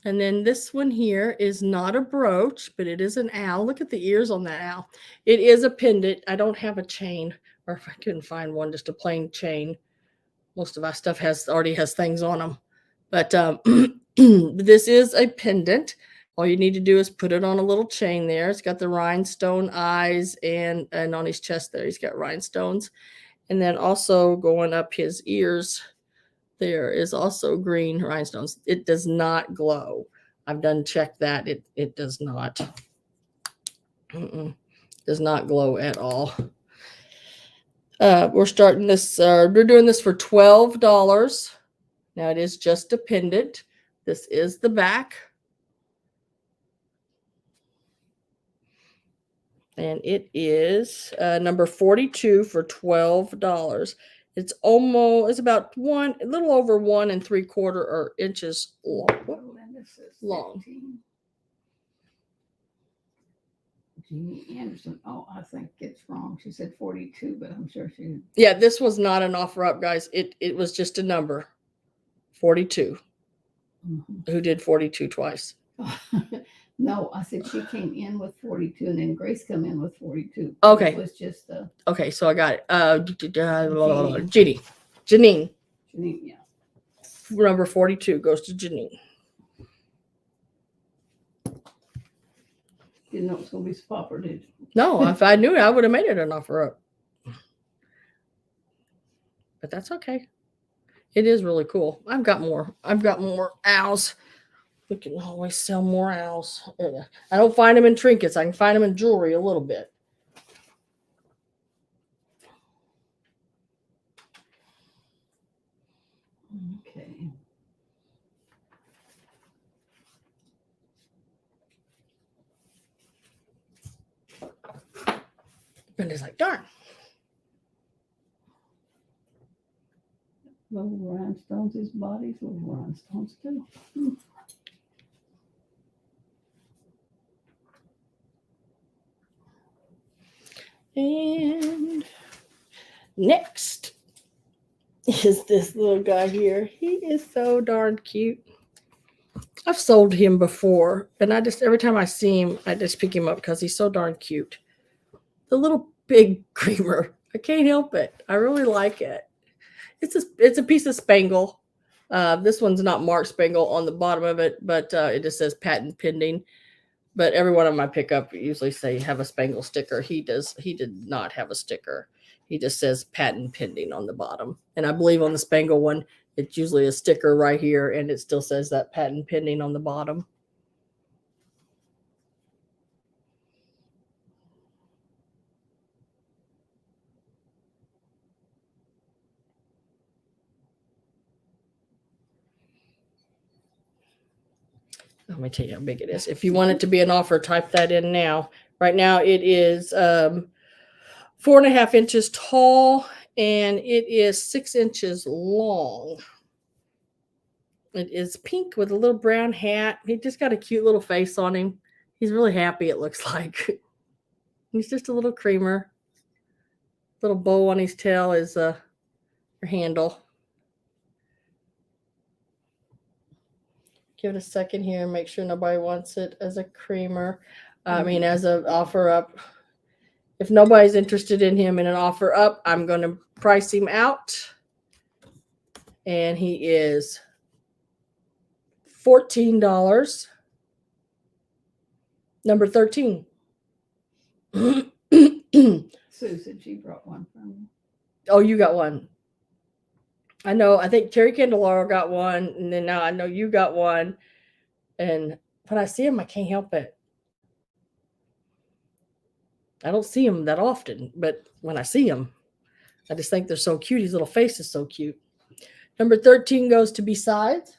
And then this one here is not a brooch, but it is an owl. Look at the ears on that owl. It is a pendant. I don't have a chain, or if I couldn't find one, just a plain chain. Most of our stuff already has things on them. But this is a pendant. All you need to do is put it on a little chain there. It's got the rhinestone eyes, and on his chest there, he's got rhinestones. And then also going up his ears, there is also green rhinestones. It does not glow. I've done checked that. It does not. Does not glow at all. We're starting this. We're doing this for $12. Now it is just a pendant. This is the back. And it is number 42 for $12. It's about a little over 1 3/4 inches long. Jeannie Anderson. Oh, I think it's wrong. She said 42, but I'm sure she. Yeah, this was not an offer up, guys. It was just a number. 42. Mm-hmm. Who did 42 twice? No, I said she came in with 42, and then Grace come in with 42. Okay. It was just okay, so I got it. Janine, yeah. Number 42 goes to Janine. Didn't know it was going to be Spopper, did you? No, if I knew it, I would have made it an offer up. But that's okay. It is really cool. I've got more owls. We can always sell more owls. I don't find them in trinkets. I can find them in jewelry a little bit. Okay. And it's like, darn. Little rhinestones, his body's little rhinestones too. And next is this little guy here. He is so darn cute. I've sold him before, and every time I see him, I just pick him up because he's so darn cute. The little pig creamer. I can't help it. I really like it. It's a piece of spangle. This one's not marked spangle on the bottom of it, but it just says patent pending. But every one of them I pick up usually say have a spangle sticker. He did not have a sticker. He just says patent pending on the bottom. And I believe on the spangle one, it's usually a sticker right here and it still says that patent pending on the bottom. Let me tell you how big it is. If you want it to be an offer, type that in now. Right now it is 4.5 inches tall and it is 6 inches long. It is pink with a little brown hat. He just got a cute little face on him. He's really happy, it looks like. He's just a little creamer. Little bow on his tail is a handle. Give it a second here and make sure nobody wants it as a creamer. I mean, as an offer up. If nobody's interested in him in an offer up, I'm going to price him out. And he is $14. Number 13. Sue said she brought one from me. Oh, you got one. I know. I think Terry Candelaro got one. And then now I know you got one. And when I see him, I can't help it. I don't see him that often. But when I see him, I just think they're so cute. His little face is so cute. Number 13 goes to Besides.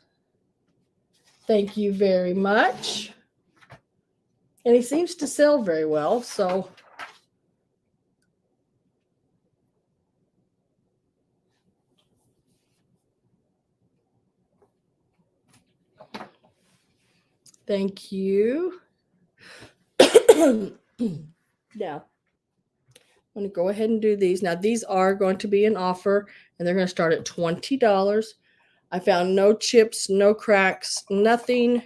Thank you very much. And he seems to sell very well. So thank you. Now, I'm going to go ahead and do these. Now, these are going to be an offer, and they're going to start at $20. I found no chips, no cracks, nothing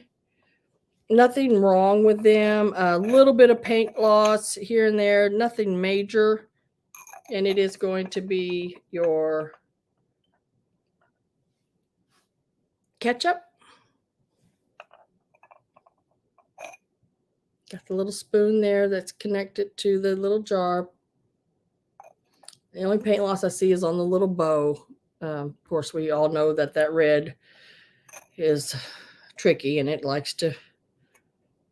wrong with them. A little bit of paint loss here and there, nothing major. And it is going to be your ketchup. Got the little spoon there that's connected to the little jar. The only paint loss I see is on the little bow. Of course, we all know that red is tricky and it likes to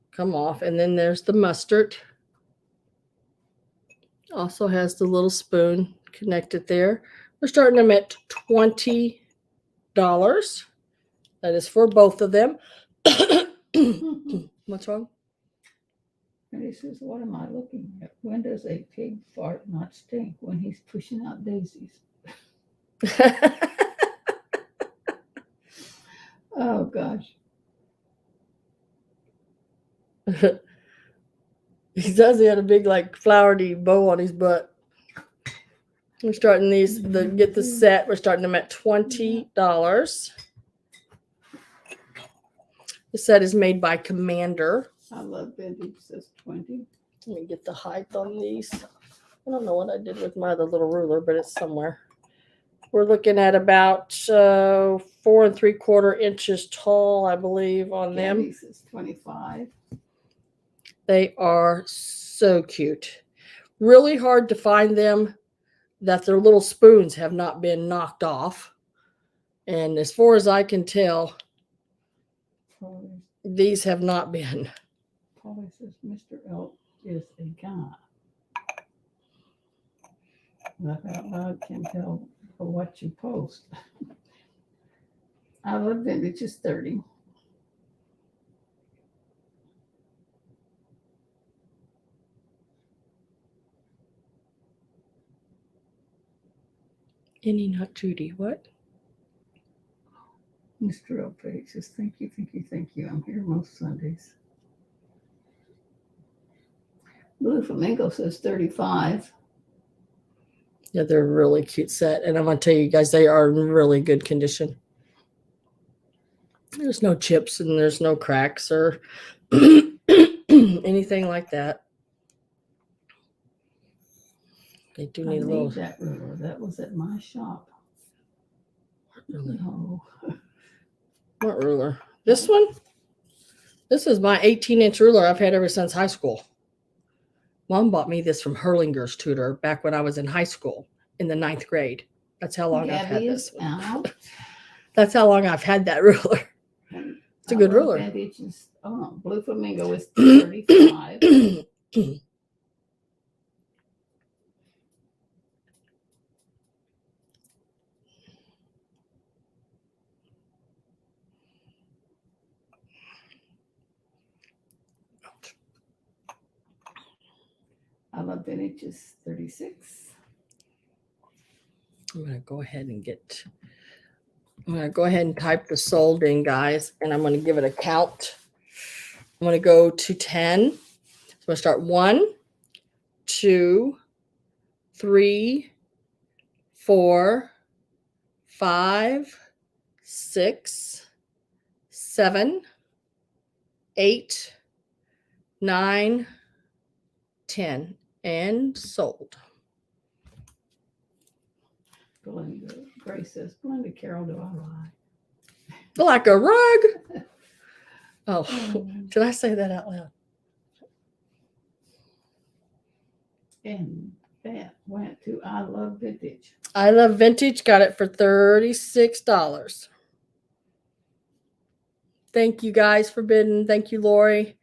come off. And then there's the mustard. Also has the little spoon connected there. We're starting them at $20. That is for both of them. What's wrong? And he says, what am I looking at? When does a pig fart not stink? When he's pushing out daisies. Oh, gosh. He says he had a big, like, flowery bow on his butt. We're starting these, get the set. We're starting them at $20. The set is made by Commander. I love vintage, says 20. Let me get the height on these. I don't know what I did with my other little ruler, but it's somewhere. We're looking at about 4 3/4 inches tall, I believe, on them. Candice is 25. They are so cute. Really hard to find them that their little spoons have not been knocked off. And as far as I can tell, these have not been. Polly says Mr. Elk is a guy. Laugh out loud, can tell for what you post. I love vintage is 30. Any not Judy, what? Mr. Elk says thank you, thank you, thank you. I'm here most Sundays. Blue Flamingo says 35. Yeah, they're a really cute set. And I'm going to tell you guys, they are in really good condition. There's no chips and there's no cracks or anything like that. They do need a little. That ruler. That was at my shop. What ruler? No. What ruler? This one? This is my 18-inch ruler I've had ever since high school. Mom bought me this from Hurlinger's tutor back when I was in high school in the 9th grade. That's how long I've had Gabby this. is out. That's how long I've had that ruler. It's a good ruler. Vintage is, Blue Flamingo is $35. I love vintage is $36. I'm going to go ahead and type the sold in, guys, and I'm going to give it a count. I'm going to go to 10. So I'm going to start 1, 2, 3, 4, 5, 6, 7, 8, 9, 10, and sold. Belinda, Grace says, Belinda Carroll, do I lie? Like a rug. Oh, did I say that out loud? And that went to I Love Vintage. I Love Vintage. Got it for $36. Thank you guys for bidding. Thank you, Lori.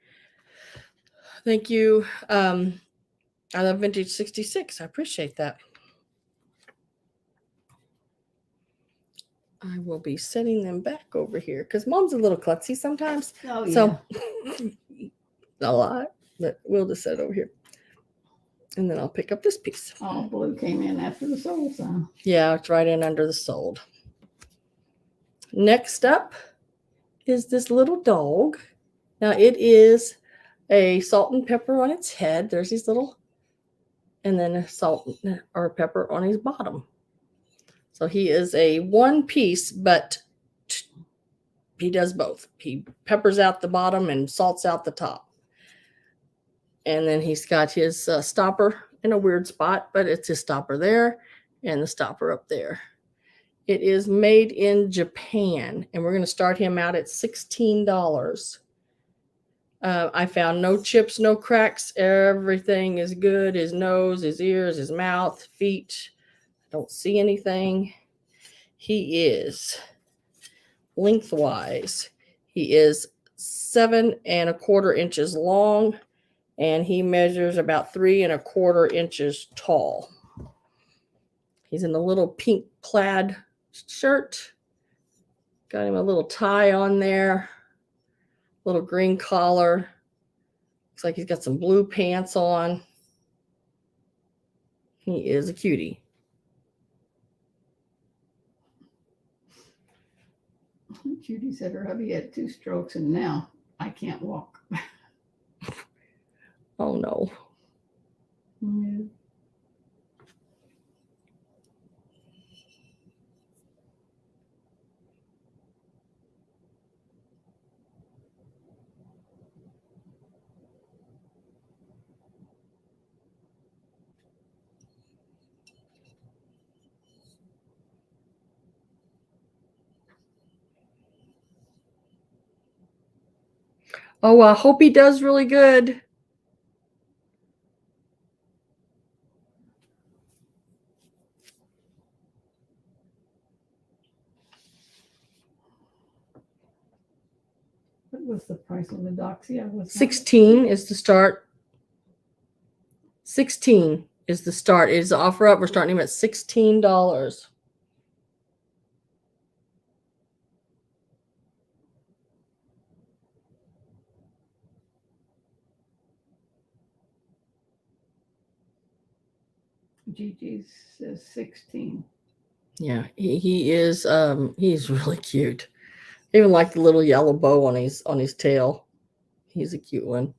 Thank you. I Love Vintage 66. I appreciate that. I will be setting them back over here because Mom's a little klutzy sometimes. Oh, yeah. So a lot, but we'll just set it over here. And then I'll pick up this piece. All blue came in after the sold sign. Yeah, it's right in under the sold. Next up is this little dog. Now it is a salt and pepper on its head. There's these little, and then a salt or pepper on his bottom. So he is a one piece, but he does both. He peppers out the bottom and salts out the top. And then he's got his stopper in a weird spot, but it's his stopper there and the stopper up there. It is made in Japan, and we're going to start him out at $16. I found no chips, no cracks. Everything is good. His nose, his ears, his mouth, feet. I don't see anything. He is lengthwise. He is 7 1/4 inches long, and he measures about 3 1/4 inches tall. He's in a little pink plaid shirt. Got him a little tie on there. Little green collar. Looks like he's got some blue pants on. He is a cutie. Judy said her hubby had 2 strokes and now I can't walk. Oh no. Yeah. Oh, I hope he does really good. What was the price on the Doxia? 16 is the start. 16 is the start. It is the offer up. We're starting him at $16. Gigi says 16. Yeah, he is he's really cute. Even like the little yellow bow on his tail. He's a cute one.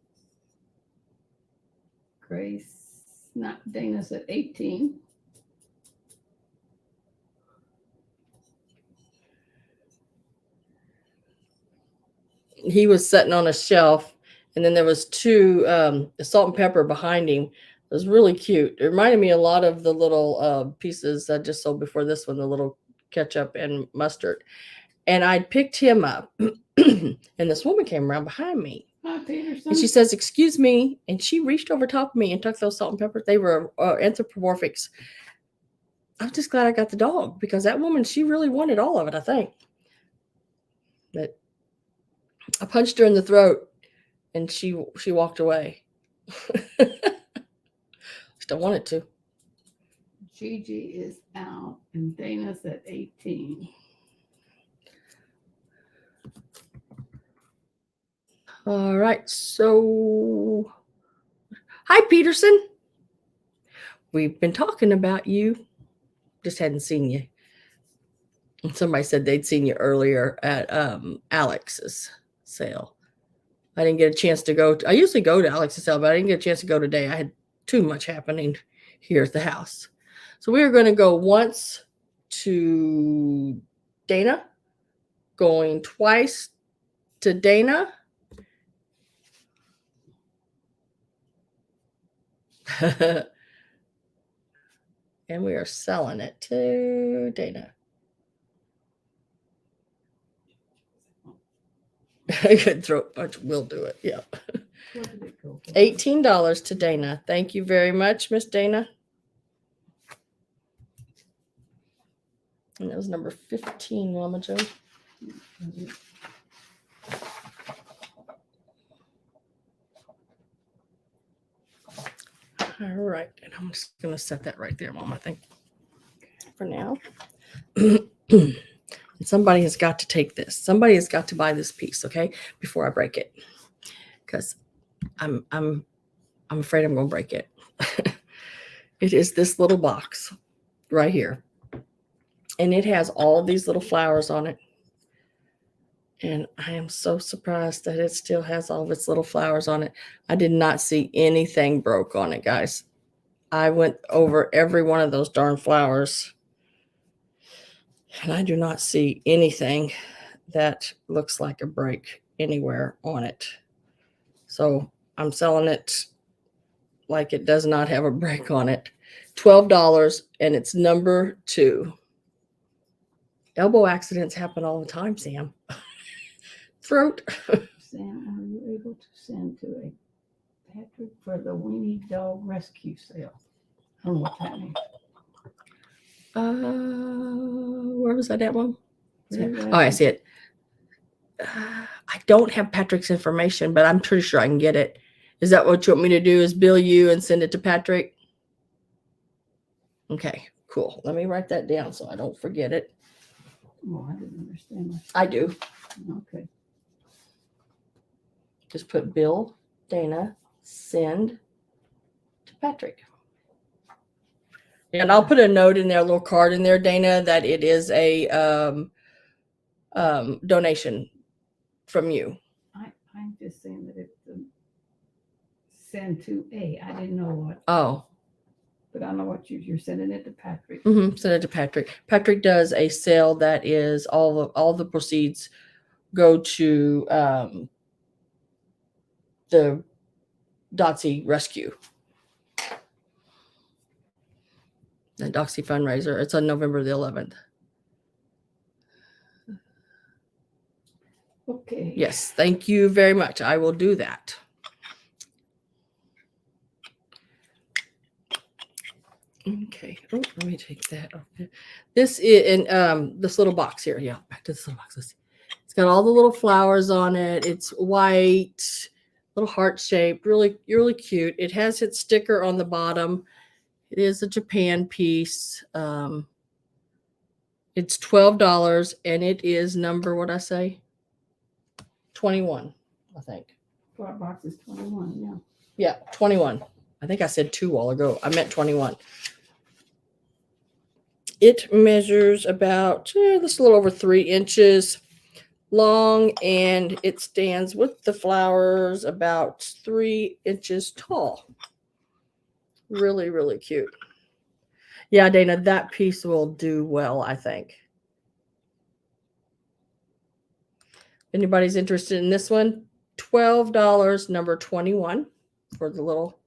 Grace, not Dana's at 18. He was sitting on a shelf, and then there was 2 salt and pepper behind him. It was really cute. It reminded me a lot of the little pieces I just sold before this one, the little ketchup and mustard. And I'd picked him up. And this woman came around behind me. Hi, Peterson. And she says, "Excuse me." And she reached over top of me and took those salt and peppers. They were anthropomorphics. I'm just glad I got the dog because that woman, she really wanted all of it, I think. But I punched her in the throat and she walked away. Still wanted to. Gigi is out and Dana's at 18. All right. So, hi, Peterson. We've been talking about you. Just hadn't seen you. And somebody said they'd seen you earlier at Alex's sale. I didn't get a chance to go. I usually go to Alex's sale, but I didn't get a chance to go today. I had too much happening here at the house. So we are going to go once to Dana, going twice to Dana. And we are selling it to Dana. I could throw a bunch. We'll do it. Yeah. What did it go for? $18 to Dana. Thank you very much, Miss Dana. And that was number 15, Mama Jo. All right. And I'm just going to set that right there, Mom, I think, for now. And somebody has got to take this. Somebody has got to buy this piece, okay, before I break it. Because I'm afraid I'm going to break it. It is this little box right here. And it has all these little flowers on it. And I am so surprised that it still has all of its little flowers on it. I did not see anything broke on it, guys. I went over every one of those darn flowers. And I do not see anything that looks like a break anywhere on it. So I'm selling it like it does not have a break on it. $12, and it's number 2. Elbow accidents happen all the time, Sam. Throat. Sam, are you able to send to a Patrick for the Weenie Dog Rescue Sale? I don't know what that means. Where was that at, Mom? Really? Oh, I see it. I don't have Patrick's information, but I'm pretty sure I can get it. Is that what you want me to do, is bill you and send it to Patrick? Okay, cool. Let me write that down so I don't forget it. Oh, I didn't understand that. I do. Okay. Just put Bill, Dana, send to Patrick. And I'll put a note in there, a little card in there, Dana, that it is a donation from you. I'm just saying that it's send to A. I didn't know what, Oh, but I know what you're sending it to Patrick. send it to Patrick. Patrick does a sale that is all the proceeds go to the Dotsy Rescue. The Dotsy fundraiser. It's on November the 11th. Okay. Yes, thank you very much. I will do that. Okay. Oh, let me take that off. This is in this little box here. Yeah, back to this little box. It's got all the little flowers on it. It's white, little heart shaped, really, really cute. It has its sticker on the bottom. It is a Japan piece. It's $12, and it is number, what I say? 21, I think. Our box is 21, yeah. Yeah, 21. I think I said 2 a while ago. I meant 21. It measures about just a little over 3 inches long, and it stands with the flowers about 3 inches tall. Really, really cute. Yeah, Dana, that piece will do well, I think. Anybody's interested in this one? $12, number 21, for the little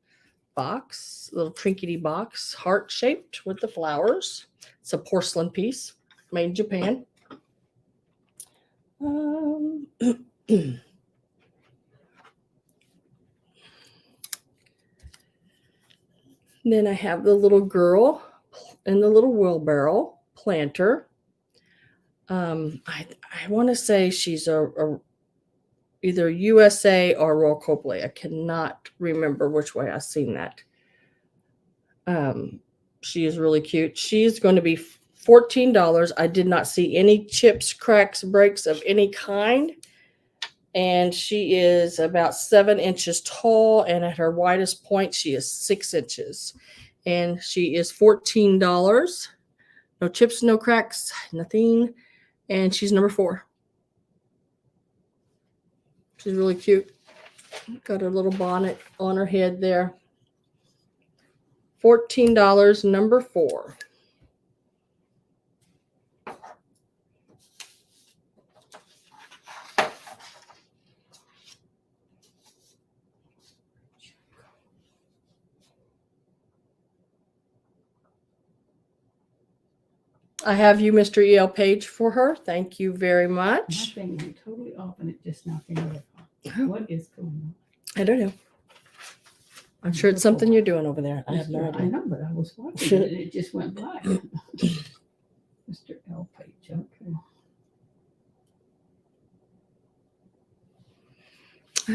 box, little trinkety box, heart shaped with the flowers. It's a porcelain piece made in Japan. Then I have the little girl and the little wheelbarrow planter. I want to say she's a either USA or Royal Copley. I cannot remember which way I've seen that. She is really cute. She's going to be $14. I did not see any chips, cracks, breaks of any kind. And she is about 7 inches tall, and at her widest point, she is 6 inches. And she is $14. No chips, no cracks, nothing. And she's number 4. She's really cute. Got her little bonnet on her head there. $14, number 4. I have you, Mr. E.L. Page, for her. Thank you very My much. thing went totally off and it just now came back on. What is going on? I don't know. I'm sure it's something you're doing over there. I have no I idea. know, but I was watching it and it just went black. Mr. L. Page, okay. I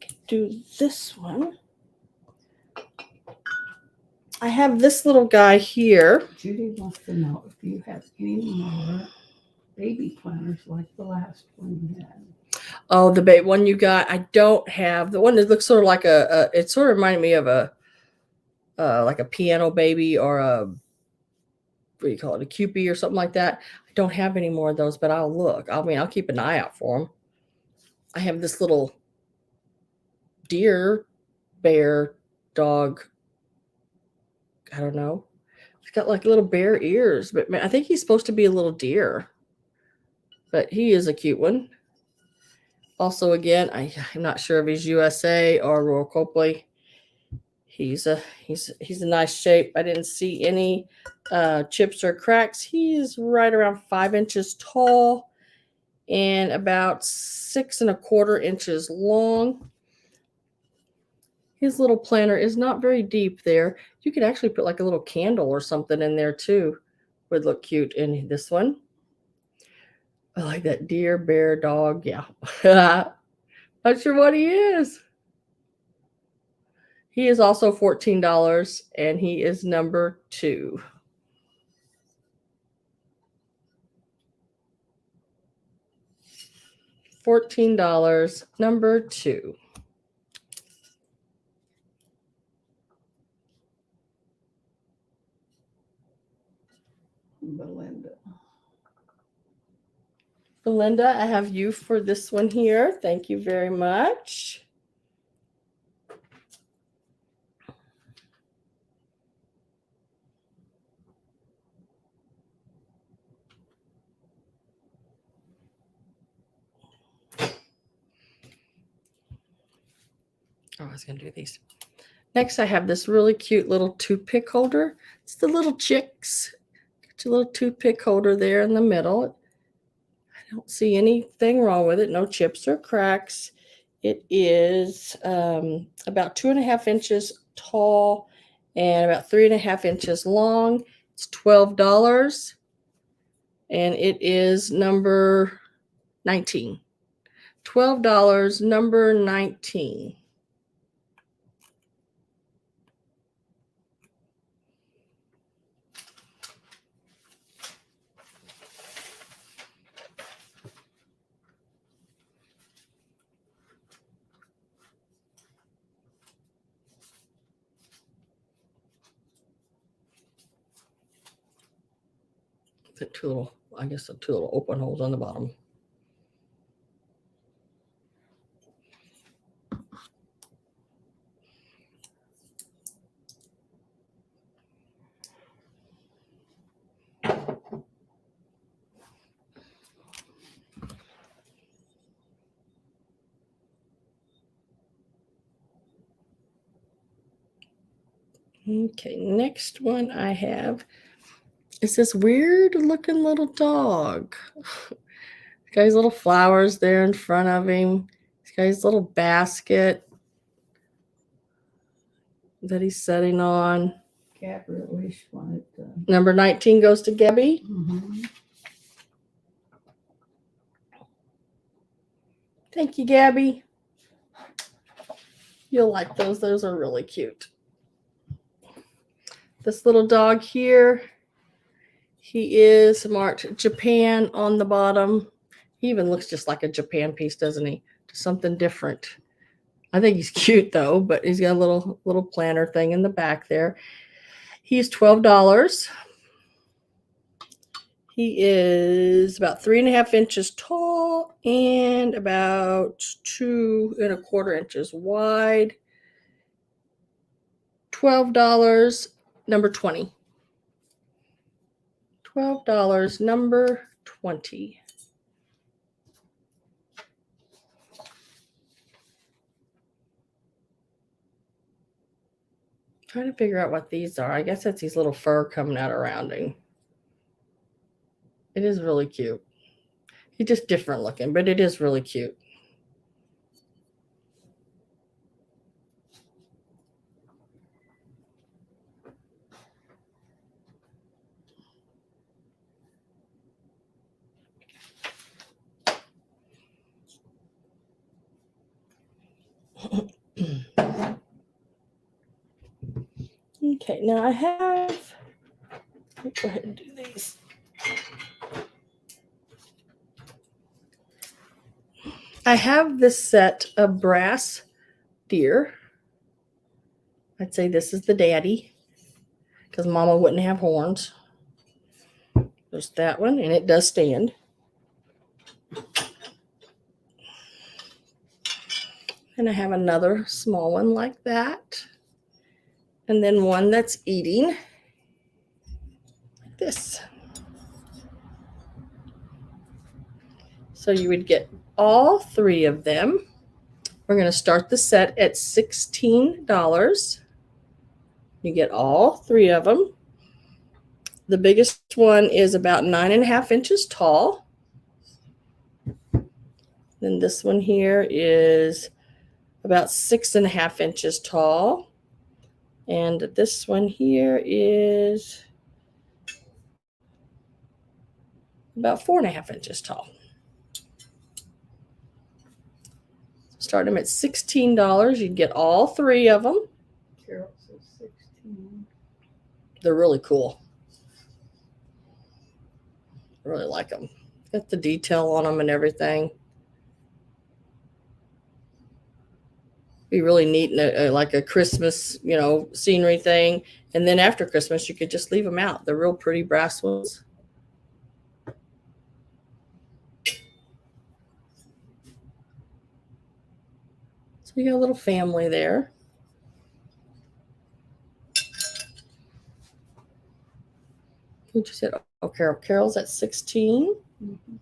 can do this one. I have this little guy here. Judy wants to know if you have any more baby planners like the last one you had. Oh, the one you got. I don't have the one that looks sort of like it sort of reminded me of a like a piano baby or a, what do you call it, a Cupid or something like that. I don't have any more of those, but I'll look. I mean, I'll keep an eye out for them. I have this little deer, bear, dog. I don't know. He's got like little bear ears, but I think he's supposed to be a little deer. But he is a cute one. Also, again, I'm not sure if he's USA or Royal Copley. He's a nice shape. I didn't see any chips or cracks. He's right around 5 inches tall and about 6 1/4 inches long. His little planter is not very deep there. You could actually put like a little candle or something in there too. Would look cute in this one. I like that deer, bear, dog. Yeah. Not sure what he is. He is also $14 and he is number 2. $14, number 2. Belinda, I have you for this one here. Thank you very much. Oh, I was going to do these. Next, I have this really cute little toothpick holder. It's the little chicks. Got your little toothpick holder there in the middle. I don't see anything wrong with it. No chips or cracks. It is about 2.5 inches tall and about 3.5 inches long. It's $12. And it is number 19. $12, number 19. The two little, I guess the two little open holes on the bottom. Okay, next one I have It's this weird looking little dog. He's got his little flowers there in front of him. He's got his little basket that he's sitting on. Gabby wish wanted to. Number 19 goes to Gabby. Mm-hmm. Thank you, Gabby. You'll like those. Those are really cute. This little dog here, he is marked Japan on the bottom. He even looks just like a Japan piece, doesn't he? Just something different. I think he's cute though, but he's got a little planter thing in the back there. He's $12. He is about 3.5 inches tall and about 2.25 inches wide. $12, number 20. $12, number 20. Trying to figure out what these are. I guess that's these little fur coming out around him. It is really cute. He's just different looking, but it is really cute. Okay, now I have, let's go ahead and do these. I have this set of brass deer. I'd say this is the daddy because Mama wouldn't have horns. There's that one, and it does stand. And I have another small one like that. And then one that's eating like this. So you would get all three of them. We're going to start the set at $16. You get all three of them. The biggest one is about 9.5 inches tall. Then this one here is about 6.5 inches tall. And this one here is about 4.5 inches tall. Start them at $16. You get all three of them. Carol says 16. They're really cool. I really like them. Got the detail on them and everything. Be really neat in like a Christmas, scenery thing. And then after Christmas, you could just leave them out. They're real pretty brass ones. So you got a little family there. You just said, oh, Carol's at 16. Mm-hmm.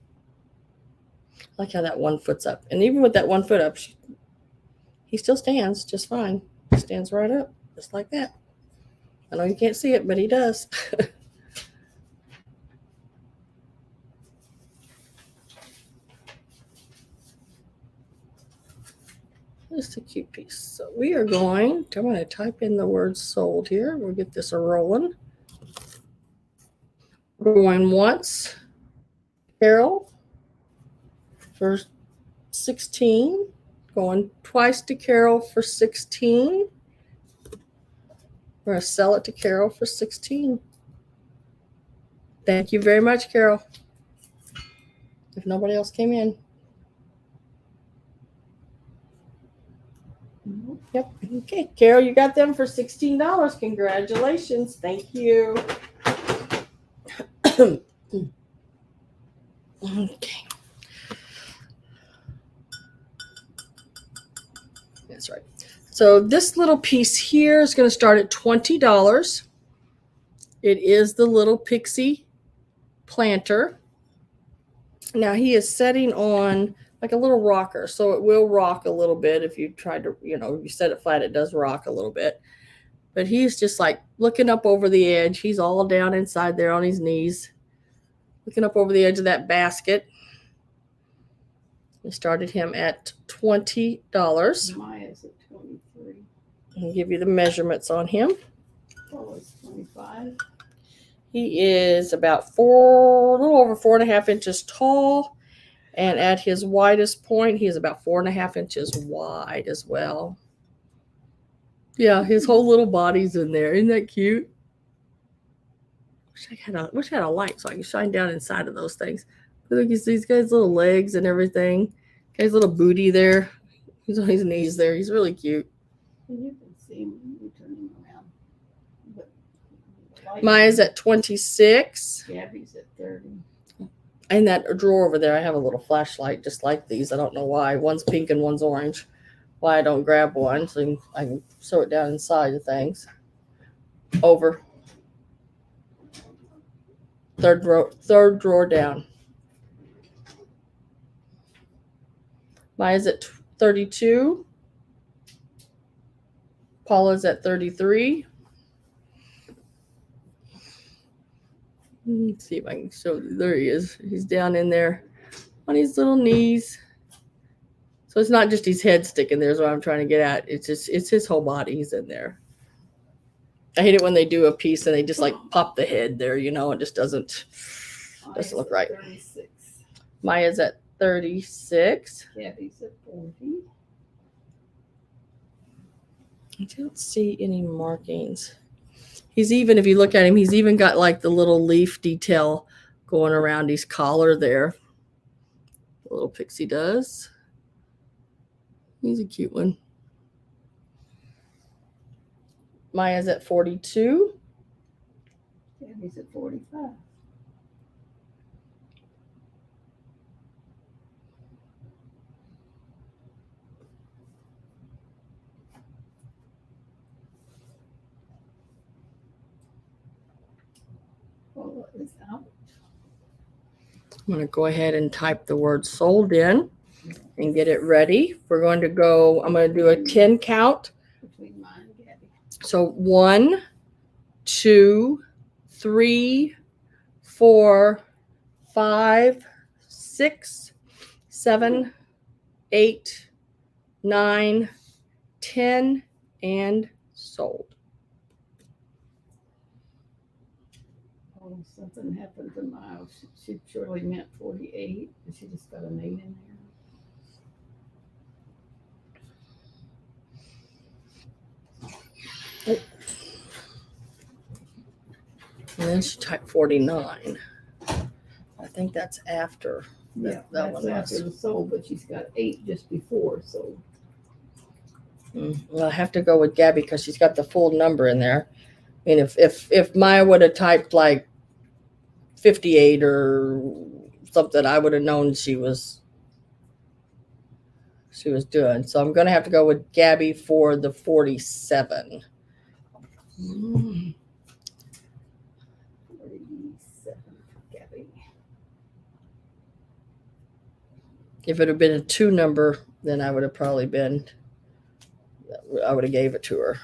I like how that one foot's up. And even with that one foot up, he still stands just fine. He stands right up, just like that. I know you can't see it, but he does. Just a cute piece. So we are I'm going to type in the word sold here. We'll get this rolling. We're going once, Carol, for 16. Going twice to Carol for 16. We're going to sell it to Carol for 16. Thank you very much, Carol. If nobody else came in. Yep. Okay, Carol, you got them for $16. Congratulations. Thank you. Okay. That's right. So this little piece here is going to start at $20. It is the little pixie planter. Now he is setting on like a little rocker, so it will rock a little bit if you try to, if you set it flat, it does rock a little bit. but he's just like looking up over the edge. He's all down inside there on his knees, looking up over the edge of that basket. We started him at $20. Maya's at 23. I'll give you the measurements on him. Paula's 25. He is about a little over 4.5 inches tall. And at his widest point, he is about 4.5 inches wide as well. Yeah, his whole little body's in there. Isn't that cute? Wish I had a light so I could shine down inside of those things. Look, you see these guys' little legs and everything. His little booty there. He's on his knees there. He's really cute. And you can see him when you turn him around. But Maya's at 26. Gabby's at 30. In that drawer over there, I have a little flashlight just like these. I don't know why. One's pink and one's orange. Why I don't grab one so I can sew it down inside of things. Over. Third drawer down. Maya's at 32. Paula's at 33. Let's see if I can show you. There he is. He's down in there on his little knees. So it's not just his head sticking there is what I'm trying to get at. It's his whole body. He's in there. I hate it when they do a piece and they just like pop the head there, it just doesn't look right. 36. Maya's at 36. Gabby's at 40. I don't see any markings. He's even, if you look at him, he's even got like the little leaf detail going around his collar there. The little pixie does. He's a cute one. Maya's at 42. Gabby's at 45. Paula is out. I'm going to go ahead and type the word sold in and get it ready. We're going to go, I'm going to do a 10 count. Between mine and Gabby. So 1, 2, 3, 4, 5, 6, 7, 8, 9, 10, and sold. Oh, something happened to Maya. She surely meant 48, but she just got an 8 in there. And then she typed 49. I think that's after Yeah, that that's one after was. the sold, but she's got 8 just before sold. Well, I have to go with Gabby because she's got the full number in there. I mean, if Maya would have typed like 58 or something, I would have known she was doing. So I'm going to have to go with Gabby for the 47. 47 for Gabby. If it had been a 2 number, then I would have probably I would have gave it to her.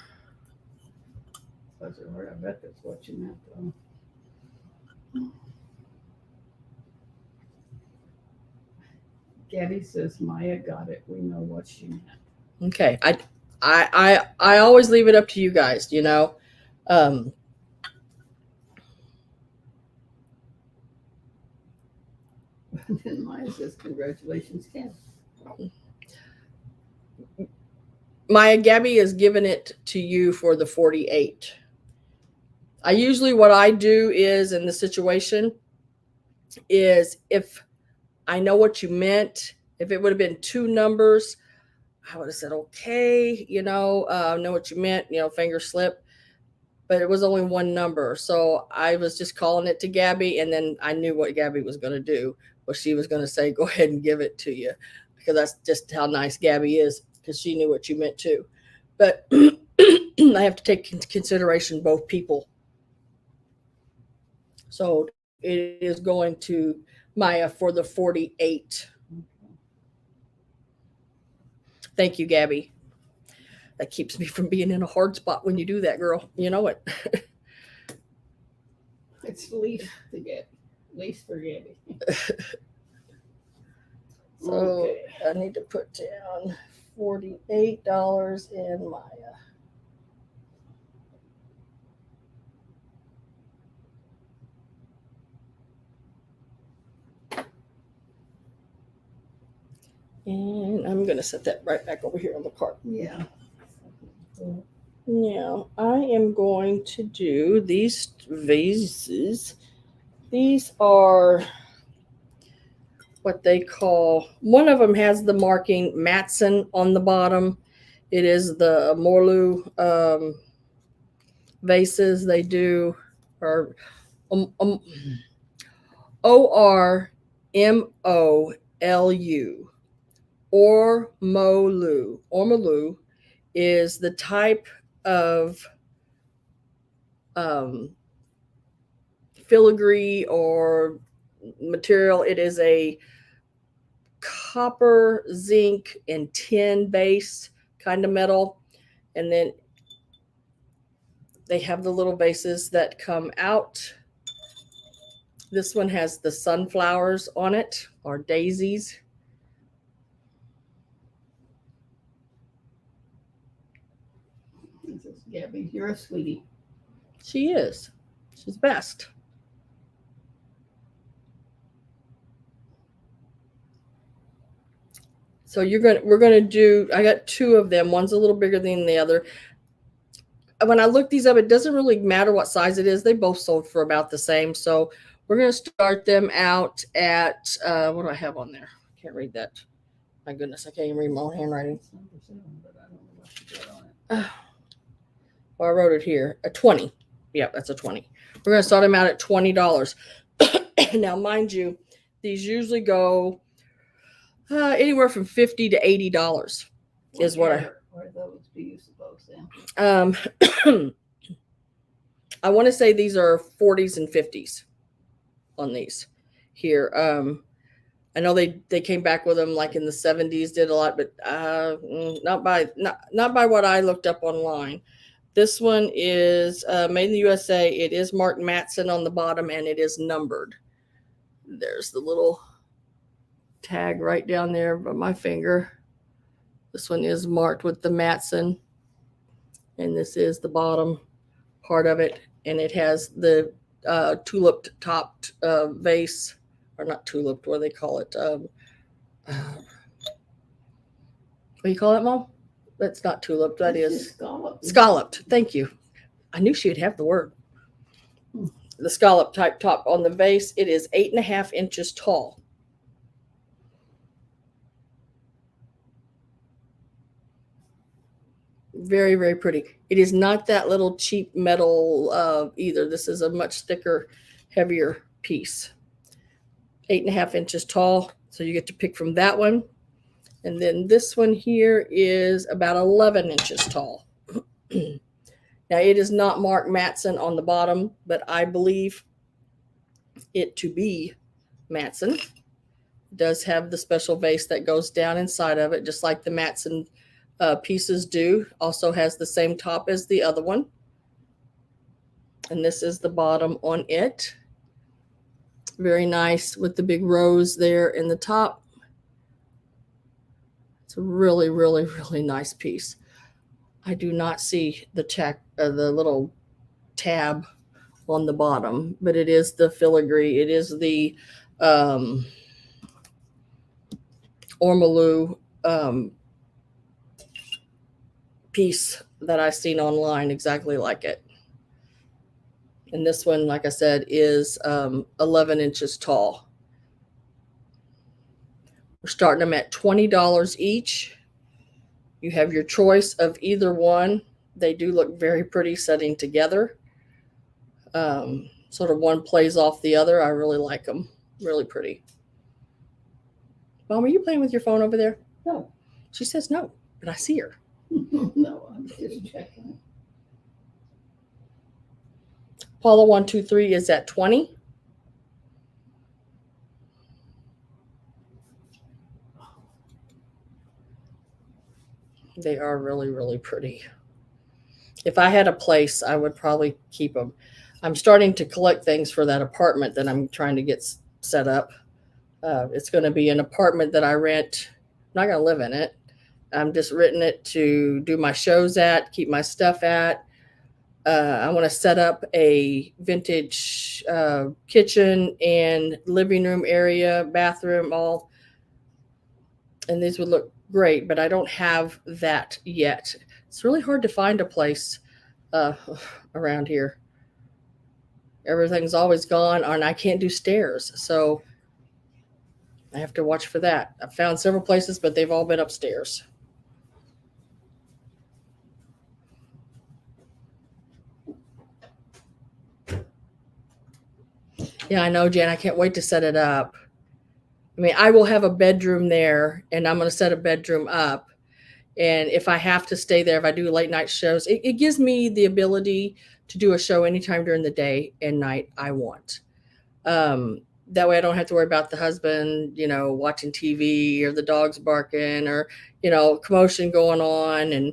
I bet that's what you meant, though. Gabby says Maya got it. We know what she meant. Okay. I always leave it up to you guys, And then Maya says, congratulations, Gabby. Gabby has given it to you for the 48. I usually, what I do is in the situation is if I know what you meant, if it would have been 2 numbers, I would have said, okay, know what you meant, finger slip, but it was only 1 number. So I was just calling it to Gabby. And then I knew what Gabby was going to do. Well, she was going to say, go ahead and give it to you, because that's just how nice Gabby is, because she knew what you meant too. But I have to take into consideration both people. So it is going to Maya for the 48. Thank you, Gabby. That keeps me from being in a hard spot when you do that, girl. You know it. It's least forgetting. So Okay. I need to put down $48 in my. And I'm going to set that right back over here on the cart. Yeah. Now, I am going to do these vases. These are what they call, one of them has the marking Matson on the bottom. It is the Morlu vases they do, or ORMOLU. Ormolu. Ormolu is the type of filigree or material. It is a copper, zinc, and tin base kind of metal. And then they have the little vases that come out. This one has the sunflowers on it, or daisies. This is Gabby. You're a sweetie. She is. She's best. So we're gonna do, I got two of them. One's a little bigger than the other. When I look these up, it doesn't really matter what size it is. They both sold for about the same. So we're gonna start them out at what do I have on there? I can't read that. My goodness, I can't even read my own handwriting. It's number 7, but I don't know what you got on it. Well, I wrote it here. A 20. Yep, that's a 20. We're gonna start them out at $20. Now, mind you, these usually go anywhere from $50 to $80 is what I. What are those, do you suppose, then? I want to say these are 40s and 50s on these here. I know they came back with them like in the 70s, did a lot, but not by what I looked up online. This one is made in the USA. It is marked Matson on the bottom, and it is numbered. There's the little tag right down there by my finger. This one is marked with the Matson, and this is the bottom part of it, and it has the tulip topped vase, or not tulip, what do they call it? What do you call it, Mom? That's not tulip. That is scalloped. Scalloped. Thank you. I knew she'd have the word. The scallop type top on the vase. It is 8.5 inches tall. Very, very pretty. It is not that little cheap metal either. This is a much thicker, heavier piece. 8.5 inches tall. So you get to pick from that one. And then this one here is about 11 inches tall. Now, it is not marked Matson on the bottom, but I believe it to be Matson. It does have the special vase that goes down inside of it, just like the Matson pieces do. Also has the same top as the other one. And this is the bottom on it. Very nice with the big rose there in the top. It's a really, really, really nice piece. I do not see the little tab on the bottom, but it is the filigree. It is the Ormolu piece that I've seen online exactly like it. And this one, like I said, is 11 inches tall. We're starting them at $20 each. You have your choice of either one. They do look very pretty setting together. Sort of one plays off the other. I really like them. Really pretty. Mom, are you playing with your phone over there? No. She says no, but I see her. No, I'm just checking. Paula 123 is at 20. They are really, really pretty. If I had a place, I would probably keep them. I'm starting to collect things for that apartment that I'm trying to get set up. It's going to be an apartment that I rent. I'm not going to live in it. I'm just renting it to do my shows at, keep my stuff at. I want to set up a vintage kitchen and living room area, bathroom, all. And these would look great, but I don't have that yet. It's really hard to find a place uh, around here. Everything's always gone, and I can't do stairs. So I have to watch for that. I've found several places, but they've all been upstairs. Yeah, I know, Jan. I can't wait to set it up. I mean, I will have a bedroom there, and I'm going to set a bedroom up. And if I have to stay there, if I do late night shows, it gives me the ability to do a show anytime during the day and night I want. That way I don't have to worry about the husband, watching TV or the dogs barking or, commotion going on and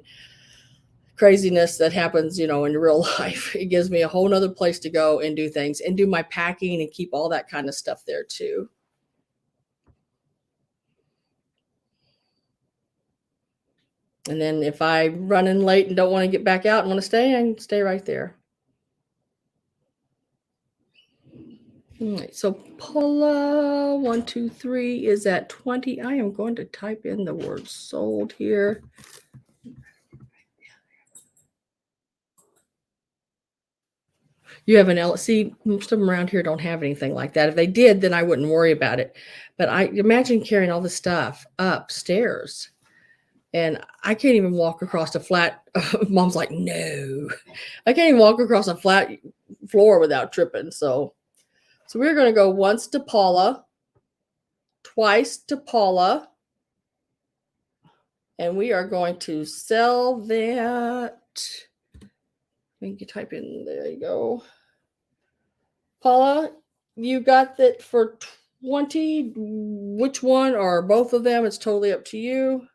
craziness that happens, in real life. It gives me a whole nother place to go and do things and do my packing and keep all that kind of stuff there too. And then if I'm running late and don't want to get back out and want to stay, I can stay right there. All right, so Paula 123 is at 20. I am going to type in the word sold here. You have an LLC. Most of them around here don't have anything like that. If they did, then I wouldn't worry about it. But I imagine carrying all this stuff upstairs. And I can't even walk across a flat. Mom's like, no, I can't even walk across a flat floor without tripping. So we're going to go once to Paula, twice to Paula, and we are going to sell that. You can type in, there you go. Paula, you got that for 20. Which one or both of them? It's totally up to you.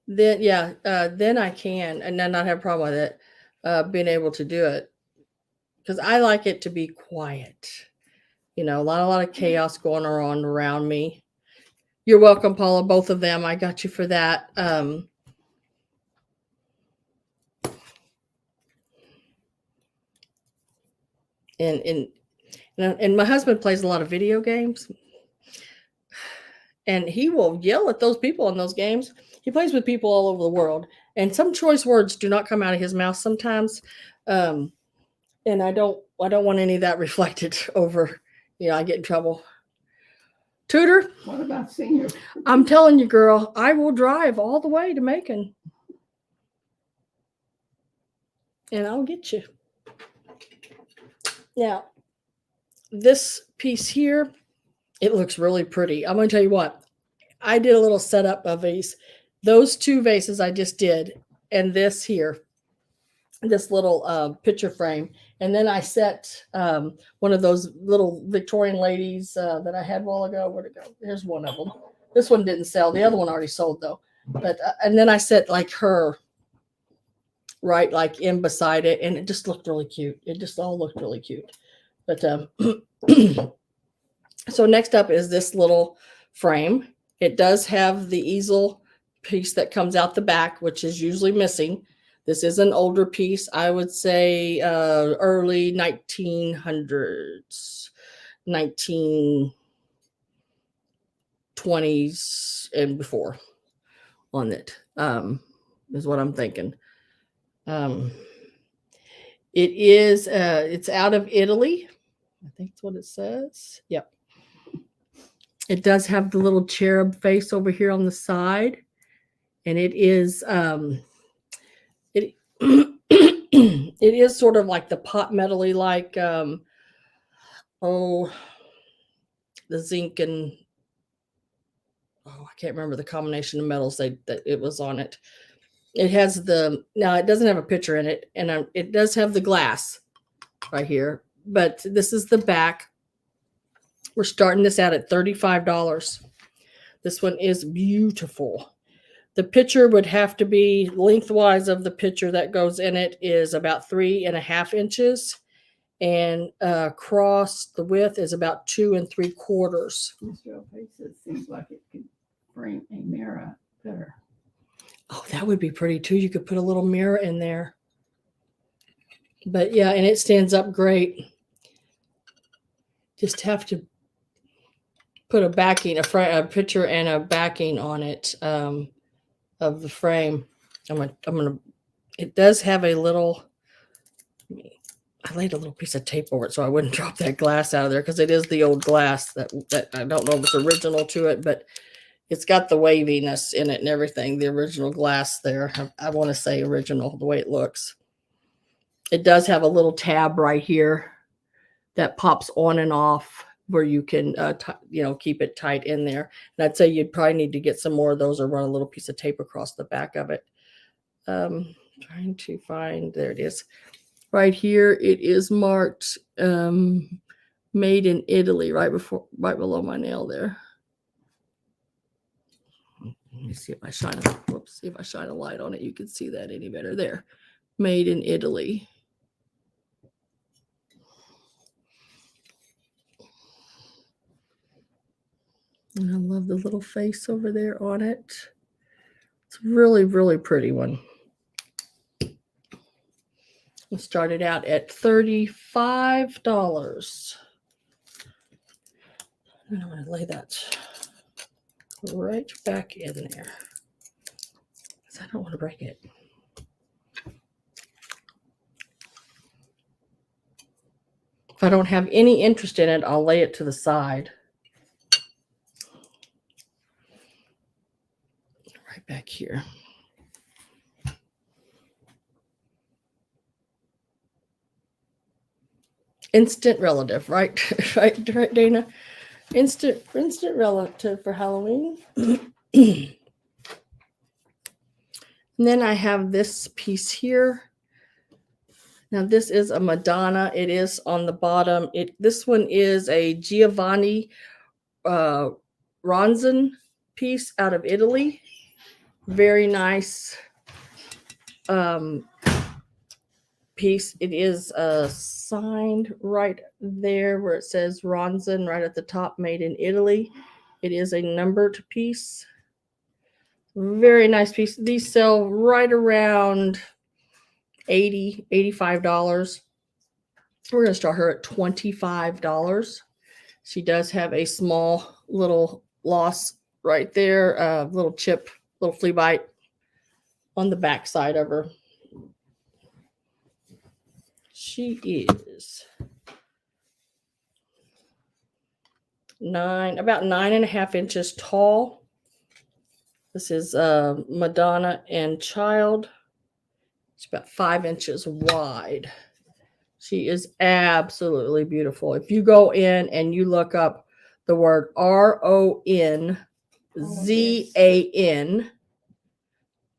Then, yeah, then I can, and then not have a problem with it, being able to do it. Because I like it to be quiet. A lot of chaos going on around me. You're welcome, Paula, both of them. I got you for that. And my husband plays a lot of video games. And he will yell at those people in those games. He plays with people all over the world. And some choice words do not come out of his mouth sometimes. And I don't want any of that reflected over, I get in trouble. Tudor? What about senior? I'm telling you, girl, I will drive all the way to Macon. And I'll get you. Now, this piece here, it looks really pretty. I'm going to tell you what. I did a little setup of these. Those two vases I just did. And this here. This little picture frame. And then I set one of those little Victorian ladies that I had a while ago. Where'd it go? Here's one of them. This one didn't sell. The other one already sold though. But and then I set like her right like in beside it, and it just looked really cute. It just all looked really cute. But so next up is this little frame. It does have the easel piece that comes out the back, which is usually missing. This is an older piece. I would say early 1900s, 1920s and before on it, is what I'm thinking. It is, it's out of Italy. I think that's what it says. Yep. It does have the little cherub face over here on the side. And it is, it is sort of like the pot metally, like, the zinc and, I can't remember the combination of metals that it was on it. It has now it doesn't have a picture in it, and it does have the glass right here, but this is the back. We're starting this out at $35. This one is beautiful. The picture would have to be lengthwise of the picture that goes in it is about 3.5 inches. And across the width is about 2 3/4. Mr. Face, it seems like it could frame a mirror better. Oh, that would be pretty too. You could put a little mirror in there. But yeah, and it stands up great. Just have to put a backing, a picture and a backing on it of the frame. I'm gonna. It does have a little. I laid a little piece of tape over it so I wouldn't drop that glass out of there because it is the old glass that I don't know if it's original to it, but it's got the waviness in it and everything. The original glass there. I want to say original the way it looks. It does have a little tab right here that pops on and off where you can, keep it tight in there. And I'd say you'd probably need to get some more of those or run a little piece of tape across the back of it. Trying to find, there it is. Right here, it is marked made in Italy, right below my nail there. Let me see if I shine a light on it. You can see that any better there. Made in Italy. And I love the little face over there on it. It's a really, really pretty one. It started out at $35. And I'm going to lay that right back in there because I don't want to break it. If I don't have any interest in it, I'll lay it to the side. Right back here. Instant relative, right? right, Dana? Instant relative for Halloween. And then I have this piece here. Now this is a Madonna. It is on the bottom. This one is a Giovanni Ronzin piece out of Italy. Very nice piece. It is signed right there where it says Ronzin right at the top, made in Italy. It is a numbered piece. Very nice piece. These sell right around $80, $85. We're going to start her at $25. She does have a small little loss right there, little chip, little flea bite on the back side of her. She is about 9.5 inches tall. This is Madonna and Child. She's about 5 inches wide. She is absolutely beautiful. If you go in and you look up the word RONZAN,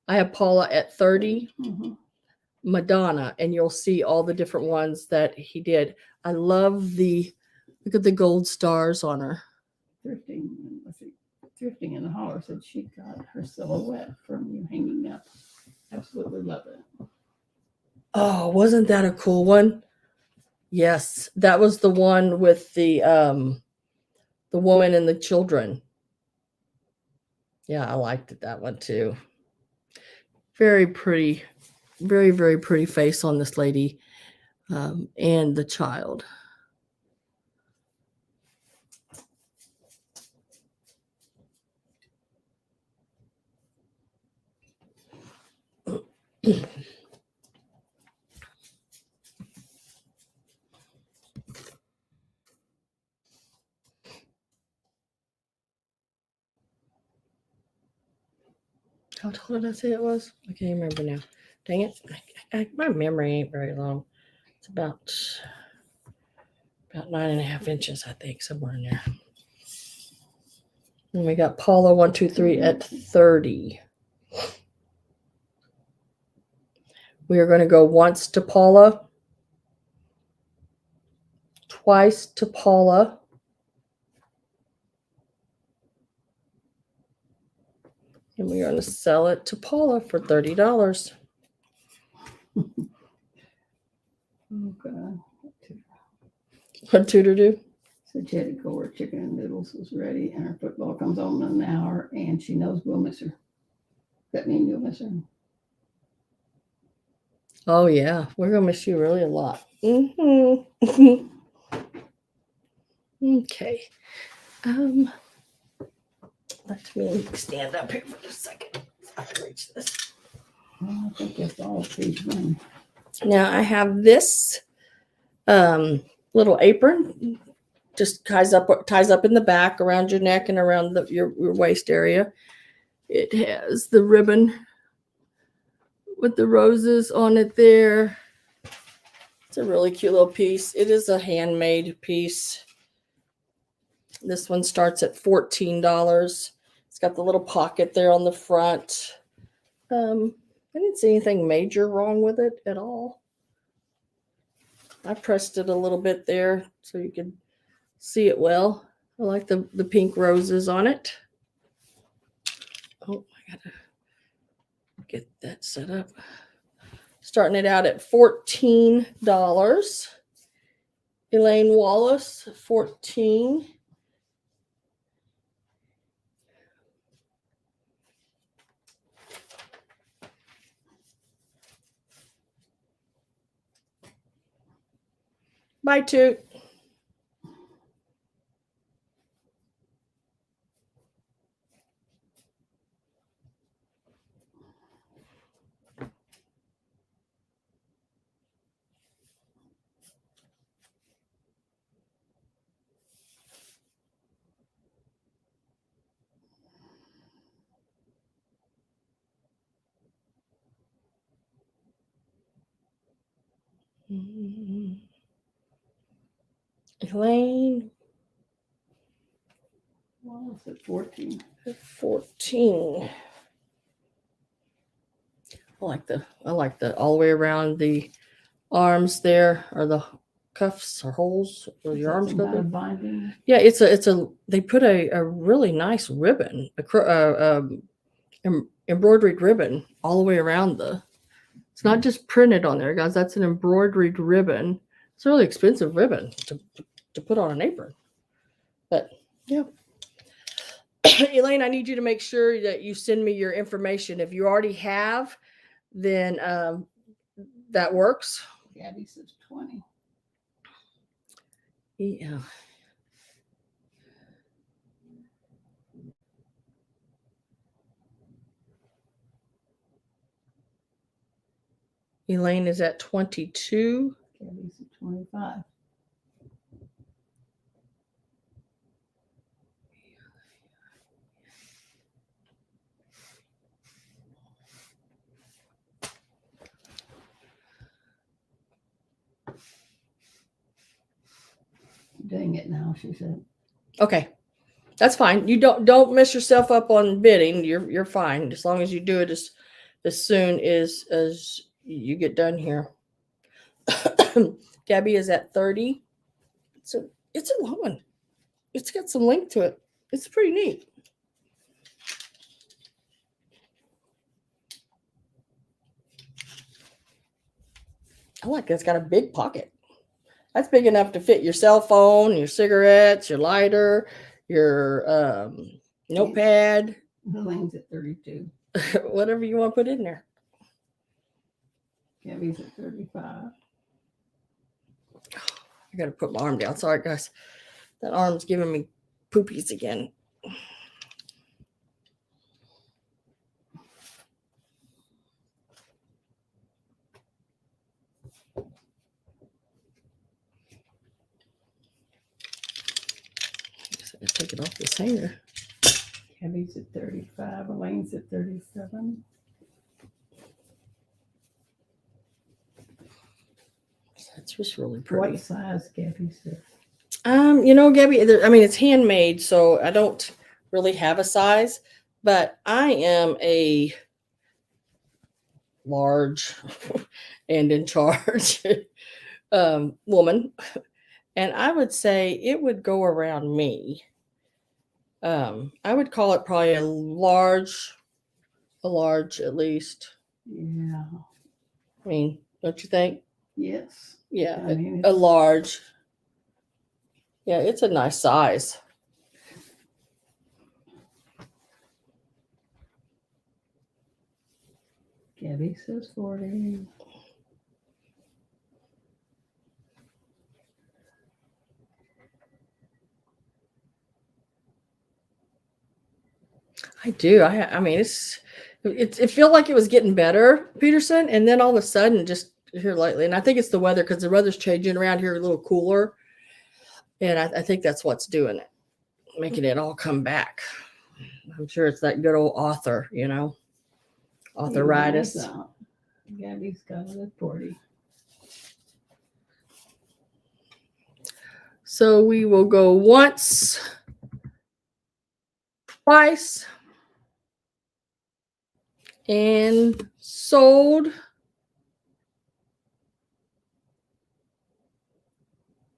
I have Paula at 30, Madonna, and you'll see all the different ones that he did. I love look at the gold stars on her. Thrifting in the holler said she got her silhouette from you hanging up. Absolutely love it. Oh, wasn't that a cool one? Yes, that was the one with the woman and the children. Yeah, I liked that one too. Very pretty, very, very pretty face on this lady and the child. How tall did I say it was? I can't remember now. Dang it. My memory ain't very long. It's about 9.5 inches, I think, somewhere in there. And we got Paula 123 at 30. We are going to go once to Paula, twice to Paula, going to sell it to Paula for $30. Okay. What'd Tudor do? Said she had to go where chicken and noodles was ready, and her football comes on in an hour, and she knows we'll miss her. That mean you'll miss her? Oh yeah, we're gonna miss you really a lot. Mm-hmm. Okay. Let me stand up here for just a second. I can reach this. Well, I think that's all page 1. Now I have this little apron, just ties up in the back around your neck and around your waist area. It has the ribbon with the roses on it there. It's a really cute little piece. It is a handmade piece. This one starts at $14. It's got the little pocket there on the front. I didn't see anything major wrong with it at all. I pressed it a little bit there so you could see it well. I like the pink roses on it. Oh, I gotta get that set up. Starting it out at $14. Elaine Wallace, 14. Bye, Toot. Elaine. Well, it's at 14. 14. I like the all the way around the arms there, or the cuffs or holes where your arms go through. Binding. Yeah, it's a they put a really nice ribbon, embroidered ribbon all the way around it's not just printed on there, guys. That's an embroidered ribbon. It's a really expensive ribbon to put on an apron. But yeah. Elaine, I need you to make sure that you send me your information. If you already have, then that works. Gabby says 20. Yeah. Elaine is at 22. Gabby's at 25. Doing it now, she said. Okay. That's fine. You don't mess yourself up on bidding. You're fine as long as you do it as soon as you get done here. Gabby is at 30. So it's a long one. It's got some length to it. It's pretty neat. I like it. It's got a big pocket. That's big enough to fit your cell phone, your cigarettes, your lighter, your notepad. Elaine's at 32. Whatever you want to put in there. Gabby's at 35. I got to put my arm down. Sorry, guys. That arm's giving me poopies again. I take it off this hanger. Gabby's at 35. Elaine's at 37. That's just really pretty. What size, Gabby says? Gabby, it's handmade, so I don't really have a size, but I am a large and in charge woman, and I would say it would go around me. I would call it probably a large a large at least. Yeah. I mean, don't you think? Yes. Yeah, I mean, a it's, large. Yeah, it's a nice size. Gabby says 40. I do. I mean, it felt like it was getting better, Peterson, and then all of a sudden, just here lately, and I think it's the weather because the weather's changing around here a little cooler, and I think that's what's doing it, making it all come back. I'm sure it's that good old author, authoritis. Gabby's got it at 40. So we will go once, twice, and sold.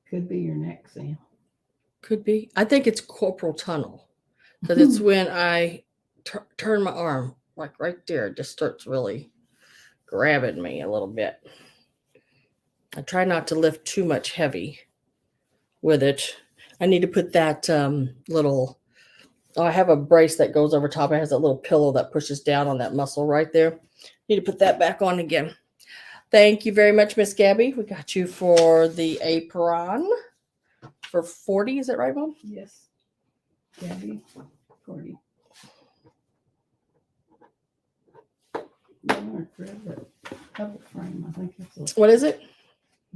Could be your neck, Sam. Could be. I think it's corporal tunnel because it's when I turn my arm, like right there, it just starts really grabbing me a little bit. I try not to lift too much heavy with it. I need to put that little, I have a brace that goes over top. It has a little pillow that pushes down on that muscle right there. Need to put that back on again. Thank you very much, Miss Gabby. We got you for the apron for 40. Is that right, Mom? Yes. Gabby, 40. Double frame, I think it's What is it?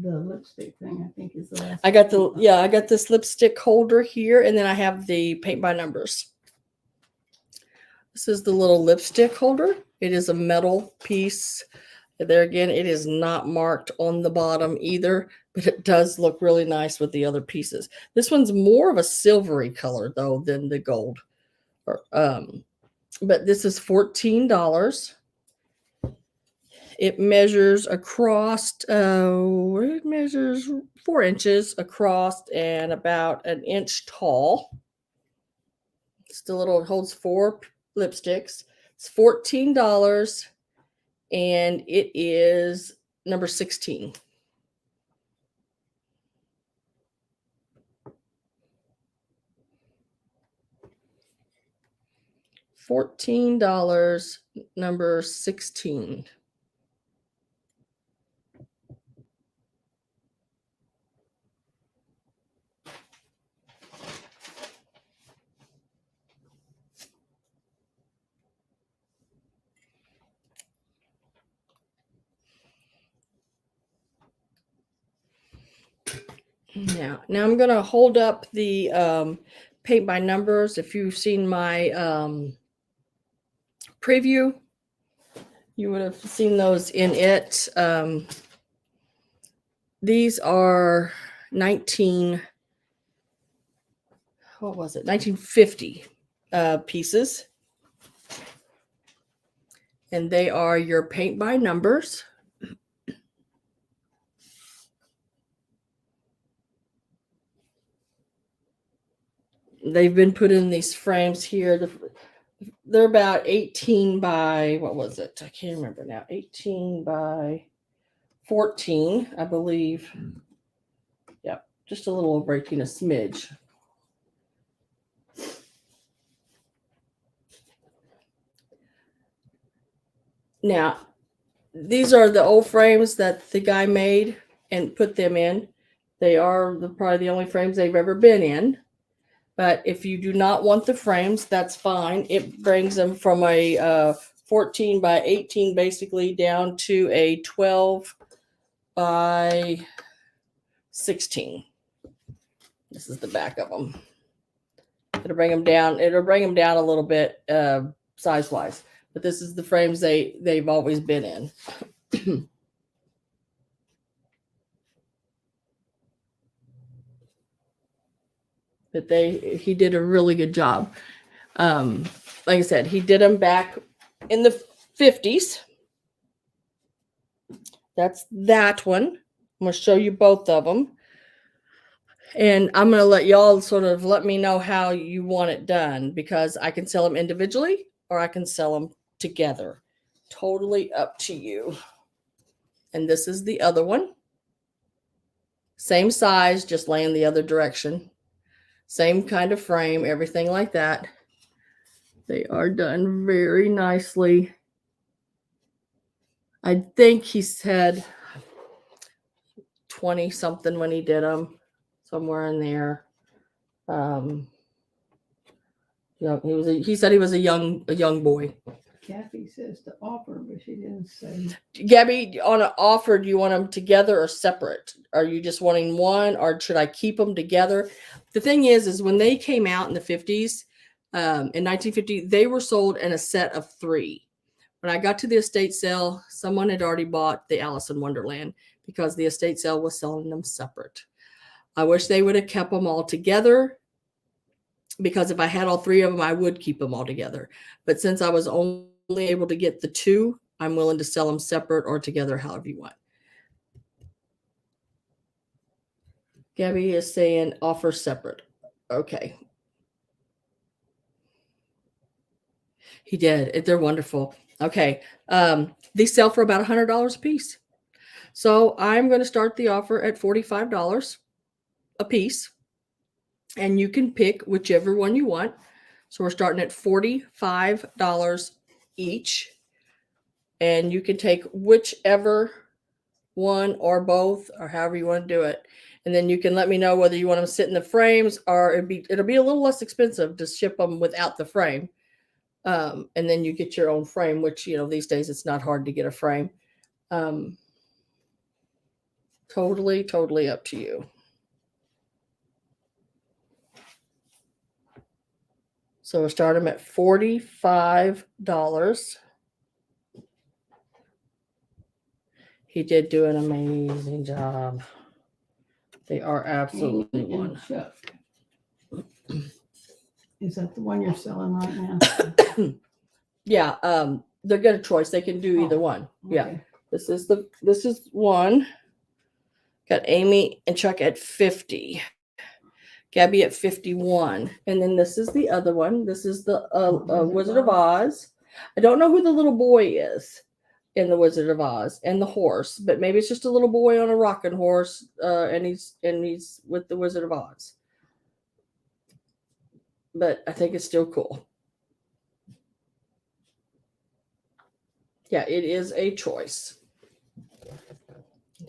the lipstick thing. I think is the last. I got this lipstick holder here, and then I have the paint by numbers. This is the little lipstick holder. It is a metal piece. There again, it is not marked on the bottom either, but it does look really nice with the other pieces. This one's more of a silvery color though than the gold. But this is $14. It measures across, it measures 4 inches across and about an inch tall. It holds 4 lipsticks. It's $14 and it is number 16. $14, number 16. Now I'm going to hold up the paint by numbers. If you've seen my preview, you would have seen those in it. These are 1950 pieces. And they are your paint by numbers. They've been put in these frames here. They're about 18 by, what was it? I can't remember now. 18 by 14, I believe. Yep, just a little over 18, a smidge. Now, these are the old frames that the guy made and put them in. They are probably the only frames they've ever been in. But if you do not want the frames, that's fine. It brings them from a 14 by 18 basically down to a 12 by 16. This is the back of them. It'll bring them down. It'll bring them down a little bit size-wise. But this is the frames they've always been in. But he did a really good job. Like I said, he did them back in the 50s. That's that one. I'm going to show you both of them. And I'm going to let y'all sort of let me know how you want it done, because I can sell them individually or I can sell them together. Totally up to you. And this is the other one. Same size, just laying the other direction. Same kind of frame, everything like that. They are done very nicely. I think he said 20 something when he did them, somewhere in there. Yeah, he said he was a young boy. Kathy says to offer, but she didn't say. Gabby, on an offer, do you want them together or separate? Are you just wanting one, or should I keep them together? The thing is when they came out in the 50s, in 1950, they were sold in a set of 3. When I got to the estate sale, someone had already bought the Alice in Wonderland because the estate sale was selling them separate. I wish they would have kept them all together, because if I had all 3 of them, I would keep them all together. But since I was only able to get the 2, I'm willing to sell them separate or together, however you want. Gabby is saying offer separate. Okay. He did. They're wonderful. Okay. These sell for about $100 a piece. So I'm going to start the offer at $45 a piece. And you can pick whichever one you want. So we're starting at $45 each. And you can take whichever one or both, or however you want to do it. And then you can let me know whether you want them to sit in the frames, or it'll be a little less expensive to ship them without the frame. And then you get your own frame, which, these days it's not hard to get a frame. Totally up to you. So we'll start them at $45. He did do an amazing job. They are absolutely one. Is that the one you're selling right now? Yeah, they're good a choice. They can do either one. Okay. Yeah. This is one. Got Amy and Chuck at 50. Gabby at 51. And then this is the other one. This is the Wizard of Oz. I don't know who the little boy is in the Wizard of Oz and the horse, but maybe it's just a little boy on a rocking horse, and he's with the Wizard of Oz. But I think it's still cool. Yeah, it is a choice.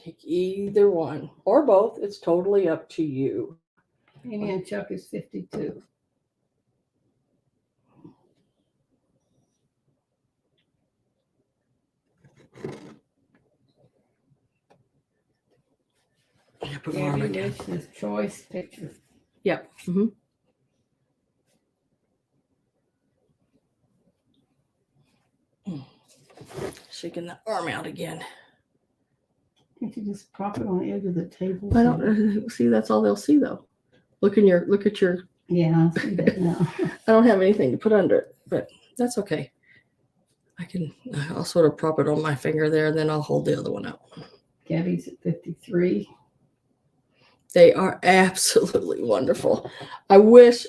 Take either one or both. It's totally up to you. Amy and Chuck is 52. Gabby Rich's choice picture. Yep. Mm-hmm. Shaking the arm out again. Can't you just prop it on the edge of the table? I don't see. That's all they'll see, though. Look at your. Yeah, I see that now. I don't have anything to put under it, but that's okay. I'll sort of prop it on my finger there, and then I'll hold the other one out. Gabby's at 53. They are absolutely wonderful. I wish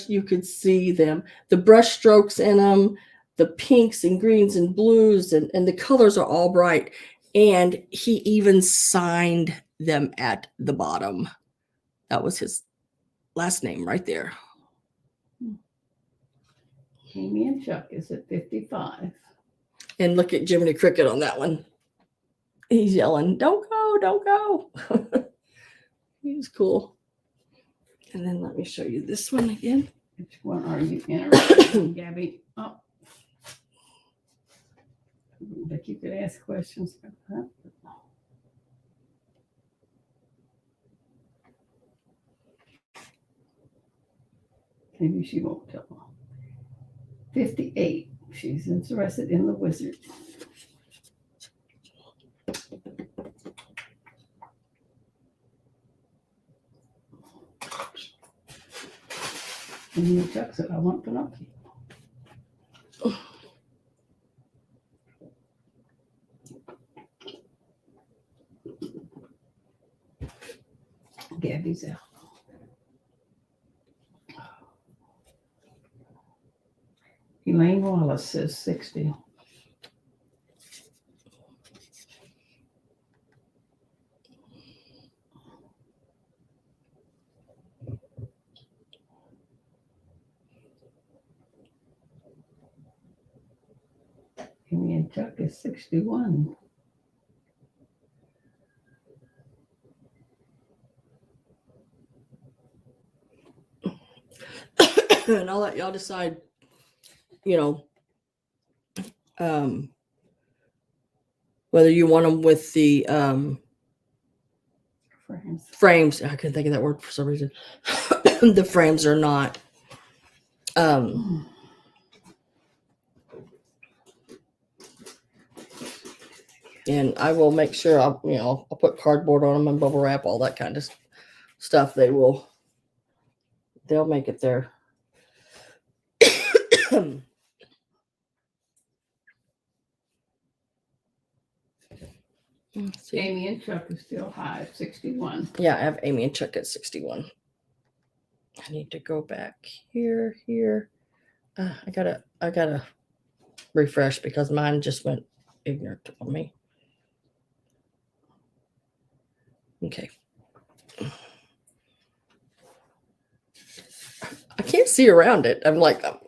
you could see them. The brush strokes in them, the pinks and greens and blues, and the colors are all bright. And he even signed them at the bottom. That was his last name right there. Amy and Chuck is at 55. And look at Jiminy Cricket on that one. He's yelling, "Don't go, don't go." He's cool. And then let me show you this one again. Which one are you interested in, Gabby? Oh. But you could ask questions about that. Maybe she won't tell. 58. She's interested in the wizard. And Chuck said, "I want Pinocchio." Gabby's out. Elaine Wallace says 60. Amy and Chuck is 61. And I'll let y'all decide, whether you want them with the frames. I couldn't think of that word for some reason. The frames are not. And I will make sure I'll put cardboard on them and bubble wrap, all that kind of stuff. They'll make it there. Amy and Chuck is still high, 61. Yeah, I have Amy and Chuck at 61. I need to go back here. I gotta refresh because mine just went ignorant on me. Okay. I can't see around it. I'm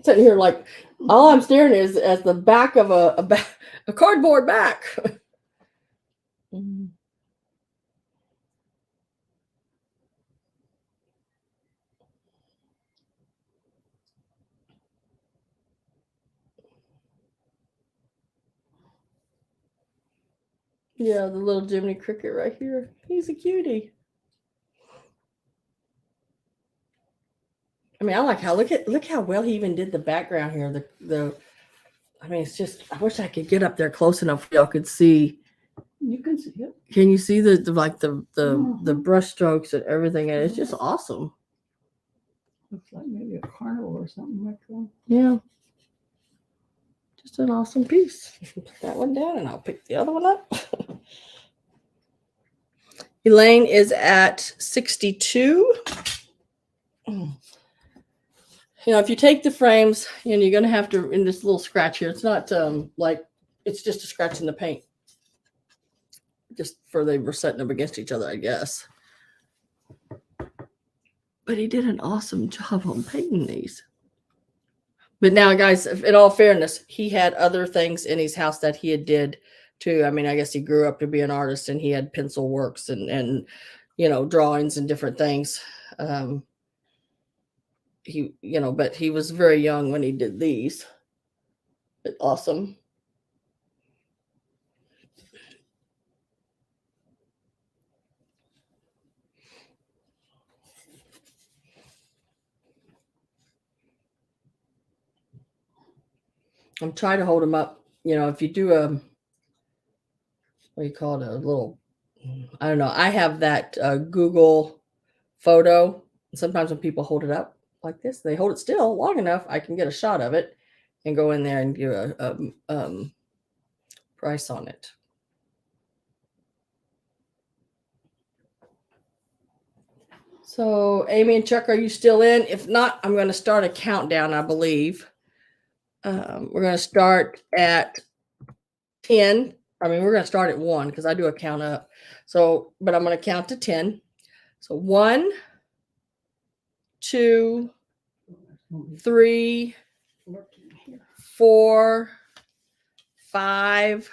sitting here like all I'm staring is at the back of a cardboard back. Yeah, the little Jiminy Cricket right here. He's a cutie. I mean, I like how look how well he even did the background here. I mean, it's just I wish I could get up there close enough y'all could see. You can see it. Can you see the brush strokes and everything? And it's just awesome. Looks like maybe a carnival or something like that. Yeah. Just an awesome piece. Put that one down and I'll pick the other one up. Elaine is at 62. If you take the frames, you're going to have to, in this little scratch here, it's not it's just a scratch in the paint. Just for they were setting them against each other, I guess. But he did an awesome job on painting these. But now, guys, in all fairness, he had other things in his house that he had did too. I mean, I guess he grew up to be an artist and he had pencil works and drawings and different things. But he was very young when he did these. But awesome. I'm trying to hold them up. If you do what do you call it? A little, I don't know. I have that Google photo. Sometimes when people hold it up like this, they hold it still long enough, I can get a shot of it and go in there and give a price on it. So, Amy and Chuck, are you still in? If not, I'm going to start a countdown, I believe. We're going to start at 10. I mean, we're going to start at 1 because I do a count up. So, but I'm going to count to 10. So 1, 2, 3, 4, 5,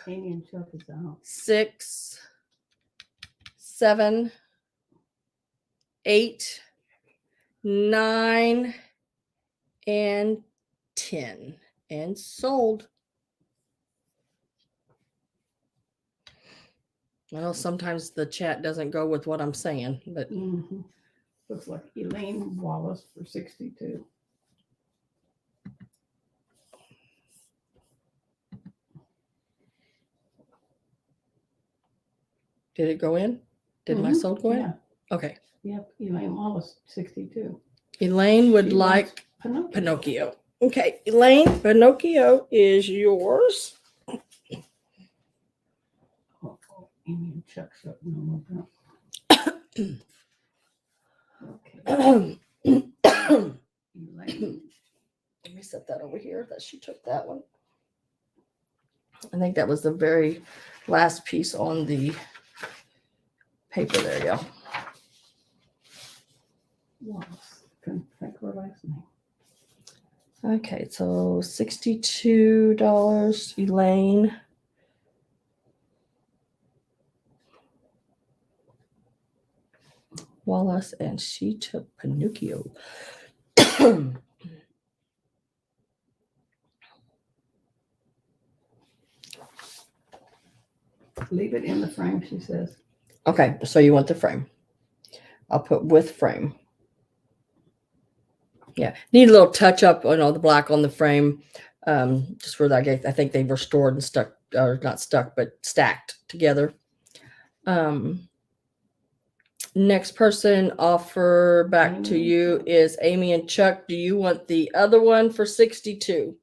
6, 7, 8, 9, and 10. And sold. I know sometimes the chat doesn't go with what I'm saying, but looks like Elaine Wallace for 62. Did it go in? Did my sold go in? Yeah. Okay. Yep, Elaine Wallace, 62. Elaine would like Pinocchio. Okay, Elaine, Pinocchio is yours. Amy and Chuck shut no more. Okay. Elaine. Let me set that over here. That she took that one. I think that was the very last piece on the paper. There you go. Wallace. Couldn't think of her last name. Okay, so $62, Elaine. Wallace, and she took Pinocchio. Leave it in the frame, she says. Okay, so you want the frame. I'll put with frame. Yeah, need a little touch up on all the black on the frame. Just for that, I think they were stored and stuck, or not stuck, but stacked together. Next person offer back to you is Amy and Chuck. Do you want the other one for 62?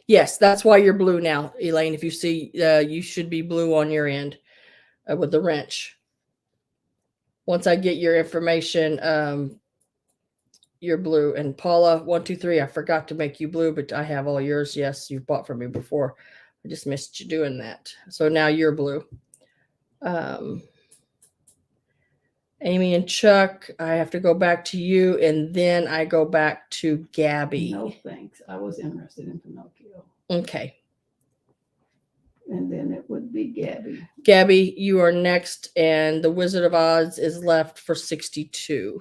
Yes, that's why you're blue now, Elaine. If you see, you should be blue on your end with the wrench. Once I get your information, you're blue. And Paula, 123, I forgot to make you blue, but I have all yours. Yes, you've bought from me before. I just missed you doing that. So now you're blue. Amy and Chuck, I have to go back to you, and then I go back to Gabby. No, thanks. I was interested in Pinocchio. Okay. And then it would be Gabby. Gabby, you are next, and the Wizard of Oz is left for 62.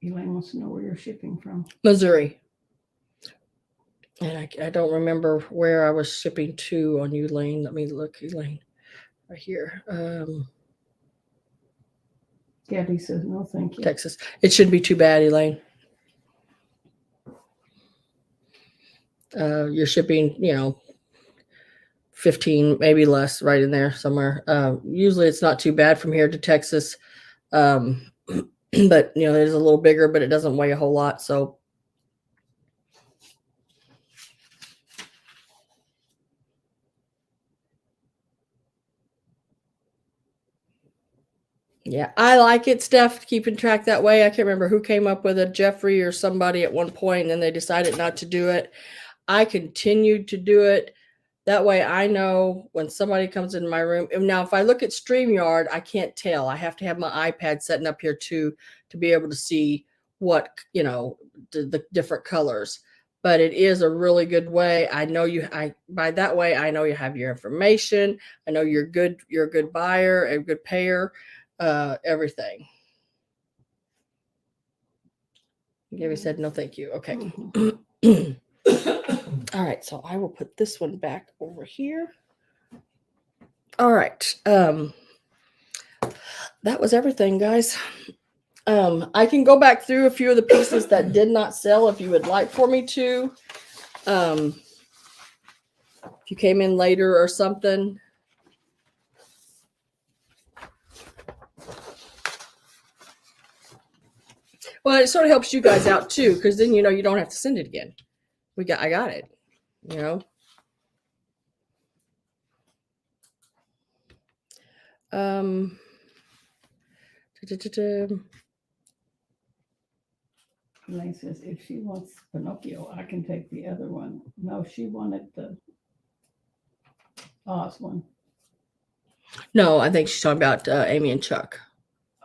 Elaine wants to know where you're shipping from. Missouri. And I don't remember where I was shipping to on you, Elaine. Let me look, Elaine. Right here. Gabby says, no, thank you. Texas. It shouldn't be too bad, Elaine. You're shipping, 15, maybe less, right in there somewhere. Usually it's not too bad from here to Texas. But, it is a little bigger, but it doesn't weigh a whole lot. So, yeah, I like it, Steph, keeping track that way. I can't remember who came up with it, Jeffrey or somebody at one point, and then they decided not to do it. I continued to do it. That way I know when somebody comes in my room. And now, if I look at StreamYard, I can't tell. I have to have my iPad setting up here too to be able to see what, the different colors. But it is a really good way. I know by that way, I know you have your information. I know you're a good buyer, a good payer, everything. Gabby said, no, thank you. Okay. Mm-hmm. All right, so I will put this one back over here. All right. That was everything, guys. I can go back through a few of the pieces that did not sell if you would like for me to. If you came in later or something. Well, it sort of helps you guys out too, because then you don't have to send it again. I got it. Elaine says, if she wants Pinocchio, I can take the other one. No, she wanted the Oz one. No, I think she's talking about Amy and Chuck.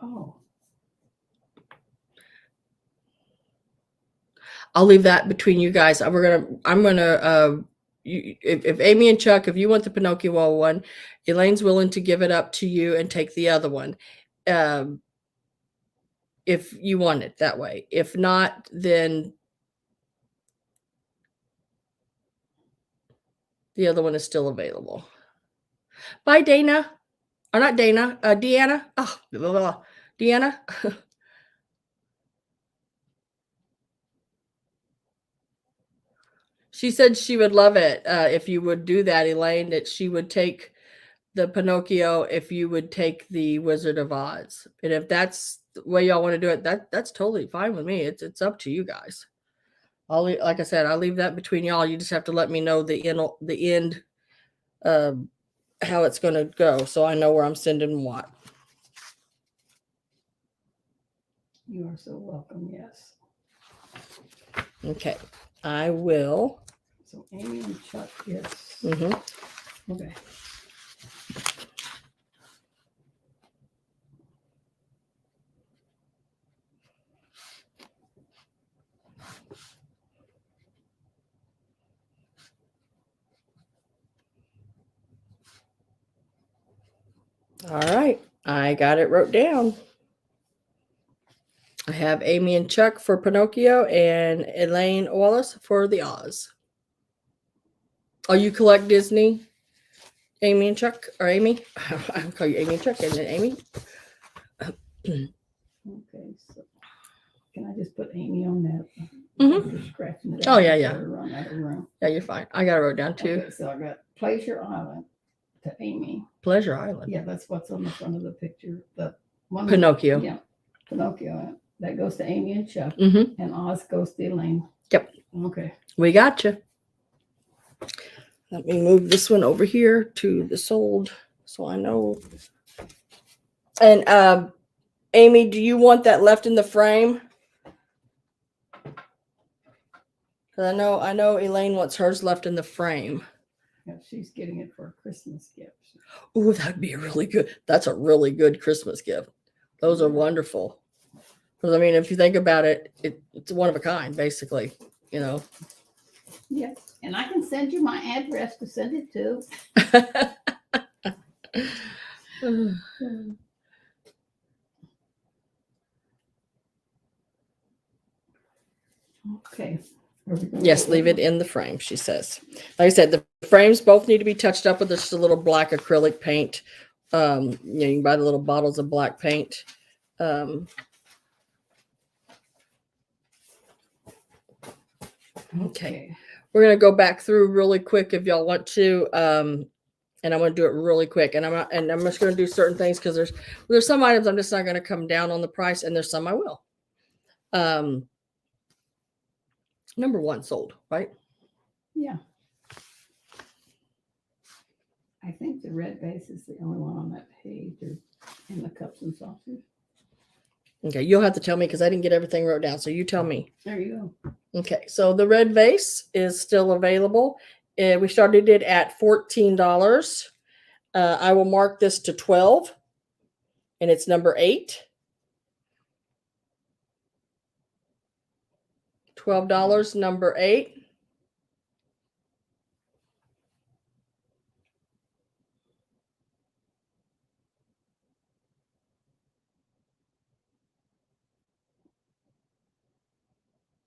Oh. I'll leave that between you guys. I'm gonna if Amy and Chuck, if you want the Pinocchio one, Elaine's willing to give it up to you and take the other one. If you want it that way. If not, then the other one is still available. Bye, Dana. Or not Dana, Deanna. Oh, blah, blah, blah. Deanna. She said she would love it if you would do that, Elaine, that she would take the Pinocchio if you would take the Wizard of Oz. And if that's the way y'all want to do it, that's totally fine with me. It's up to you guys. Like I said, I'll leave that between y'all. You just have to let me know the end how it's going to go, so I know where I'm sending what. You are so welcome. Yes. Okay. I will. So Amy and Chuck, yes. Mm-hmm. Okay. All right. I got it wrote down. I have Amy and Chuck for Pinocchio and Elaine Wallace for the Oz. Oh, you collect Disney? Amy and Chuck? Or Amy? I'll call you Amy and Chuck, and then Amy. Okay. So can I just put Amy on that? Mhm. Just scratching it Oh, out yeah, before yeah. we run out of room. Yeah, you're fine. I got it wrote down too. Okay, so I got Pleasure Island to Amy. Pleasure Island. Yeah, that's what's on the front of the picture. The one. Pinocchio. Yeah, Pinocchio. That goes to Amy and Chuck, Mm-hmm. and Oz goes to Elaine. Yep. Okay. We got you. Let me move this one over here to the sold so I know. And Amy, do you want that left in the frame? Because I know Elaine wants hers left in the frame. Yeah, she's getting it for a Christmas gift. Ooh, that'd be that's a really good Christmas gift. Those are wonderful. Because I mean, if you think about it, it's one of a kind, basically, you know. Yes, and I can send you my address to send it to. Okay. Yes, leave it in the frame, she says. Like I said, the frames both need to be touched up with just a little black acrylic paint. You can buy the little bottles of black paint. Okay. We're going to go back through really quick if y'all want to. And I'm going to do it really quick. And I'm just going to do certain things because there's some items I'm just not going to come down on the price, and there's some I will. Number one sold, right? Yeah. I think the red base is the only one on that page, or in the cups and saucers. Okay, you'll have to tell me because I didn't get everything wrote down. So you tell me. There you go. Okay, so the red vase is still available. We started it at $14. I will mark this to 12, and it's number 8. $12, number 8.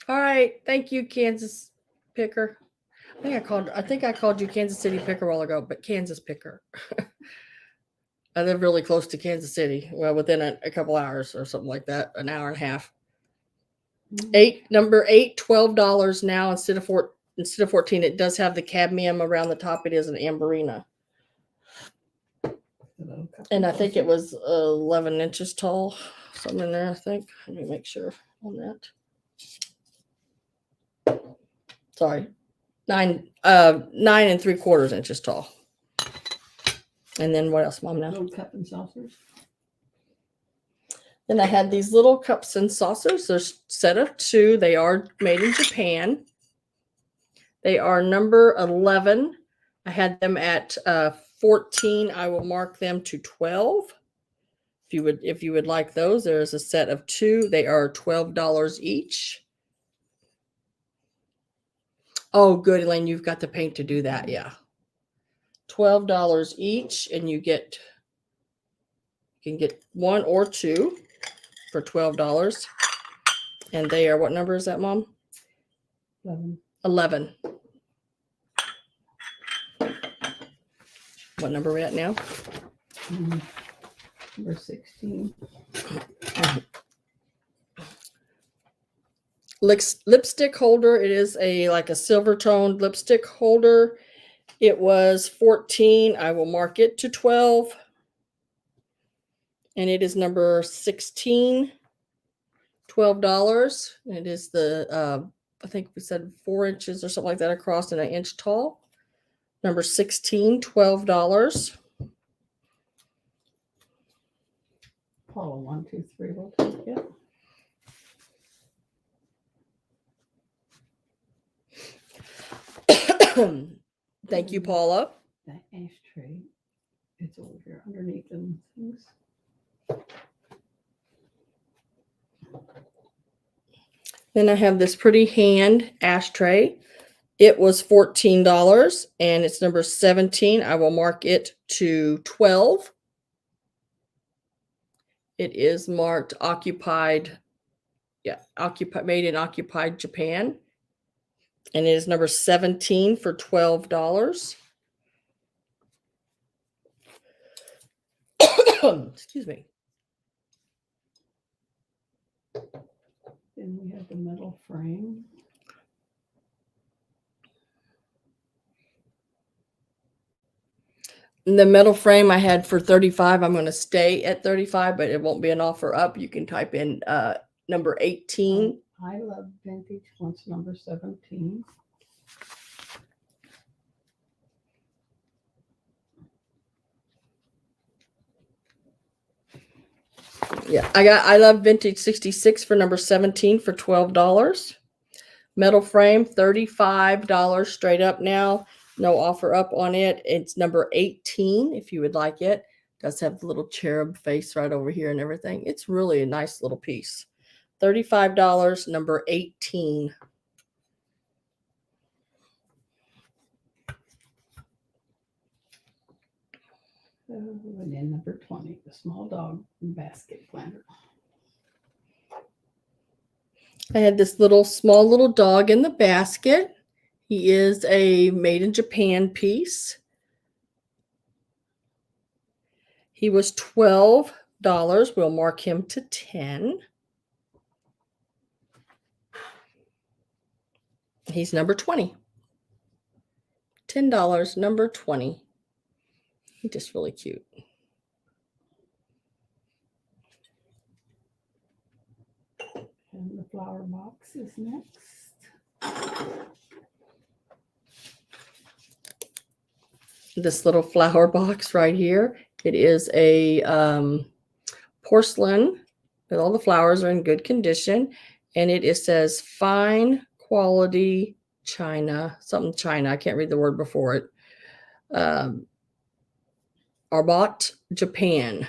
All right, thank you, Kansas Picker. I think I called you Kansas City Picker a while ago, but Kansas Picker. I live really close to Kansas City. Well, within a couple hours or something like that, an hour and a half. Number 8, $12 now instead of 14. It does have the cadmium around the top. It is an amberina. And I think it was 11 inches tall. Something in there, I think. Let me make sure on that. Sorry. 9 3/4 inches tall. And then what else, Mom? Now Little cup and saucers. Then I had these little cups and saucers. There's a set of 2. They are made in Japan. They are number 11. I had them at 14. I will mark them to 12. If you would like those, there's a set of 2. They are $12 each. Oh, good, Elaine. You've got the paint to do that. Yeah. $12 each, and you can get 1 or 2 for $12. And they are, what number is that, Mom? 11. What number are we at now? Number 16. Lipstick holder. It is like a silver toned lipstick holder. It was 14. I will mark it to 12. And it is number 16. $12. It is the I think we said 4 inches or something like that across and 1 inch tall. Number 16, $12. Paula 1, 2, 3. We'll take it. Thank you, Paula. That ashtray, it's over here underneath them things. Then I have this pretty hand ashtray. It was $14 and it's number 17. I will mark it to 12. It is marked occupied. Yeah, made in occupied Japan. And it is number 17 for $12. Excuse me. Then we have the metal frame. The metal frame I had for 35. I'm going to stay at 35, but it won't be an offer up. You can type in number 18. I love vintage. What's number 17? Yeah, I love vintage 66 for number 17 for $12. Metal frame, $35 straight up now. No offer up on it. It's number 18 if you would like it. Does have the little cherub face right over here and everything. It's really a nice little piece. $35, number 18. And then number 20, the small dog basket planter. I had this small little dog in the basket. He is a made in Japan piece. He was $12. We'll mark him to 10. He's number 20. $10, number 20. He's just really cute. And the flower box is next. This little flower box right here. It is a porcelain with all the flowers are in good condition. And it says fine quality China, something China. I can't read the word before it. Arbot, Japan.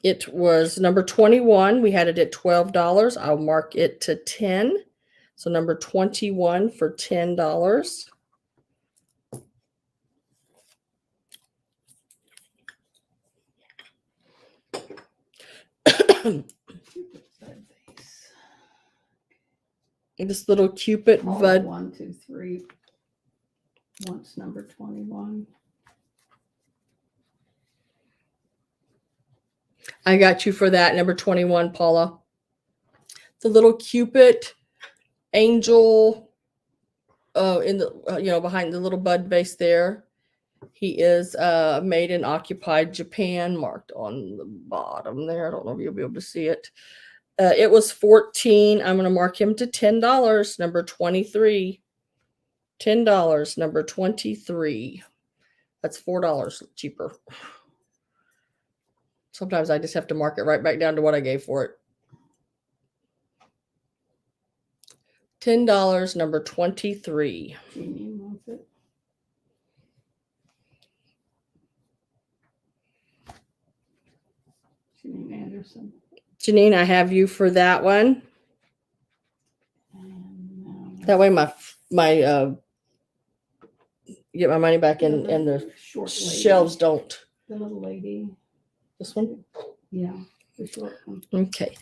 It was number 21. We had it at $12. I'll mark it to 10. So number 21 for $10. This little Cupid bud. 1, 2, 3. Once number 21. I got you for that, number 21, Paula. The little Cupid angel in the behind the little bud vase there. He is made in occupied Japan, marked on the bottom there. I don't know if you'll be able to see it. It was $14. I'm going to mark him to $10, number 23. $10, number 23. That's $4 cheaper. Sometimes I just have to mark it right back down to what I gave for it. $10, number 23. Jeannie wants it. Janine Anderson. Janine, I have you for that one. And, that way my get my money back in and the short lady. shelves don't. The little lady. This one? Yeah, the short one. Okay.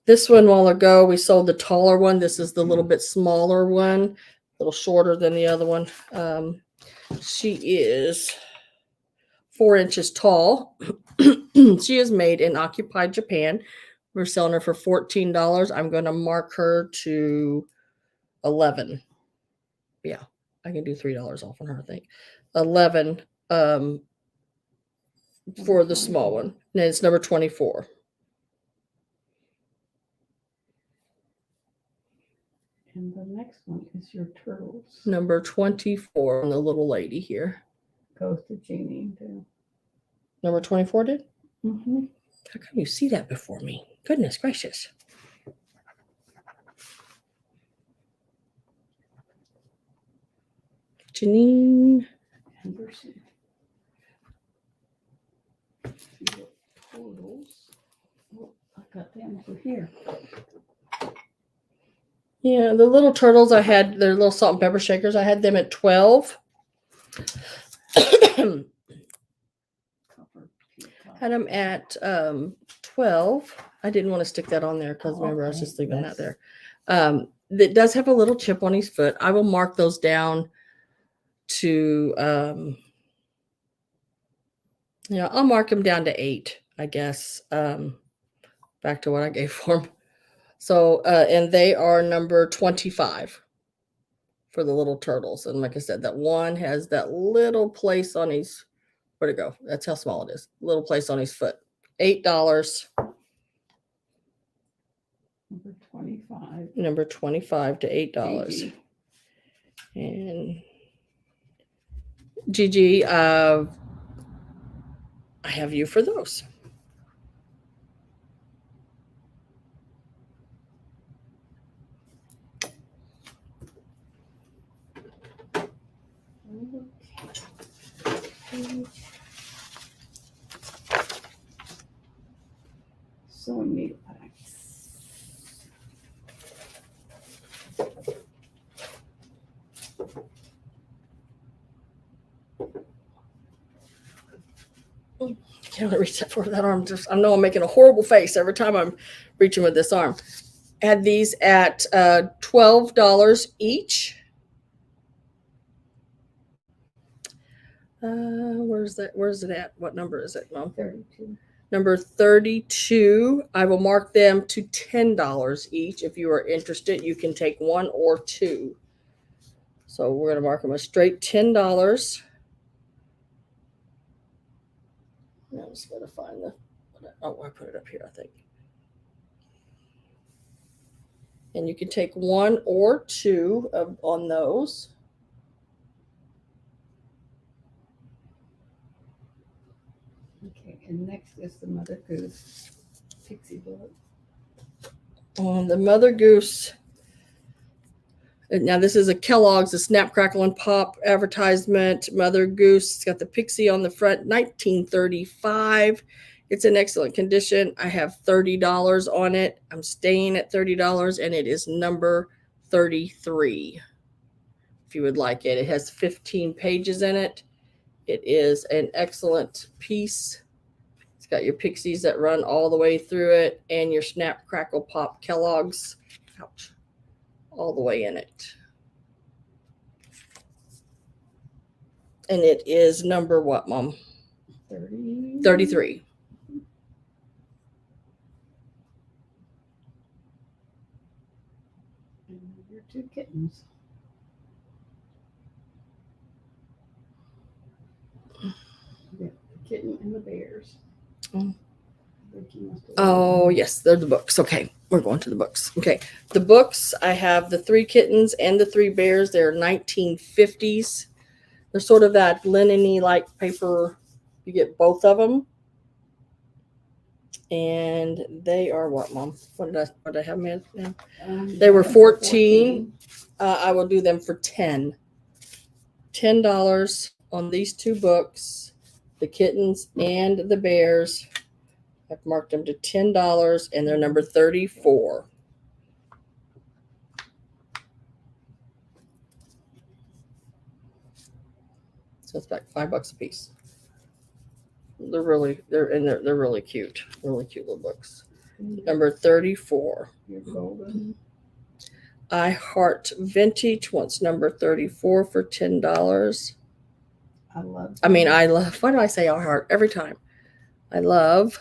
This one, while ago, we sold the taller one. This is the little bit smaller one, a little shorter than the other one. She is 4 inches tall. She is made in occupied Japan. We're selling her for $14. I'm going to mark her to 11. Yeah, I can do $3 off on her, I think. 11 for the small one. And it's number 24. And the next one is your turtles. Number 24 on the little lady here. Goes to Jeannie too. Number 24 did? Mm-hmm. How come you see that before me? Goodness gracious. Janine. Anderson. Totals. Oh, I got them over here. Yeah, the little turtles I had, their little salt and pepper shakers, I had them at 12. Had them at 12. I didn't want to stick that on there because remember I was just leaving that there. That does have a little chip on his foot. I will mark those down to I'll mark them down to 8, I guess. Back to what I gave for them. So and they are number 25 for the little turtles. And like I said, that one has that little place on his, where'd it go? That's how small it is. Little place on his foot. $8. Number 25. Number 25 to $8. Gigi. And Gigi, I have you for those. Sewing needle packs. Can't reach that for that arm. I know I'm making a horrible face every time I'm reaching with this arm. Had these at $12 each. Where's that? Where's it at? What number is it, Mom? 32. Number 32. I will mark them to $10 each. If you are interested, you can take 1 or 2. So we're going to mark them a straight $10. I'm just going to find the, oh, I put it up here, I think. And you can take 1 or 2 on those. Okay, and next is the Mother Goose Pixie book. On the Mother Goose. Now this is a Kellogg's, a Snap, Crackle, and Pop advertisement. Mother Goose. It's got the pixie on the front, 1935. It's in excellent condition. I have $30 on it. I'm staying at $30, and it is number 33. If you would like it. It has 15 pages in it. It is an excellent piece. It's got your pixies that run all the way through it, and your Snap, Crackle, Pop Kellogg's. Ouch. All the way in it. And it is number what, Mom? 33. And your 2 kittens. The kitten and the bears. Oh, yes, they're the books. Okay, we're going to the books. Okay, the books, I have the 3 kittens and the 3 bears. They're 1950s. They're sort of that linen-y like paper. You get both of them. And they are what, Mom? What did I have them at? They were 14. I will do them for 10. $10 on these 2 books, the kittens and the bears. I've marked them to $10, and they're number 34. So it's about $5 a piece. They're really cute. Really cute little books. Number 34. Your golden. I Heart Vintage wants number 34 for $10. I love. I love. Why do I say I Heart every time? I love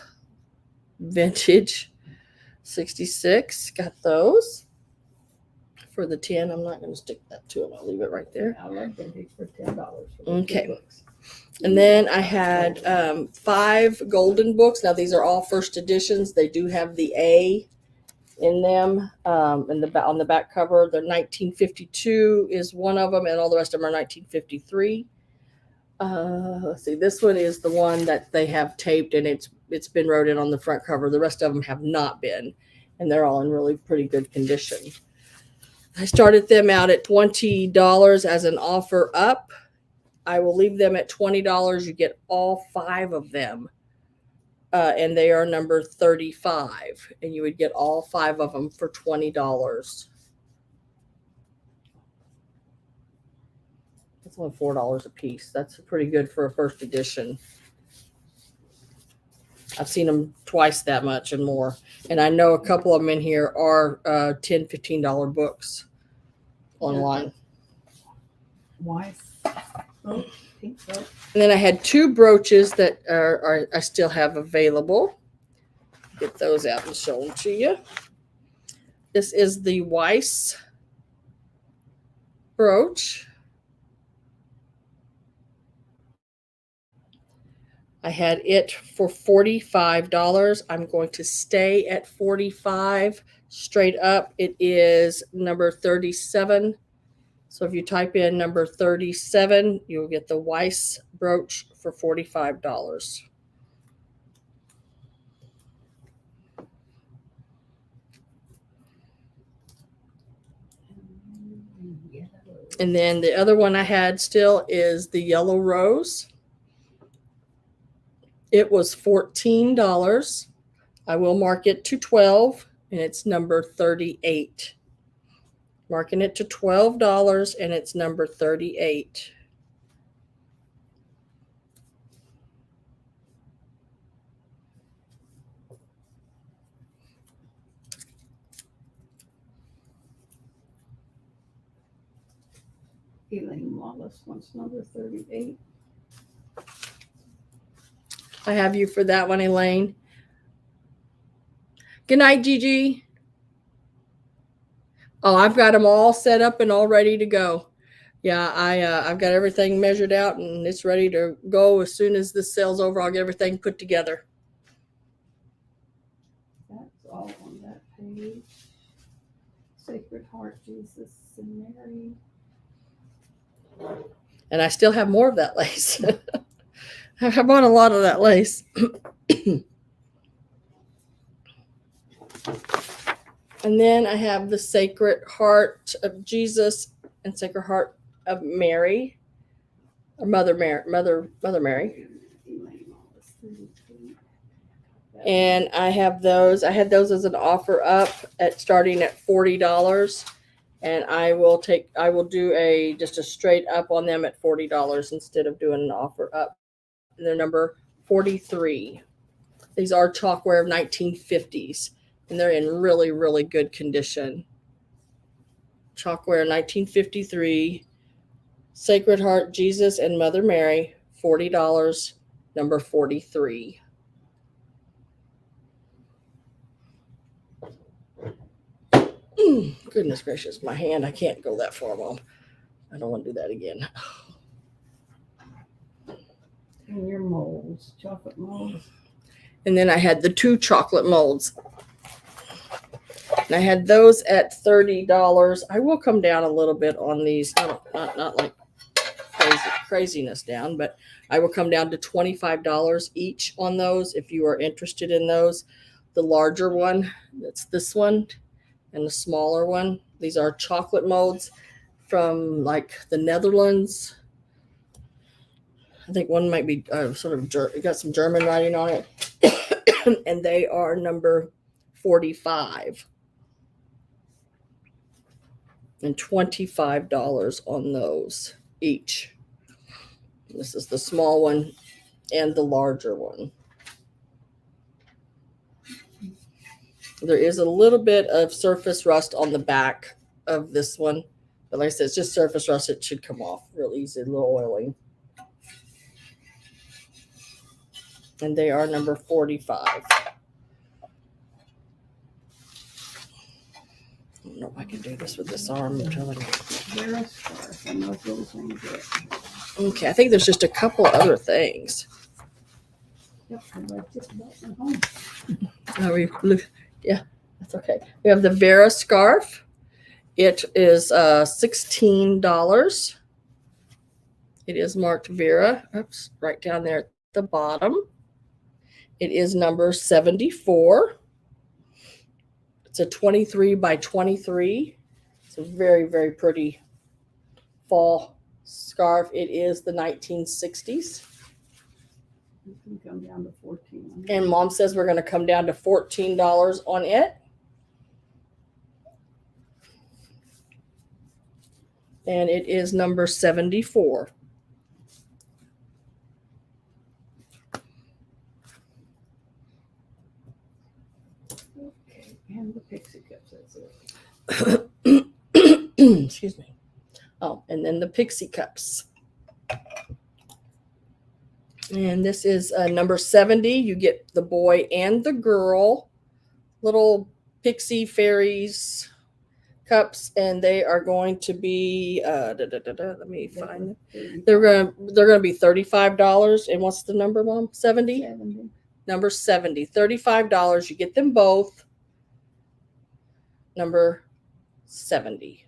Vintage 66. Got those for the 10. I'm not going to stick that to them. I'll leave it right there. I love Vintage for $10. Okay. And then I had 5 golden books. Now these are all first editions. They do have the A in them. On the back cover, they're 1952 is one of them, and all the rest of them are 1953. Let's see. This one is the one that they have taped, and it's been wrote in on the front cover. The rest of them have not been, and they're all in really pretty good condition. I started them out at $20 as an offer up. I will leave them at $20. You get all 5 of them. And they are number 35. And you would get all 5 of them for $20. That's only $4 a piece. That's pretty good for a first edition. I've seen them twice that much and more. And I know a couple of them in here are $10, $15 books online. Weiss. Oh, pink book. And then I had 2 brooches that I still have available. Get those out and show them to you. This is the Weiss brooch. I had it for $45. I'm going to stay at $45 straight up. It is number 37. So if you type in number 37, you'll get the Weiss brooch for $45. And then the other one I had still is the Yellow Rose. It was $14. I will mark it to $12, and it's number 38. Marking it to $12, and it's number 38. Elaine Wallace wants number 38. I have you for that one, Elaine. Good night, Gigi. Oh, I've got them all set up and all ready to go. Yeah, I've got everything measured out and it's ready to go. As soon as this sale's over, I'll get everything put together. That's all on that page. Sacred Heart, Jesus and Mary. And I still have more of that lace. I bought a lot of that lace. And then I have the Sacred Heart of Jesus and Sacred Heart of Mary, or Mother Mary. And I have those. I had those as an offer up at starting at $40. And I will do just a straight up on them at $40 instead of doing an offer up. And they're number 43. These are chalkware of 1950s, and they're in really, really good condition. Chalkware 1953, Sacred Heart, Jesus and Mother Mary, $40, number 43. Goodness gracious, my hand, I can't go that far, Mom. I don't want to do that again. And your molds, chocolate molds. And then I had the 2 chocolate molds. And I had those at $30. I will come down a little bit on these, not like craziness down, but I will come down to $25 each on those if you are interested in those. The larger one, that's this one, and the smaller one. These are chocolate molds from like the Netherlands. I think one might be it got some German writing on it. And they are number 45. And $25 on those each. This is the small one and the larger one. There is a little bit of surface rust on the back of this one. But like I said, it's just surface rust. It should come off real easy, a little oiling. And they are number 45. I don't know if I can do this with this arm. I'm telling you. Vera scarf. I know those things are. Okay, I think there's just a couple other things. Yep, I just bought them home. Yeah, that's okay. We have the Vera scarf. It is $16. It is marked Vera. Oops, right down there at the bottom. It is number 74. It's a 23 by 23 It's a very, very pretty fall scarf. It is the 1960s. You can come down to 14. And Mom says we're going to come down to $14 on it. And it is number 74. Okay, and the pixie cups, that's it. Excuse me. Oh, and then the pixie cups. And this is number 70. You get the boy and the girl little pixie fairies cups, and they are going to be let me find them. They're gonna be $35. And what's the number, Mom? 70? 70. Number 70. $35. You get them both. Number 70.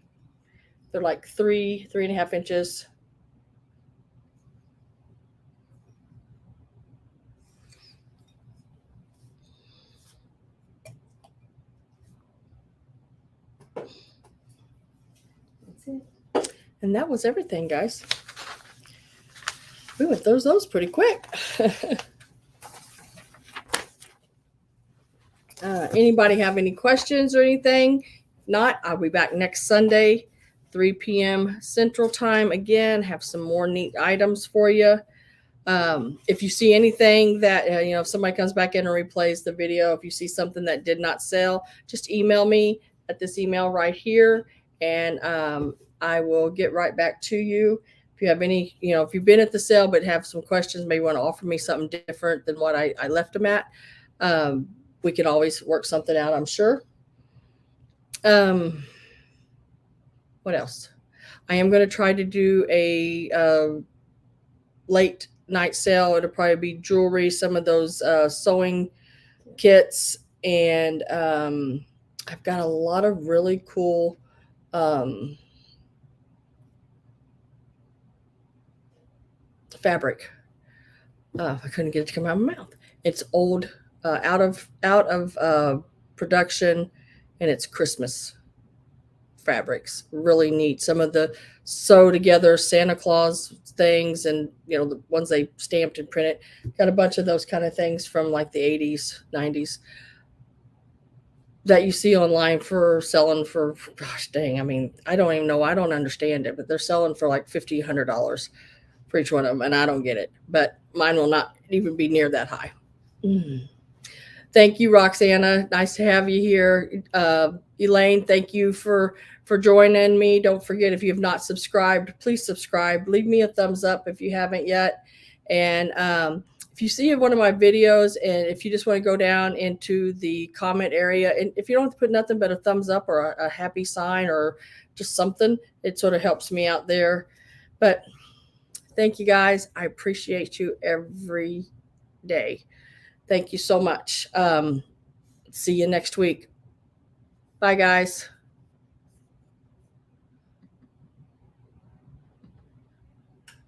They're like 3.5 inches. That's it. And that was everything, guys. We went those pretty quick. Anybody have any questions or anything? If not, I'll be back next Sunday, 3 p.m. Central Time. Again, have some more neat items for you. If you see anything that, if somebody comes back in and replays the video, if you see something that did not sell, just email me at this email right here, and I will get right back to you. If you have any, if you've been at the sale but have some questions, maybe want to offer me something different than what I left them at, we can always work something out, I'm sure. What else? I am going to try to do a late night sale. It'll probably be jewelry, some of those sewing kits, and I've got a lot of really cool fabric. I couldn't get it to come out of my mouth. It's old, out of production, and it's Christmas fabrics. Really neat. Some of the sew together Santa Claus things, and the ones they stamped and printed. Got a bunch of those kind of things from like the 80s, 90s that you see online for selling for, gosh dang, I mean, I don't even know, I don't understand it, but they're selling for like $50, $100 for each one of them, and I don't get it. But mine will not even be near that high. Thank you, Roxana. Nice to have you here. Elaine, thank you for joining me. Don't forget, if you have not subscribed, please subscribe. Leave me a thumbs up if you haven't yet. And if you see one of my videos, and if you just want to go down into the comment area, and if you don't have to put nothing but a thumbs up or a happy sign or just something, it sort of helps me out there. But thank you, guys. I appreciate you every day. Thank you so much. See you next week. Bye, guys.